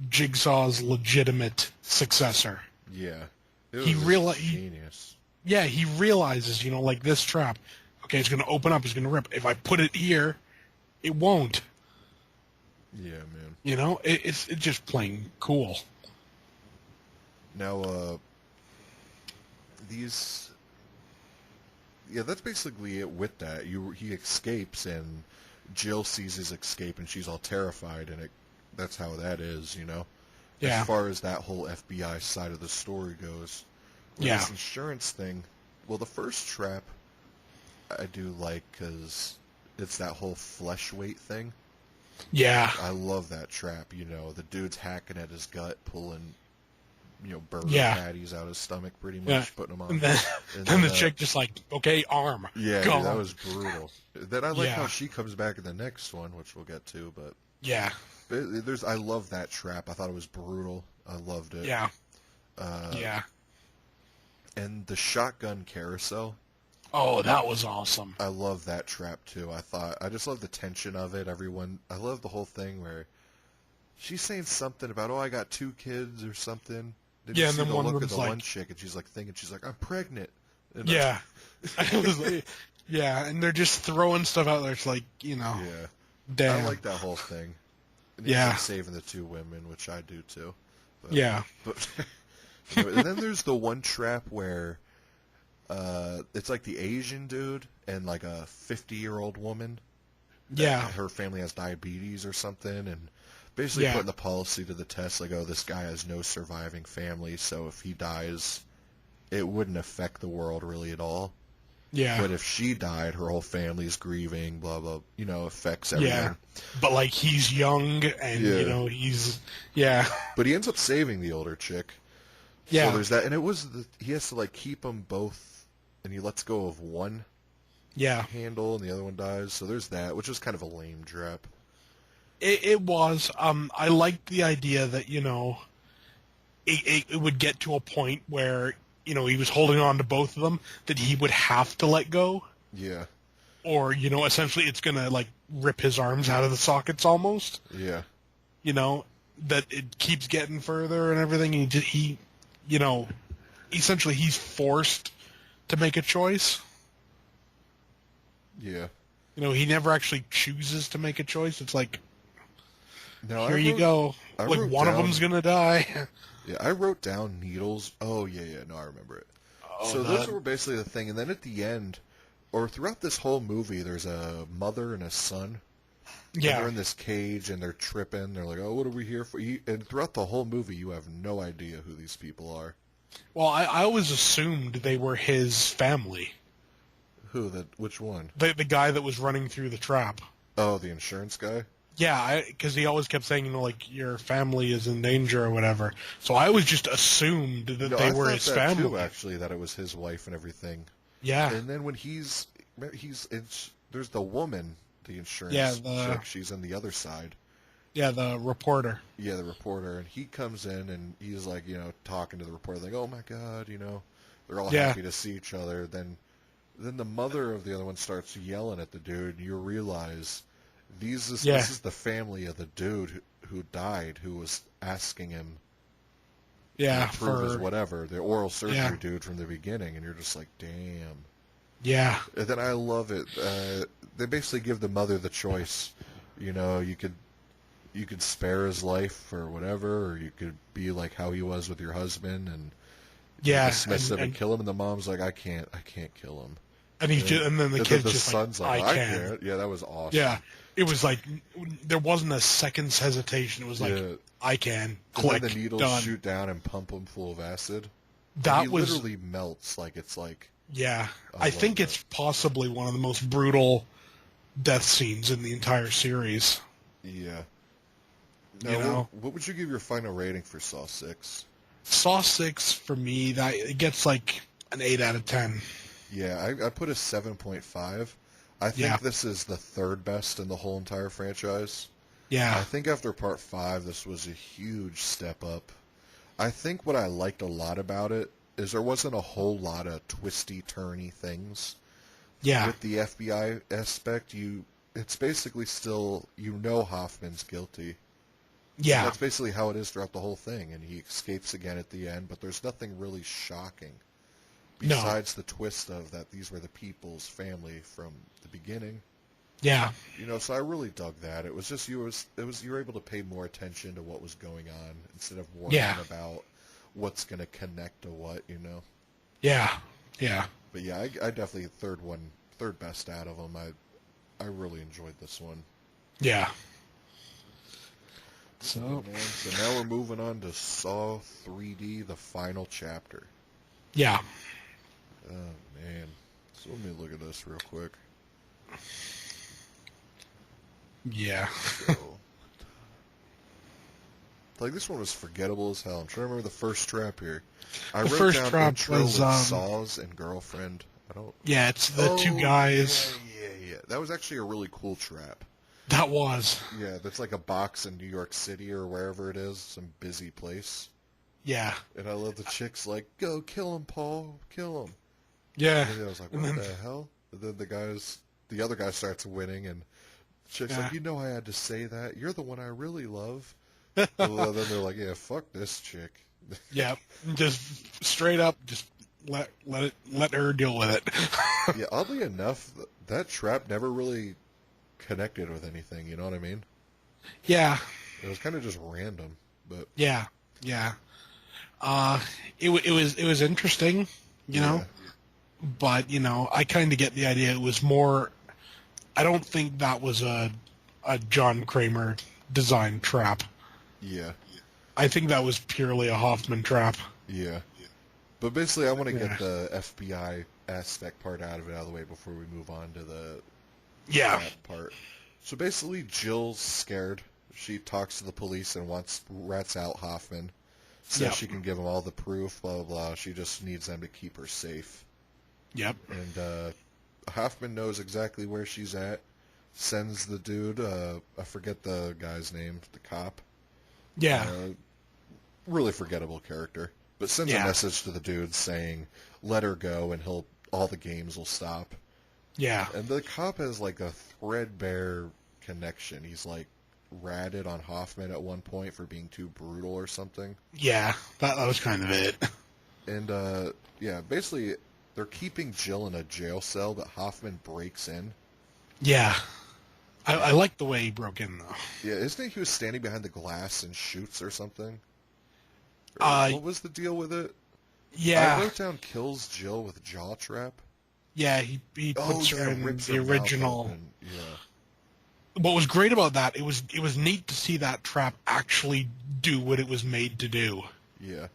Jigsaw's legitimate successor. Yeah. It He was genius. Yeah, he realizes, like this trap. Okay, it's going to open up. It's going to rip. If I put it here, it won't. Yeah, man. It's just plain cool. Now, these... Yeah, that's basically it with that. He escapes, and Jill sees his escape, and she's all terrified, and that's how that is, Yeah. As far as that whole FBI side of the story goes. With Yeah. this insurance thing, well, the first trap I do like because it's that whole flesh weight thing. Yeah. I love that trap, the dude's hacking at his gut, pulling, burger patties out his stomach pretty much, putting them on. And then the chick just like, okay, arm. Yeah, go dude, that on. was brutal. Then I like how she comes back in the next one, which we'll get to, but... Yeah. I love that trap. I thought it was brutal. I loved it. Yeah. Yeah. And the shotgun carousel. Oh, that was awesome. I love that trap too. I just love the tension of it. I love the whole thing where she's saying something about, I got 2 kids or something. Then yeah, you and see then the one look of of them's the like, one chick, and she's like, I'm pregnant. And yeah. It was like, yeah, and they're just throwing stuff out there. It's like, Yeah. damn. I like that whole thing. And Yeah. like saving the 2 women, which I do too. But, yeah. But and then there's the one trap where it's like the Asian dude and like a 50-year-old woman. Yeah. Her family has diabetes or something, and basically putting the policy to the test, like, this guy has no surviving family, so if he dies, it wouldn't affect the world really at all. Yeah. But if she died, her whole family's grieving, blah, blah, affects everything. Yeah. But, like, he's young, and, he's... Yeah. But he ends up saving the older chick. Yeah. So there's that, and he has to, like, keep them both, and he lets go of one handle, and the other one dies. So there's that, which is kind of a lame trap. It was. I liked the idea that, it would get to a point where, he was holding on to both of them, that he would have to let go. Yeah. Or, essentially it's going to, like, rip his arms out of the sockets almost. Yeah. That it keeps getting further and everything. He essentially he's forced to make a choice. Yeah. He never actually chooses to make a choice. It's like, no, here you go. Like, one of them's going to die. Yeah, I wrote down needles. Oh, yeah, no, I remember it. So those were basically the thing. And then at the end, or throughout this whole movie, there's a mother and a son. Yeah. And they're in this cage, and they're tripping. They're like, what are we here for? And throughout the whole movie, you have no idea who these people are. Well, I always assumed they were his family. Who? Which one? The guy that was running through the trap. Oh, the insurance guy? Yeah, because he always kept saying, like, your family is in danger or whatever. So I always just assumed that they were his family. Too, actually, that it was his wife and everything. Yeah. And then when there's the woman, the insurance chick, she's on the other side. Yeah, the reporter. Yeah, the reporter, and he comes in and he's like, talking to the reporter, like, oh my God, they're all happy to see each other. Then the mother of the other one starts yelling at the dude, and you realize this is the family of the dude who died, who was asking him to prove his whatever, the oral surgery dude from the beginning, and you're just like, damn. Yeah. And then I love it. They basically give the mother the choice. You could spare his life or whatever, or you could be like how he was with your husband and dismiss him and kill him. And the mom's like, I can't kill him. And and then the kid's the just son's like, I can. can't. Yeah, that was awesome. Yeah, it was like there wasn't a second's hesitation. It was like, I can. Click. And then the needles done. shoot down and pump him full of acid. He literally melts like it's like. Yeah, I think it's possibly one of the most brutal death scenes in the entire series. Yeah. Now, what would you give your final rating for Saw 6? Saw 6, for me, it gets like an 8 out of 10. Yeah, I put a 7.5. I think this is the third best in the whole entire franchise. Yeah. I think after Part 5, this was a huge step up. I think what I liked a lot about it is there wasn't a whole lot of twisty-turny things. Yeah. With the FBI aspect, it's basically still, Hoffman's guilty. And Yeah. that's basically how it is throughout the whole thing, and he escapes again at the end, but there's nothing really shocking No. besides the twist of that these were the people's family from the beginning. Yeah. So I really dug that. It was just you were able to pay more attention to what was going on instead of worrying about what's going to connect to what. Yeah. Yeah. But yeah, I definitely third best out of them. I really enjoyed this one. Yeah. So now we're moving on to Saw 3D, the final chapter. Yeah. Oh man. So let me look at this real quick. Yeah. Like, this one was forgettable as hell. I'm trying to remember the first trap here. I The wrote first down trap intro was, with Saws and girlfriend. I don't. Yeah, it's the two guys. Yeah. That was actually a really cool trap. That was. Yeah, that's like a box in New York City or wherever it is, some busy place. Yeah. And I love the chicks like, go kill him, Paul, kill him. Yeah. And I was like, what the hell? And then the other guy starts winning, and the chick's like, I had to say that. You're the one I really love. And then they're like, yeah, fuck this chick. Yeah. Just straight up, just let her deal with it. Yeah, oddly enough, that trap never really connected with anything. You know what I mean? Yeah. It was kind of just random, but Yeah. It was interesting, you know, but I kind of get the idea. It was more. I don't think that was a John Kramer design trap. Yeah. I think that was purely a Hoffman trap. Yeah. But basically, I want to get the FBI aspect part out of the way before we move on to the trap part. So basically, Jill's scared. She talks to the police and rats out Hoffman. Says she can give him all the proof, blah, blah, blah. She just needs them to keep her safe. Yep. And Hoffman knows exactly where she's at. Sends the dude, I forget the guy's name, the cop. Yeah. Really forgettable character. But sends a message to the dude saying, let her go and all the games will stop. Yeah. And the cop has like a threadbare connection. He's like ratted on Hoffman at one point for being too brutal or something. Yeah, that was kind of it. And basically they're keeping Jill in a jail cell, but Hoffman breaks in. Yeah. I like the way he broke in, though. Yeah, isn't he was standing behind the glass and shoots or something? What was the deal with it? Yeah. I wrote down kills Jill with jaw trap. Yeah, he puts her in the original. Yeah. What was great about that, it was neat to see that trap actually do what it was made to do. Yeah.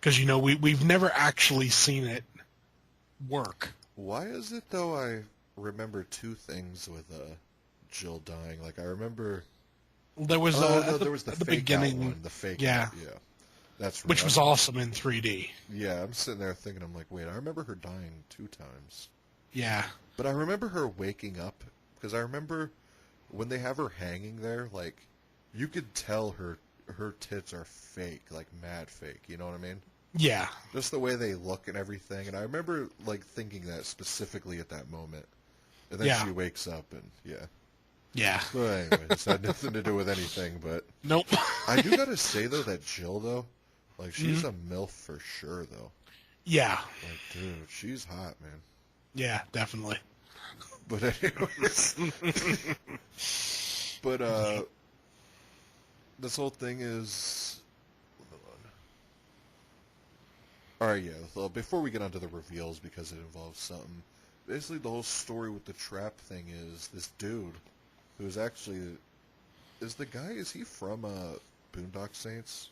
Because, we've never actually seen it work. Why is it, though, I remember two things with Jill dying? Like, I remember... There was there was the at the fake beginning, out one. The fake yeah. out, yeah. That's right. Which was awesome in 3D. Yeah, I'm sitting there thinking, I'm like, wait, I remember her dying 2 times. Yeah. But I remember her waking up, because I remember when they have her hanging there, like, you could tell her tits are fake, like mad fake, you know what I mean? Yeah. Just the way they look and everything, and I remember, like, thinking that specifically at that moment. And then she wakes up, and Yeah. But anyway, it's had nothing to do with anything, but... Nope. I do gotta say, though, that Jill, though, like, she's a MILF for sure, though. Yeah. Like, dude, she's hot, man. Yeah, definitely. But anyways... But, this whole thing is... Hold on. Alright, yeah, so before we get onto the reveals, because it involves something, basically the whole story with the trap thing is this dude, who's actually... Is he from, Boondock Saints?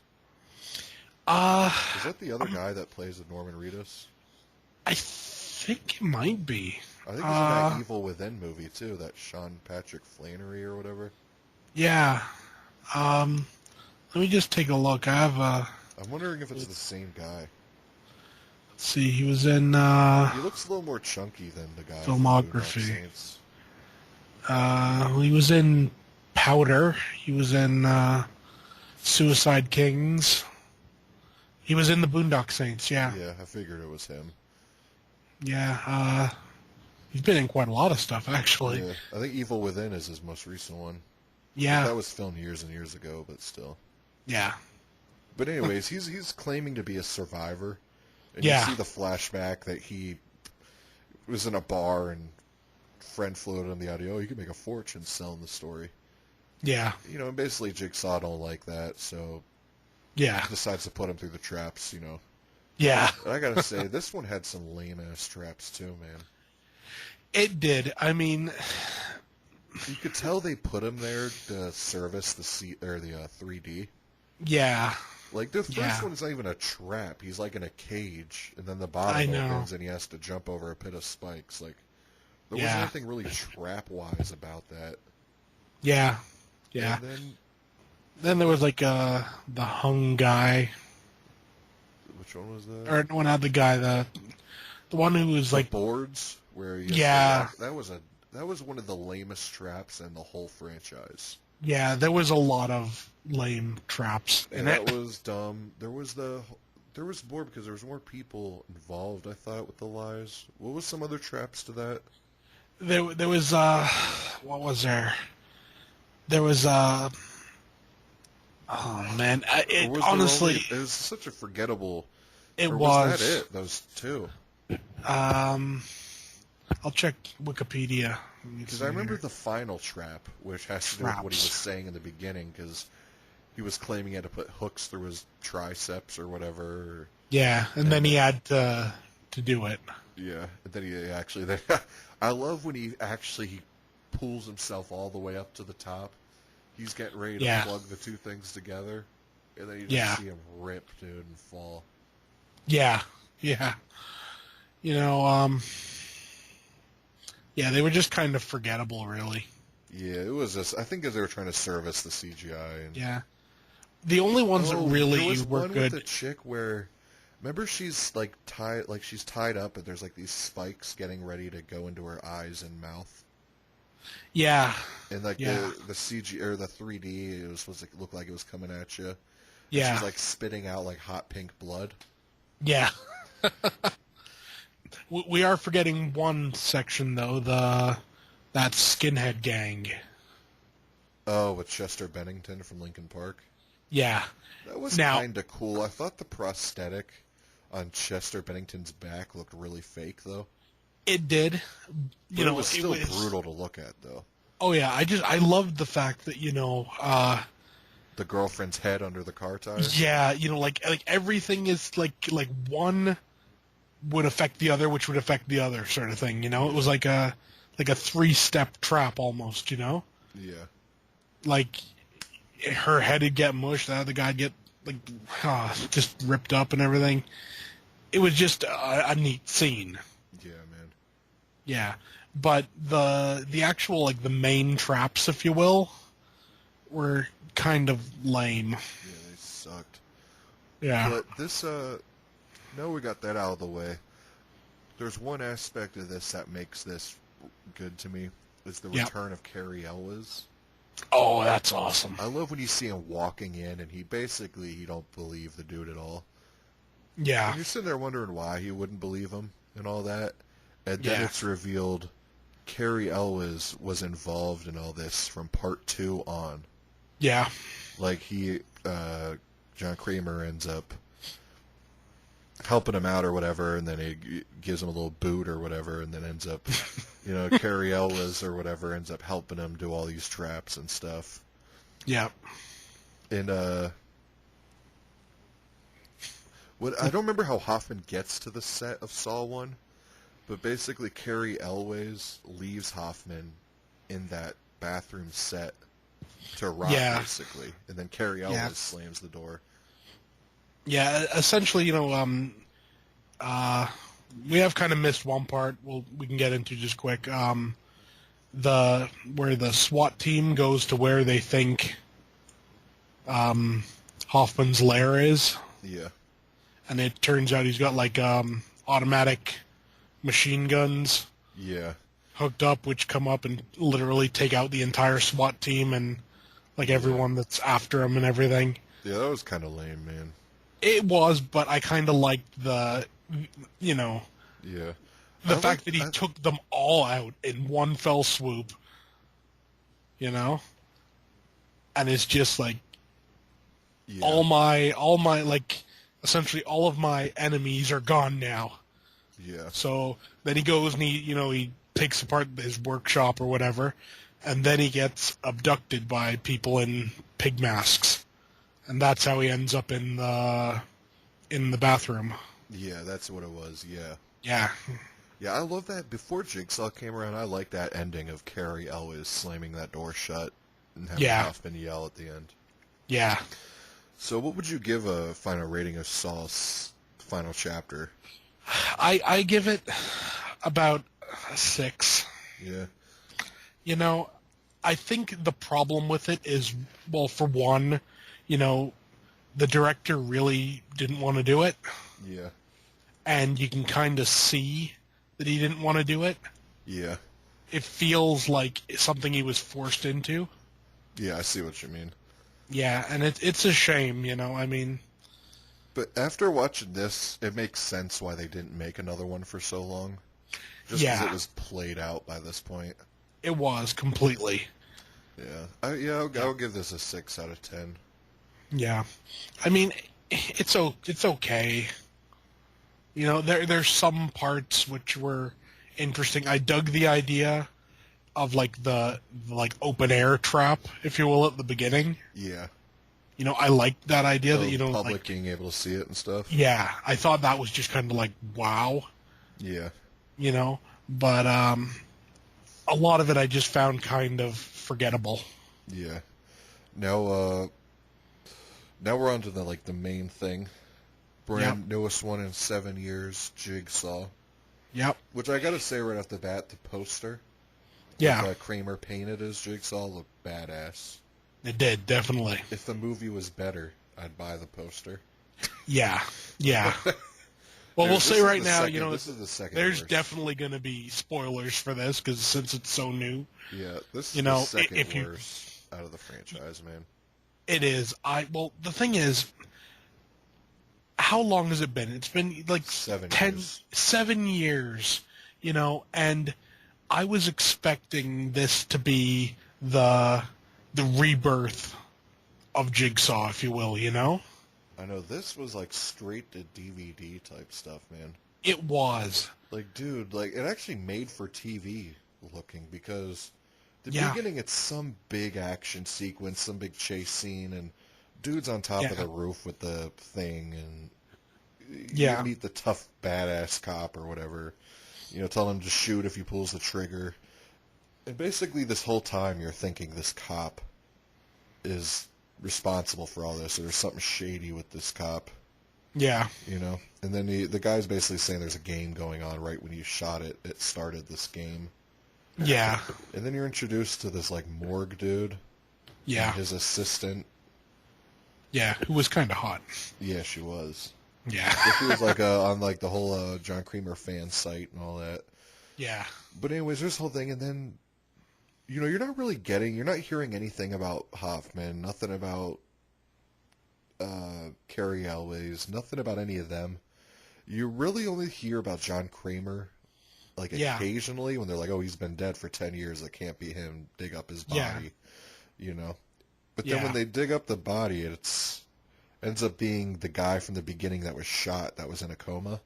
Is that the other guy that plays the Norman Reedus? I think it might be. I think he's in that Evil Within movie, too, that Sean Patrick Flannery or whatever. Yeah. Let me just take a look. I have I'm wondering if it's the same guy. Let's see, he was in... He looks a little more chunky than the guy filmography. from Boondock Saints. He was in Powder. He was in Suicide Kings. He was in the Boondock Saints, yeah. Yeah, I figured it was him. Yeah, he's been in quite a lot of stuff, actually. Yeah, I think Evil Within is his most recent one. But Yeah, that was filmed years and years ago, but still. yeah, But anyways, he's claiming to be a survivor, and you yeah, see the flashback that he was in a bar and friend floated on the audio. Oh, you can make a fortune selling the story. yeah, You know, and basically Jigsaw don't like that, so yeah, decides to put him through the traps. You know, yeah. and I gotta say, this one had some lame ass traps too, man. It did. I mean, You could tell they put him there to service the 3D. yeah, Like the first yeah. one is not even a trap. He's like in a cage, and then the I bottom know. opens, and he has to jump over a pit of spikes. Like there wasn't Yeah, anything really trap wise about that. yeah, yeah. And then Then there was like the hung guy, which one was that? or no, not the guy, the one who was The like, boards where you yeah, that was one of the lamest traps in the whole franchise. yeah. There was a lot of lame traps Yeah, in that it. was dumb. There was more because there was more people involved. I thought with the lies. What was some other traps to that? There was what was there? There was oh man, Or it was there honestly only? It was such a forgettable. it Or was that was. it? Those two? Um, I'll check Wikipedia. Let me Because see I remember here. the final trap, which has to do with what he was Traps. saying in the beginning, because he was claiming he had to put hooks through his triceps or whatever. Yeah, and then And he had to do it. yeah, and then he actually. Then, I love when he pulls himself all the way up to the top. He's getting ready to Yeah, plug the two things together, and then you just yeah, see him rip, dude, and fall. yeah, yeah. You know, yeah, they were just kind of forgettable, really. Yeah, it was just. I think they were trying to service the CGI. And Yeah, the only ones that oh, there really was were one with the good. chick where, remember she's she's tied up, and there's like these spikes getting ready to go into her eyes and mouth, Yeah, and like yeah, the CG or the 3D, it was supposed to look like it was coming at you, and she's yeah, like spitting out like hot pink blood. yeah. We are forgetting one section though. That skinhead gang. Oh, with Chester Bennington from Linkin Park. Yeah. That was Now kind of cool. I thought the prosthetic on Chester Bennington's back looked really fake, though. it did. But You it know, was it still was. brutal to look at, though. Oh yeah, I loved the fact that The girlfriend's head under the car tire. yeah, like everything is like one would affect the other, which would affect the other sort of thing. You know, it was like a 3-step trap almost. You know, Yeah. like her head would get mushed, the other guy'd get like just ripped up and everything. It was just a neat scene. Yeah, man. Yeah, but the actual like the main traps, if you will, were kind of lame. Yeah, they sucked. Yeah. But this, now we got that out of the way. There's one aspect of this that makes this good to me. Is the Yep. return of Cary Elwes. Oh, that's awesome. I love when you see him walking in, and he don't believe the dude at all. Yeah. And you're sitting there wondering why he wouldn't believe him and all that. And then Yeah. it's revealed Cary Elwes was involved in all this from part 2 on. Yeah. Like John Kramer ends up helping him out or whatever, and then he gives him a little boot or whatever, and then ends up, Cary Elwes or whatever ends up helping him do all these traps and stuff. Yeah. And I don't remember how Hoffman gets to the set of Saw 1, but basically Cary Elwes leaves Hoffman in that bathroom set to rot, Yeah. basically, and then Cary Elwes slams the door. Yeah. Essentially, we have kind of missed one part. We can get into just quick. Where the SWAT team goes to where they think Hoffman's lair is, Yeah. and it turns out he's got like automatic machine guns Yeah. hooked up, which come up and literally take out the entire SWAT team and like everyone that's after him and everything. Yeah, that was kind of lame, man. It was, but I kind of liked the, you know, Yeah. the fact that he took them all out in one fell swoop, you know? And it's just like, Yeah. all my, like, essentially all of my enemies are gone now. Yeah. So then he goes and he takes apart his workshop or whatever, and then he gets abducted by people in pig masks. And that's how he ends up in the bathroom. Yeah, that's what it was. Yeah. Yeah. Yeah, I love that. Before Jigsaw came around, I liked that ending of Carrie Elwes slamming that door shut and having Yeah. Hoffman yell at the end. Yeah. So what would you give a final rating of Saw's final chapter? I give it about a 6. Yeah. You know, I think the problem with it is, well, for one, the director really didn't want to do it, Yeah. and you can kind of see that he didn't want to do it. Yeah. It feels like something he was forced into. Yeah, I see what you mean. Yeah, and it's a shame, I mean... But after watching this, it makes sense why they didn't make another one for so long. Just because Yeah. it was played out by this point. It was, completely. Yeah. I'll give this a 6 out of 10. Yeah. I mean, it's okay. There's some parts which were interesting. I dug the idea of the open air trap, if you will, at the beginning. Yeah. I liked that idea that public being able to see it and stuff. Yeah, I thought that was just kind of wow. Yeah. But a lot of it I just found kind of forgettable. Yeah. Now we're on to the main thing. Brand newest one in 7 years, Jigsaw. Yep. Which I gotta say right off the bat, the poster. Yeah. With, Kramer painted as Jigsaw looked badass. It did, definitely. If the movie was better, I'd buy the poster. Yeah. Yeah. Well, we'll say right now, this is the second there's worst. Definitely going to be spoilers for this, because since it's so new. Yeah, this is the second worst out of the franchise, man. It is. Well, the thing is, how long has it been? It's been 7 years, and I was expecting this to be the rebirth of Jigsaw, if you will, I know, this was straight to DVD type stuff, man. It was. Dude, it actually made for TV looking, because the Yeah. beginning it's some big action sequence, some big chase scene, and dude's on top of the roof with the thing, and you meet the tough badass cop or whatever, tell him to shoot if he pulls the trigger. And basically this whole time you're thinking this cop is responsible for all this. There's something shady with this cop. Yeah. And then the guy's basically saying there's a game going on right when you shot it. It started this game. Yeah. And then you're introduced to this morgue dude. Yeah. And his assistant. Yeah, who was kind of hot. Yeah, she was. Yeah. She was on the whole John Kramer fan site and all that. Yeah. But anyways, there's this whole thing, and then you're not hearing anything about Hoffman, nothing about Carrie Elwes, nothing about any of them. You really only hear about John Kramer, occasionally when they're oh, he's been dead for 10 years, it can't be him, dig up his body, But then when they dig up the body, it ends up being the guy from the beginning that was shot, that was in a coma.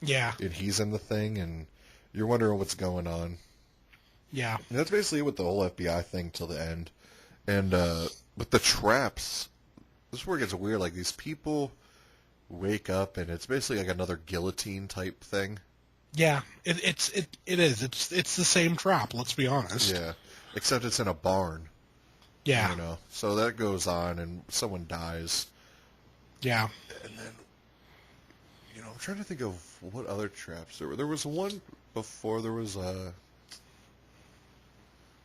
Yeah. And he's in the thing, and you're wondering what's going on. Yeah. And that's basically with the whole FBI thing till the end. And with the traps, this is where it gets weird. These people wake up, and it's basically another guillotine type thing. Yeah. It is. It's the same trap, let's be honest. Yeah. Except it's in a barn. Yeah. So that goes on, and someone dies. Yeah. And then, I'm trying to think of what other traps there were. There was one before. There was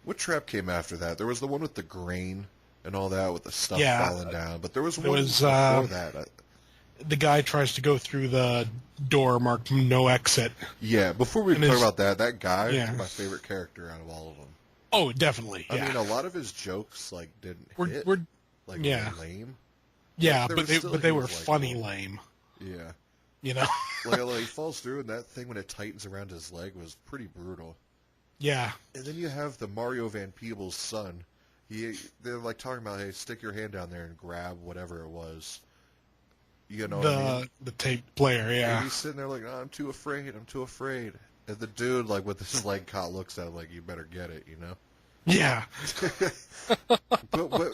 what trap came after that? There was the one with the grain and all that, with the stuff falling down. But there was one before that. The guy tries to go through the door marked no exit. Yeah, before we talk about that guy is my favorite character out of all of them. Oh, definitely. I mean, a lot of his jokes didn't hit. We're lame. Yeah, there but was they still, but he they were was like, funny oh, lame. yeah. You know? Like he falls through, and that thing when it tightens around his leg was pretty brutal. Yeah. And then you have the Mario Van Peebles' son. They're like talking about, hey, stick your hand down there and grab whatever it was. You know what I mean? The tape player, And yeah. he's sitting there like, oh, I'm too afraid. I'm too afraid. And the dude, like with his leg caught, looks at him like, you better get it, you know? Yeah. But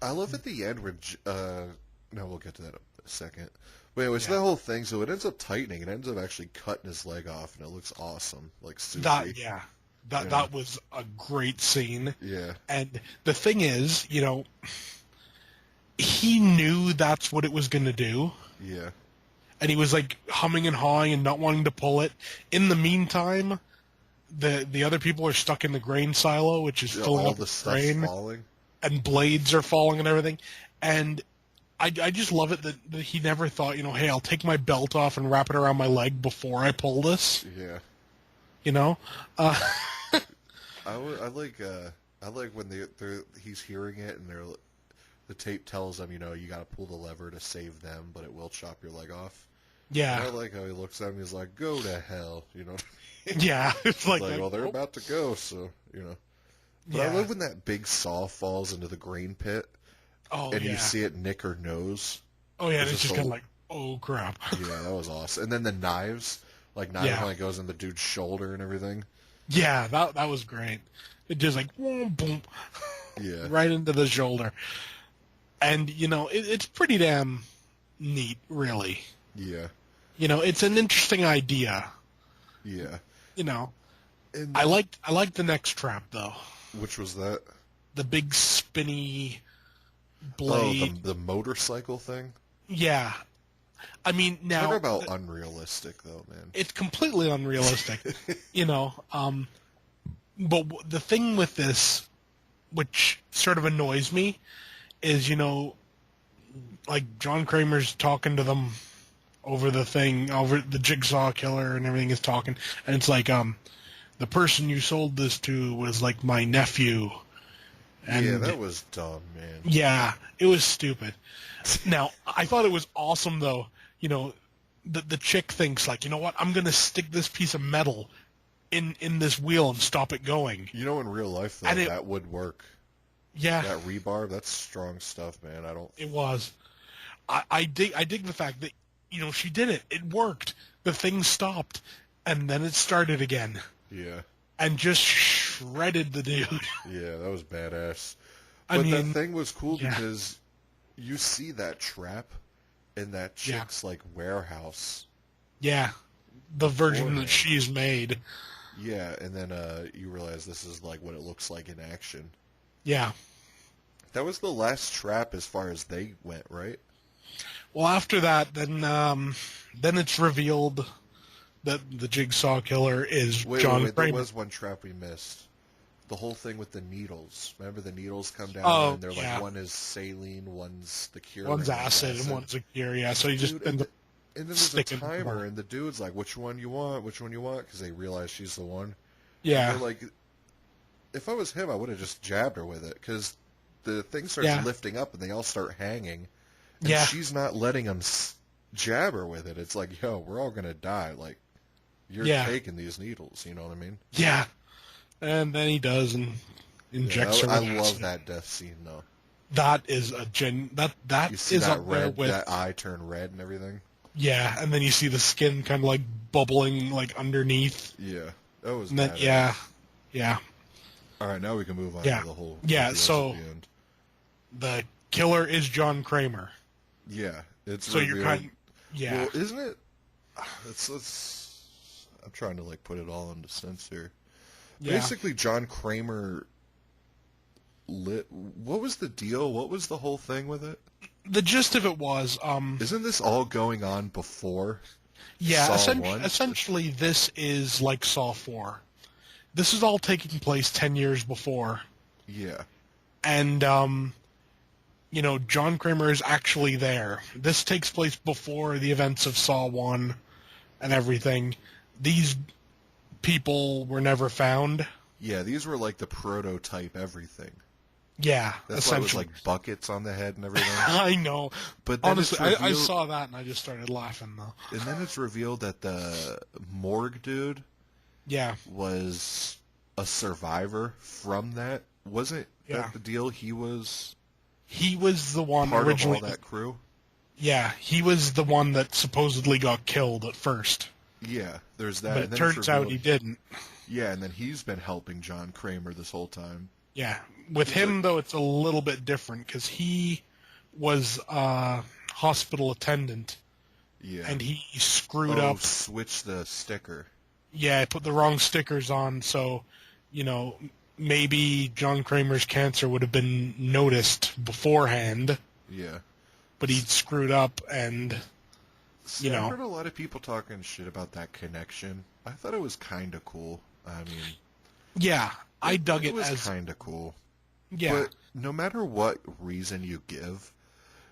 I love at the end when no, we'll get to that in a second. But anyways, Yeah. that whole thing, so it ends up tightening. It ends up actually cutting his leg off, and it looks awesome, like sushi. That was a great scene. Yeah. And the thing is, he knew that's what it was going to do. Yeah. And he was like humming and hawing and not wanting to pull it. In the meantime, the other people are stuck in the grain silo, which is filling All up the with stuff's grain, falling. and blades are falling and everything. And I just love it that he never thought, hey, I'll take my belt off and wrap it around my leg before I pull this. Yeah. You know? I like when he's hearing it and the tape tells him, you got to pull the lever to save them, but it will chop your leg off. Yeah. And I like how he looks at him. He's like, "Go to hell," you know. Yeah. It's like, well, they're about to go, so But I love when that big saw falls into the grain pit, and you see it nick her nose. Oh yeah, and it's just kind of like, oh crap. Yeah, that was awesome. And then the knives, like when it goes in the dude's shoulder and everything. Yeah, that was great. It just like boom, boom, Yeah, right into the shoulder, and it's pretty damn neat, really. Yeah. It's an interesting idea. Yeah. And I liked the next trap though. Which was that? The big spinny blade. Oh, the motorcycle thing? Yeah. I mean, now... Talk about unrealistic, though, man. It's completely unrealistic, But the thing with this, which sort of annoys me, is, like John Kramer's talking to them over the Jigsaw Killer and everything is talking, and it's like, the person you sold this to was like my nephew. And yeah, that was dumb, man. Yeah, it was stupid. Now, I thought it was awesome, though. The chick thinks, like, you know what? I'm going to stick this piece of metal in this wheel and stop it going. In real life, though, that would work. Yeah. That rebar, that's strong stuff, man. It was. I dig the fact that, she did it. It worked. The thing stopped, and then it started again. Yeah. And just shredded the dude. Yeah, that was badass. But that thing was cool yeah. because you see that trap in that chick's, like, warehouse. Yeah. The version that she's made. Yeah, and then you realize this is, like, what it looks like in action. Yeah. That was the last trap as far as they went, right? Well, after that, then it's revealed that the Jigsaw Killer is John Kramer. There was one trap we missed. The whole thing with the needles. Remember the needles come down and they're like, one is saline, one's the cure. One's acid and one's a cure, yeah. So you just end up and then there's a timer and the dude's like, which one you want? Because they realize she's the one. Yeah. And they're like, if I was him, I would have just jabbed her with it because the thing starts lifting up and they all start hanging. And she's not letting them jab her with it. It's like, yo, we're all going to die. Like, you're taking these needles, you know what I mean? Yeah. And then he does and injects her with acid. I love that death scene, though. That is a that you see is that up red, there with that eye turn red and everything. Yeah, and then you see the skin kind of like bubbling like underneath. Yeah, that was. And then, yeah. All right, now we can move on to the whole. Yeah, so the killer is John Kramer. Yeah, it's so revealed. You're kind. Yeah. Well, isn't it? I'm trying to like put it all into sense here. Yeah. Basically, John Kramer what was the deal? What was the whole thing with it? The gist of it was... Isn't this all going on before Saw 1? Essentially, this is like Saw 4. This is all taking place 10 years before. Yeah. And, John Kramer is actually there. This takes place before the events of Saw 1 and everything. These people were never found. Yeah, these were like the prototype everything. Yeah, That's why it was essentially. like buckets on the head and everything. I know. But then Honestly, it's revealed, I saw that and I just started laughing though. and then it's revealed that the morgue dude Yeah, was a survivor from that. Wasn't yeah. that the deal? He was He was the one part of all originally. that crew. Yeah, he was the one that supposedly got killed at first, Yeah, there's that. but And it then it's turns out revealed, he didn't. yeah, and then he's been helping John Kramer this whole time. Yeah, with It's him like, though, it's a little bit different because he was a hospital attendant yeah. and he screwed Oh, up. switch the sticker. Yeah, I put the wrong stickers on, so maybe John Kramer's cancer would have been noticed beforehand, Yeah. but he'd screwed up and See, I heard a lot of people talking shit about that connection. I thought it was kind of cool. I mean, yeah, I dug it was as kind of cool. yeah. But no matter what reason you give,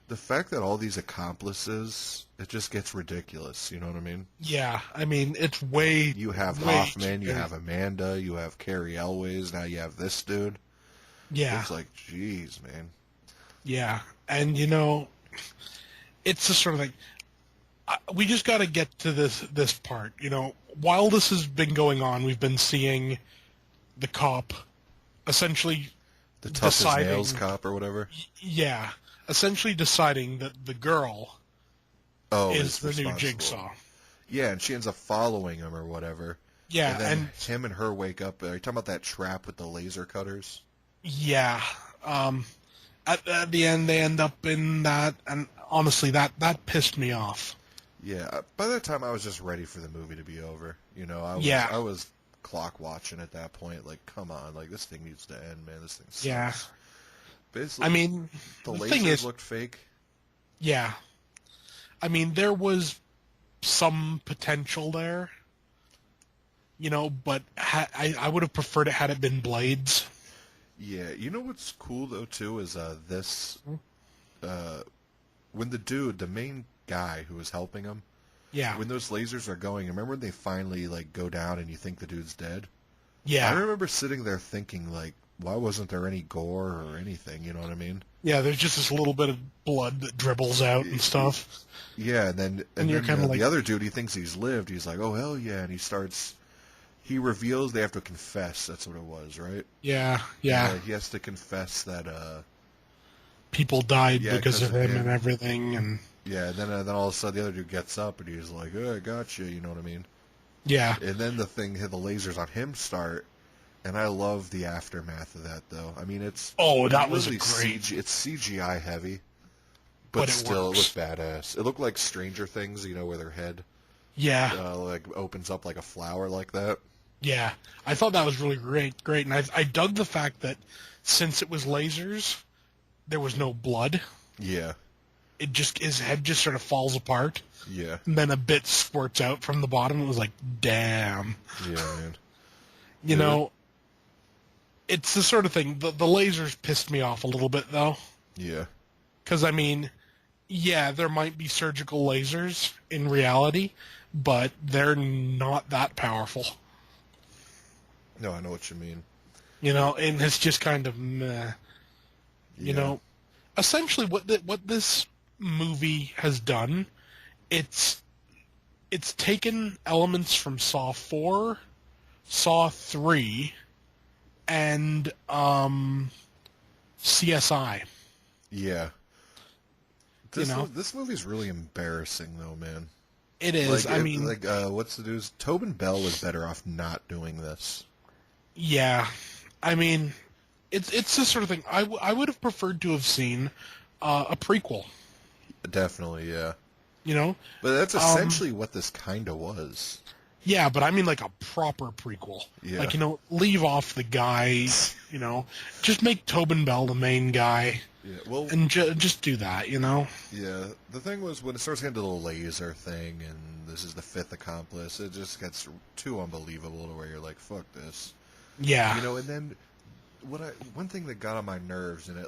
the fact that all these accomplices, it just gets ridiculous. You know what I mean? Yeah, I mean it's way. You have way Hoffman, you too- have Amanda, you have Carrie Elways, now you have this dude. Yeah, It's like, jeez, man. yeah, and it's the sort of thing. We just got to get to this part. While this has been going on, we've been seeing the cop essentially The tough as deciding, nails cop or whatever. yeah, essentially deciding that the girl is the new responsible. Jigsaw. Yeah, and she ends up following him or whatever. Yeah, And then and him and her wake up. Are you talking about that trap with the laser cutters? yeah, at the end they end up in that, and honestly, that pissed me off. Yeah. By that time, I was just ready for the movie to be over. I was clock watching at that point. Like, come on, like this thing needs to end, man. This thing sucks. Yeah, Basically, I mean, the the lasers thing is, looked fake. yeah, I mean there was some potential there, but I would have preferred it had it been blades. Yeah. You know what's cool though too is when the main guy who was helping him, Yeah, when those lasers are going, remember when they finally like go down and you think the dude's dead? I yeah, remember sitting there thinking like, why wasn't there any gore or anything? You know what I mean? yeah. There's just this little bit of blood that dribbles out and stuff. Yeah, and you're then kind of like, the other dude, he thinks he's lived. He's like, oh hell yeah, and he reveals they have to confess. That's what it was, right? yeah. He has to confess that. People died Yeah, because 'cause of of him him. and everything, and Yeah, then all of a sudden the other dude gets up and he's like, oh, I got you. You know what I mean? yeah, And then the lasers on him start, and I love the aftermath of that though. I mean, it's that was really great. it's CGI heavy, But it still it works. looked badass. It looked like Stranger Things, where their head Yeah, like opens up like a flower like that. yeah. I thought that was really great, and I dug the fact that since it was lasers, there was no blood. Yeah, His head just sort of falls apart, yeah, and then a bit squirts out from the bottom. It was like, damn. yeah, man. You know, it's the sort of thing. The lasers pissed me off a little bit though, Yeah, because I mean, yeah, there might be surgical lasers in reality, but they're not that powerful. no, I know what you mean. And it's just kind of meh. Yeah. Essentially what this movie has done, it's taken elements from Saw 4, Saw 3, and CSI. Yeah. This movie's really embarrassing though, man. It is. What's the news? Tobin Bell was better off not doing this. Yeah. I mean, it's the sort of thing I would have preferred to have seen a prequel. Definitely, yeah. But that's essentially what this kind of was. Yeah, but I mean like a proper prequel. Yeah. Like, leave off the guy, just make Tobin Bell the main guy. Yeah, well, And just do that, yeah. The thing was, when it starts getting to the laser thing, and this is the fifth accomplice, it just gets too unbelievable to where you're like, fuck this. Yeah. And then one thing that got on my nerves, and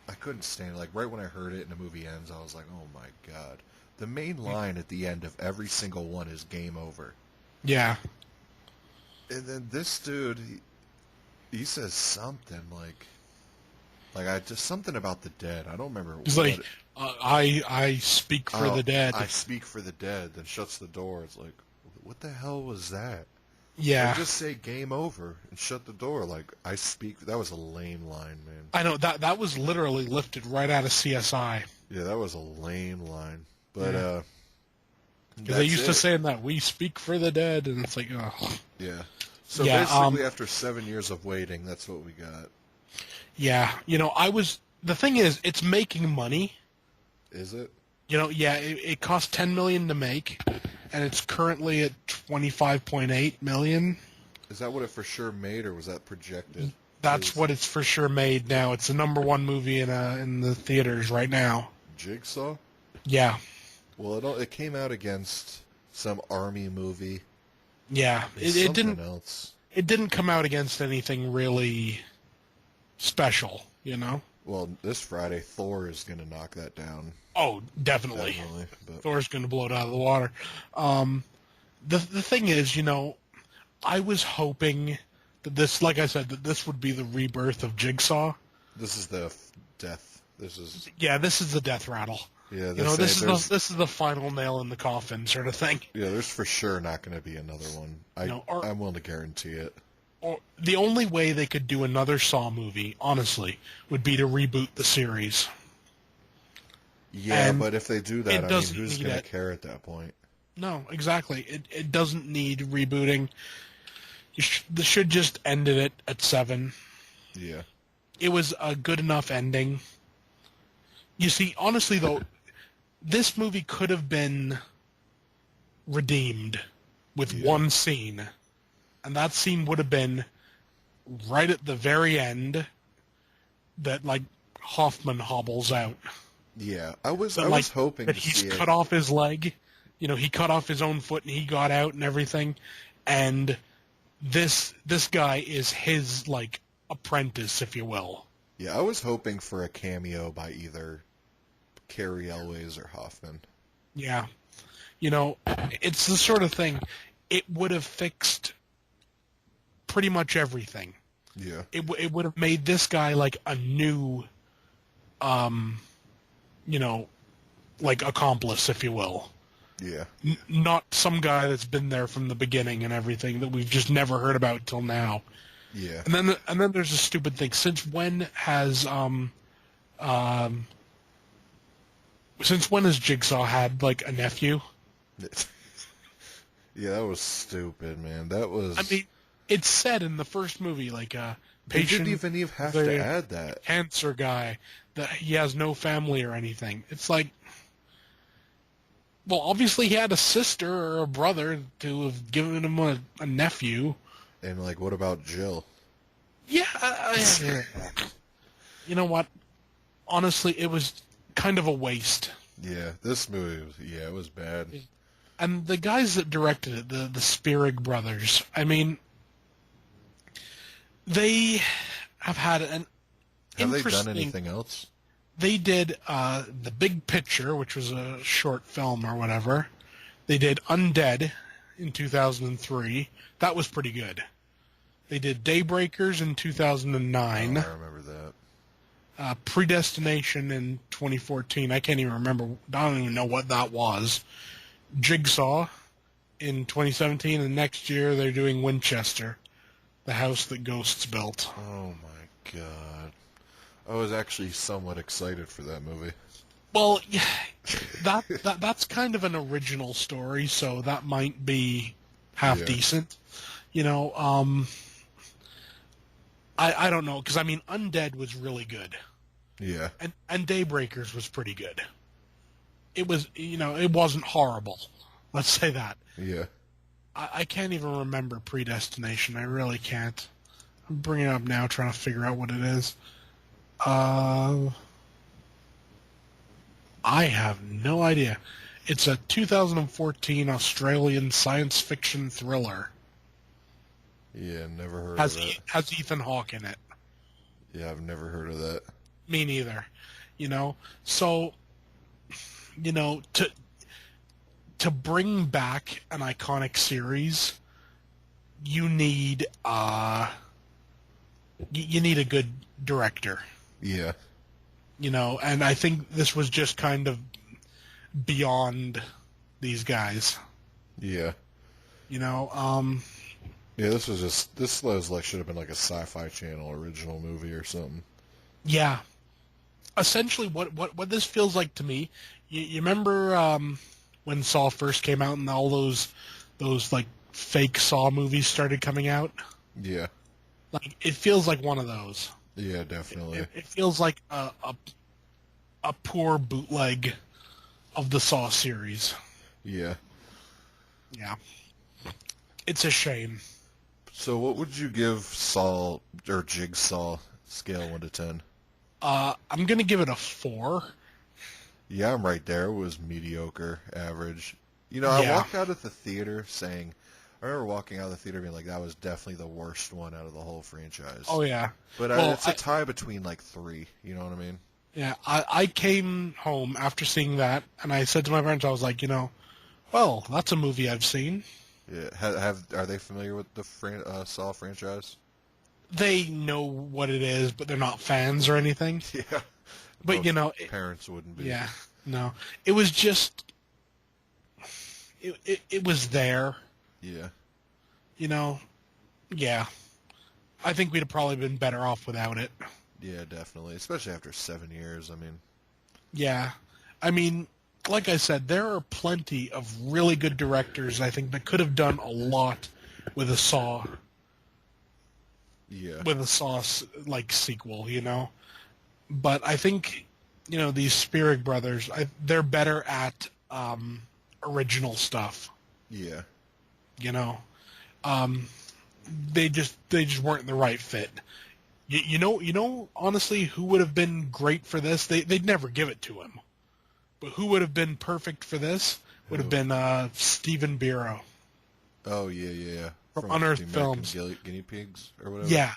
I couldn't stand it. Like, right when I heard it and the movie ends, I was like, oh my god. The main line at the end of every single one is game over. Yeah. And then this dude, he says something like, Like I just something about the dead. I don't remember He's what. like, I speak for the dead. I speak for the dead. Then shuts the door. It's like, what the hell was that? Yeah. Like just say game over and shut the door. Like I speak. That was a lame line, man. I know that was literally lifted right out of CSI. Yeah, that was a lame line. But Yeah. Because that's they used it. to say that we speak for the dead, and it's like, oh. Yeah. So Yeah, basically, after 7 years of waiting, that's what we got. Yeah, the thing is, it's making money. Is it? Yeah, it cost $10 million to make, and it's currently at $25.8 million. Is that what it for sure made, or was that projected? That's what it's for sure made now. It's the number one movie in the theaters right now. Jigsaw? Yeah. Well, it came out against some army movie. Yeah, it didn't. Else. It didn't come out against anything really special, Well, this Friday, Thor is going to knock that down. Oh, definitely. But... Thor's going to blow it out of the water. The thing is, I was hoping that this, like I said, that this would be the rebirth of Jigsaw. This is the death. This is the death rattle. Yeah, this is the final nail in the coffin sort of thing. Yeah, there's for sure not going to be another one. I'm willing to guarantee it. Or the only way they could do another Saw movie, honestly, would be to reboot the series. Yeah, but if they do that, who's going to care at that point? No, exactly. It doesn't need rebooting. They should just end it at 7. Yeah. It was a good enough ending. You see, honestly, though, this movie could have been redeemed with one scene. And that scene would have been right at the very end that, like, Hoffman hobbles out. Yeah, I was hoping that to he's see cut off his leg. He cut off his own foot and he got out and everything. And this guy is his, like, apprentice, if you will. Yeah, I was hoping for a cameo by either Cary Elwes or Hoffman. Yeah. It's the sort of thing, it would have fixed pretty much everything. Yeah. It would have made this guy like a new, like accomplice, if you will. Yeah. Not some guy that's been there from the beginning and everything that we've just never heard about till now. Yeah. And then there's a stupid thing. Since when has Jigsaw had like a nephew? Yeah, that was stupid, man. That was. I mean, it's said in the first movie, like patient. They didn't even have to add that. Cancer guy that he has no family or anything. It's like, well, obviously he had a sister or a brother to have given him a nephew. And like, what about Jill? Yeah, you know what? Honestly, it was kind of a waste. Yeah, this movie it was bad. And the guys that directed it, the Spierig brothers, I mean, they have had an Have they interesting... done anything else? They did The Big Picture, which was a short film or whatever. They did Undead in 2003. That was pretty good. They did Daybreakers in 2009. Oh, I remember that. Predestination in 2014. I can't even remember. I don't even know what that was. Jigsaw in 2017, and next year they're doing Winchester, the house that ghosts built. Oh my god. I was actually somewhat excited for that movie. Well, that's kind of an original story, so that might be half decent. I don't know, because I mean, Undead was really good. Yeah. And Daybreakers was pretty good. It was, it wasn't horrible. Let's say that. Yeah. I can't even remember Predestination. I really can't. I'm bringing it up now, trying to figure out what it is. I have no idea. It's a 2014 Australian science fiction thriller. Yeah, never heard of that. Has Ethan Hawke in it. Yeah, I've never heard of that. Me neither. So, to bring back an iconic series, you need a good director. Yeah. And I think this was just kind of beyond these guys. Yeah. You know, Yeah, this was like should have been like a Sci-Fi Channel original movie or something. yeah. Essentially, what this feels like to me, you remember when Saw first came out and all those like fake Saw movies started coming out? Yeah. Like it feels like one of those. Yeah, definitely. It feels like a poor bootleg of the Saw series. Yeah. Yeah, it's a shame. So what would you give Saw or Jigsaw scale 1 to 10? I'm gonna give it a 4. Yeah, I'm right there. It was mediocre, average. I Yeah. walked out of the theater saying, I remember walking out of the theater being like, that was definitely the worst one out of the whole franchise. Oh yeah. But Well, it's a tie between like 3. You know what I mean? yeah. I came home after seeing that, and I said to my parents, I was like, well, that's a movie I've seen. Yeah. Are they familiar with the Saw franchise? They know what it is, but they're not fans or anything. Yeah. But Parents wouldn't be. yeah, no, it was just it was there. Yeah. Yeah. I think we'd have probably been better off without it. Yeah, definitely. Especially after 7 years. I mean. Yeah. I mean, like I said, there are plenty of really good directors, I think, that could have done a lot with a Saw. Yeah. With a Saw, like, sequel, But I think, these Spierig brothers, they're better at original stuff, Yeah. They just weren't the right fit. Honestly, who would have been great for this? They'd never give it to him. But who would have been perfect for this? Would have been Stephen Biro. Oh, yeah. From Unearthed the American Films. Guinea Pigs or whatever. Yeah.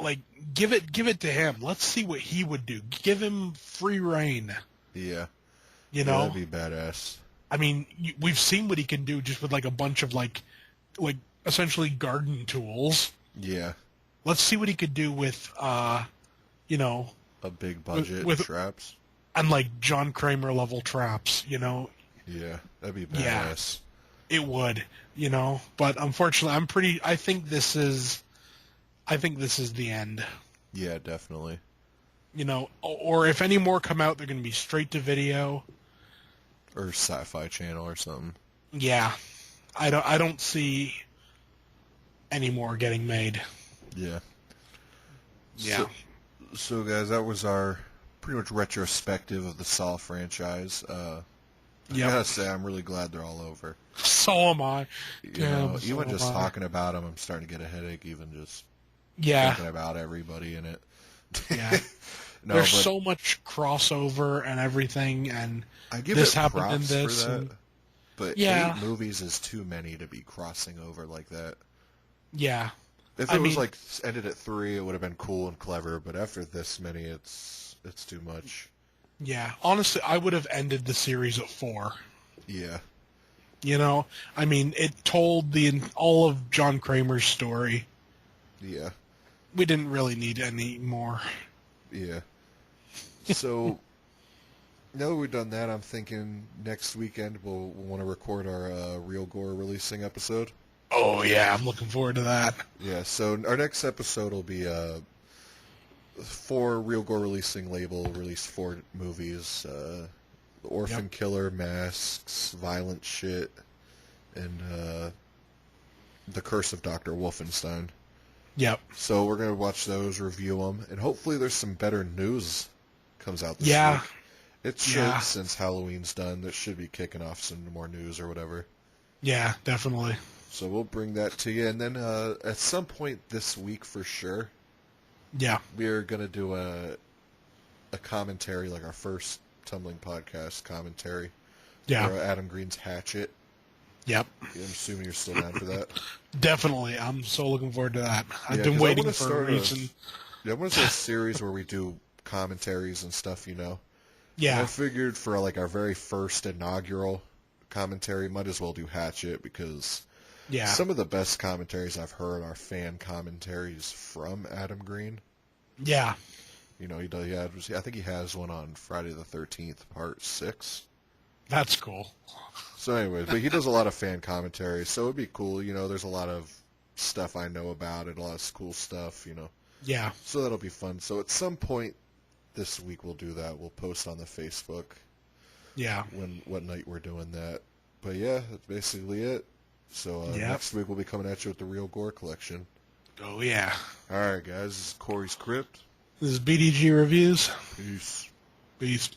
Like give it to him. Let's see what he would do. Give him free reign. Yeah. You Yeah, know? that'd be badass. I mean, we've seen what he can do just with like a bunch of like essentially garden tools. Yeah. Let's see what he could do with A big budget with traps. and like John Kramer level traps, Yeah, that'd be badass. It would, But unfortunately, I think this is the end. Yeah, definitely. Or if any more come out, they're going to be straight to video. Or Sci-Fi Channel or something. Yeah. I don't see any more getting made. Yeah. Yeah. So guys, that was our pretty much retrospective of the Saw franchise. I gotta say, I'm really glad they're all over. So am I. Even just talking about them, I'm starting to get a headache. Even just thinking about everybody in it. Yeah. There's so much crossover and everything, and I give this it happened props in this. for that. But 8 movies is too many to be crossing over like that. Yeah. If it was like ended at 3, it would have been cool and clever. But after this many, it's too much. Yeah. Honestly, I would have ended the series at 4. Yeah. It told all of John Kramer's story. Yeah. We didn't really need any more. Yeah. So, now that we've done that, I'm thinking next weekend we'll want to record our Real Gore releasing episode. Oh, yeah, I'm looking forward to that. Yeah, so our next episode will be for Real Gore releasing label, released 4 movies. Orphan Killer, Masks, Violent Shit, and The Curse of Dr. Wolfenstein. Yep. So we're going to watch those, review them, and hopefully there's some better news comes out this week. It should, since Halloween's done. That should be kicking off some more news or whatever. Yeah, definitely. So we'll bring that to you. And then at some point this week for sure, we're going to do a commentary, like our first Tumbling podcast commentary. Yeah. For Adam Green's Hatchet. Yep. I'm assuming you're still down for that. Definitely. I'm so looking forward to that. I've been waiting for a reason. I want to start a series where we do commentaries and stuff, Yeah. And I figured for like our very first inaugural commentary, might as well do Hatchet because some of the best commentaries I've heard are fan commentaries from Adam Green. Yeah. You know, he had. I think he has one on Friday the 13th, Part 6. That's cool. So, anyways, but he does a lot of fan commentary, so it'd be cool. You know, there's a lot of stuff I know about it, a lot of cool stuff. You know. Yeah. So that'll be fun. So at some point this week we'll do that. We'll post on the Facebook. Yeah. What night we're doing that. But yeah, that's basically it. So next week we'll be coming at you with the Real Gore collection. Oh yeah. All right, guys. This is Corey's Crypt. This is BDG Reviews. Peace. Peace.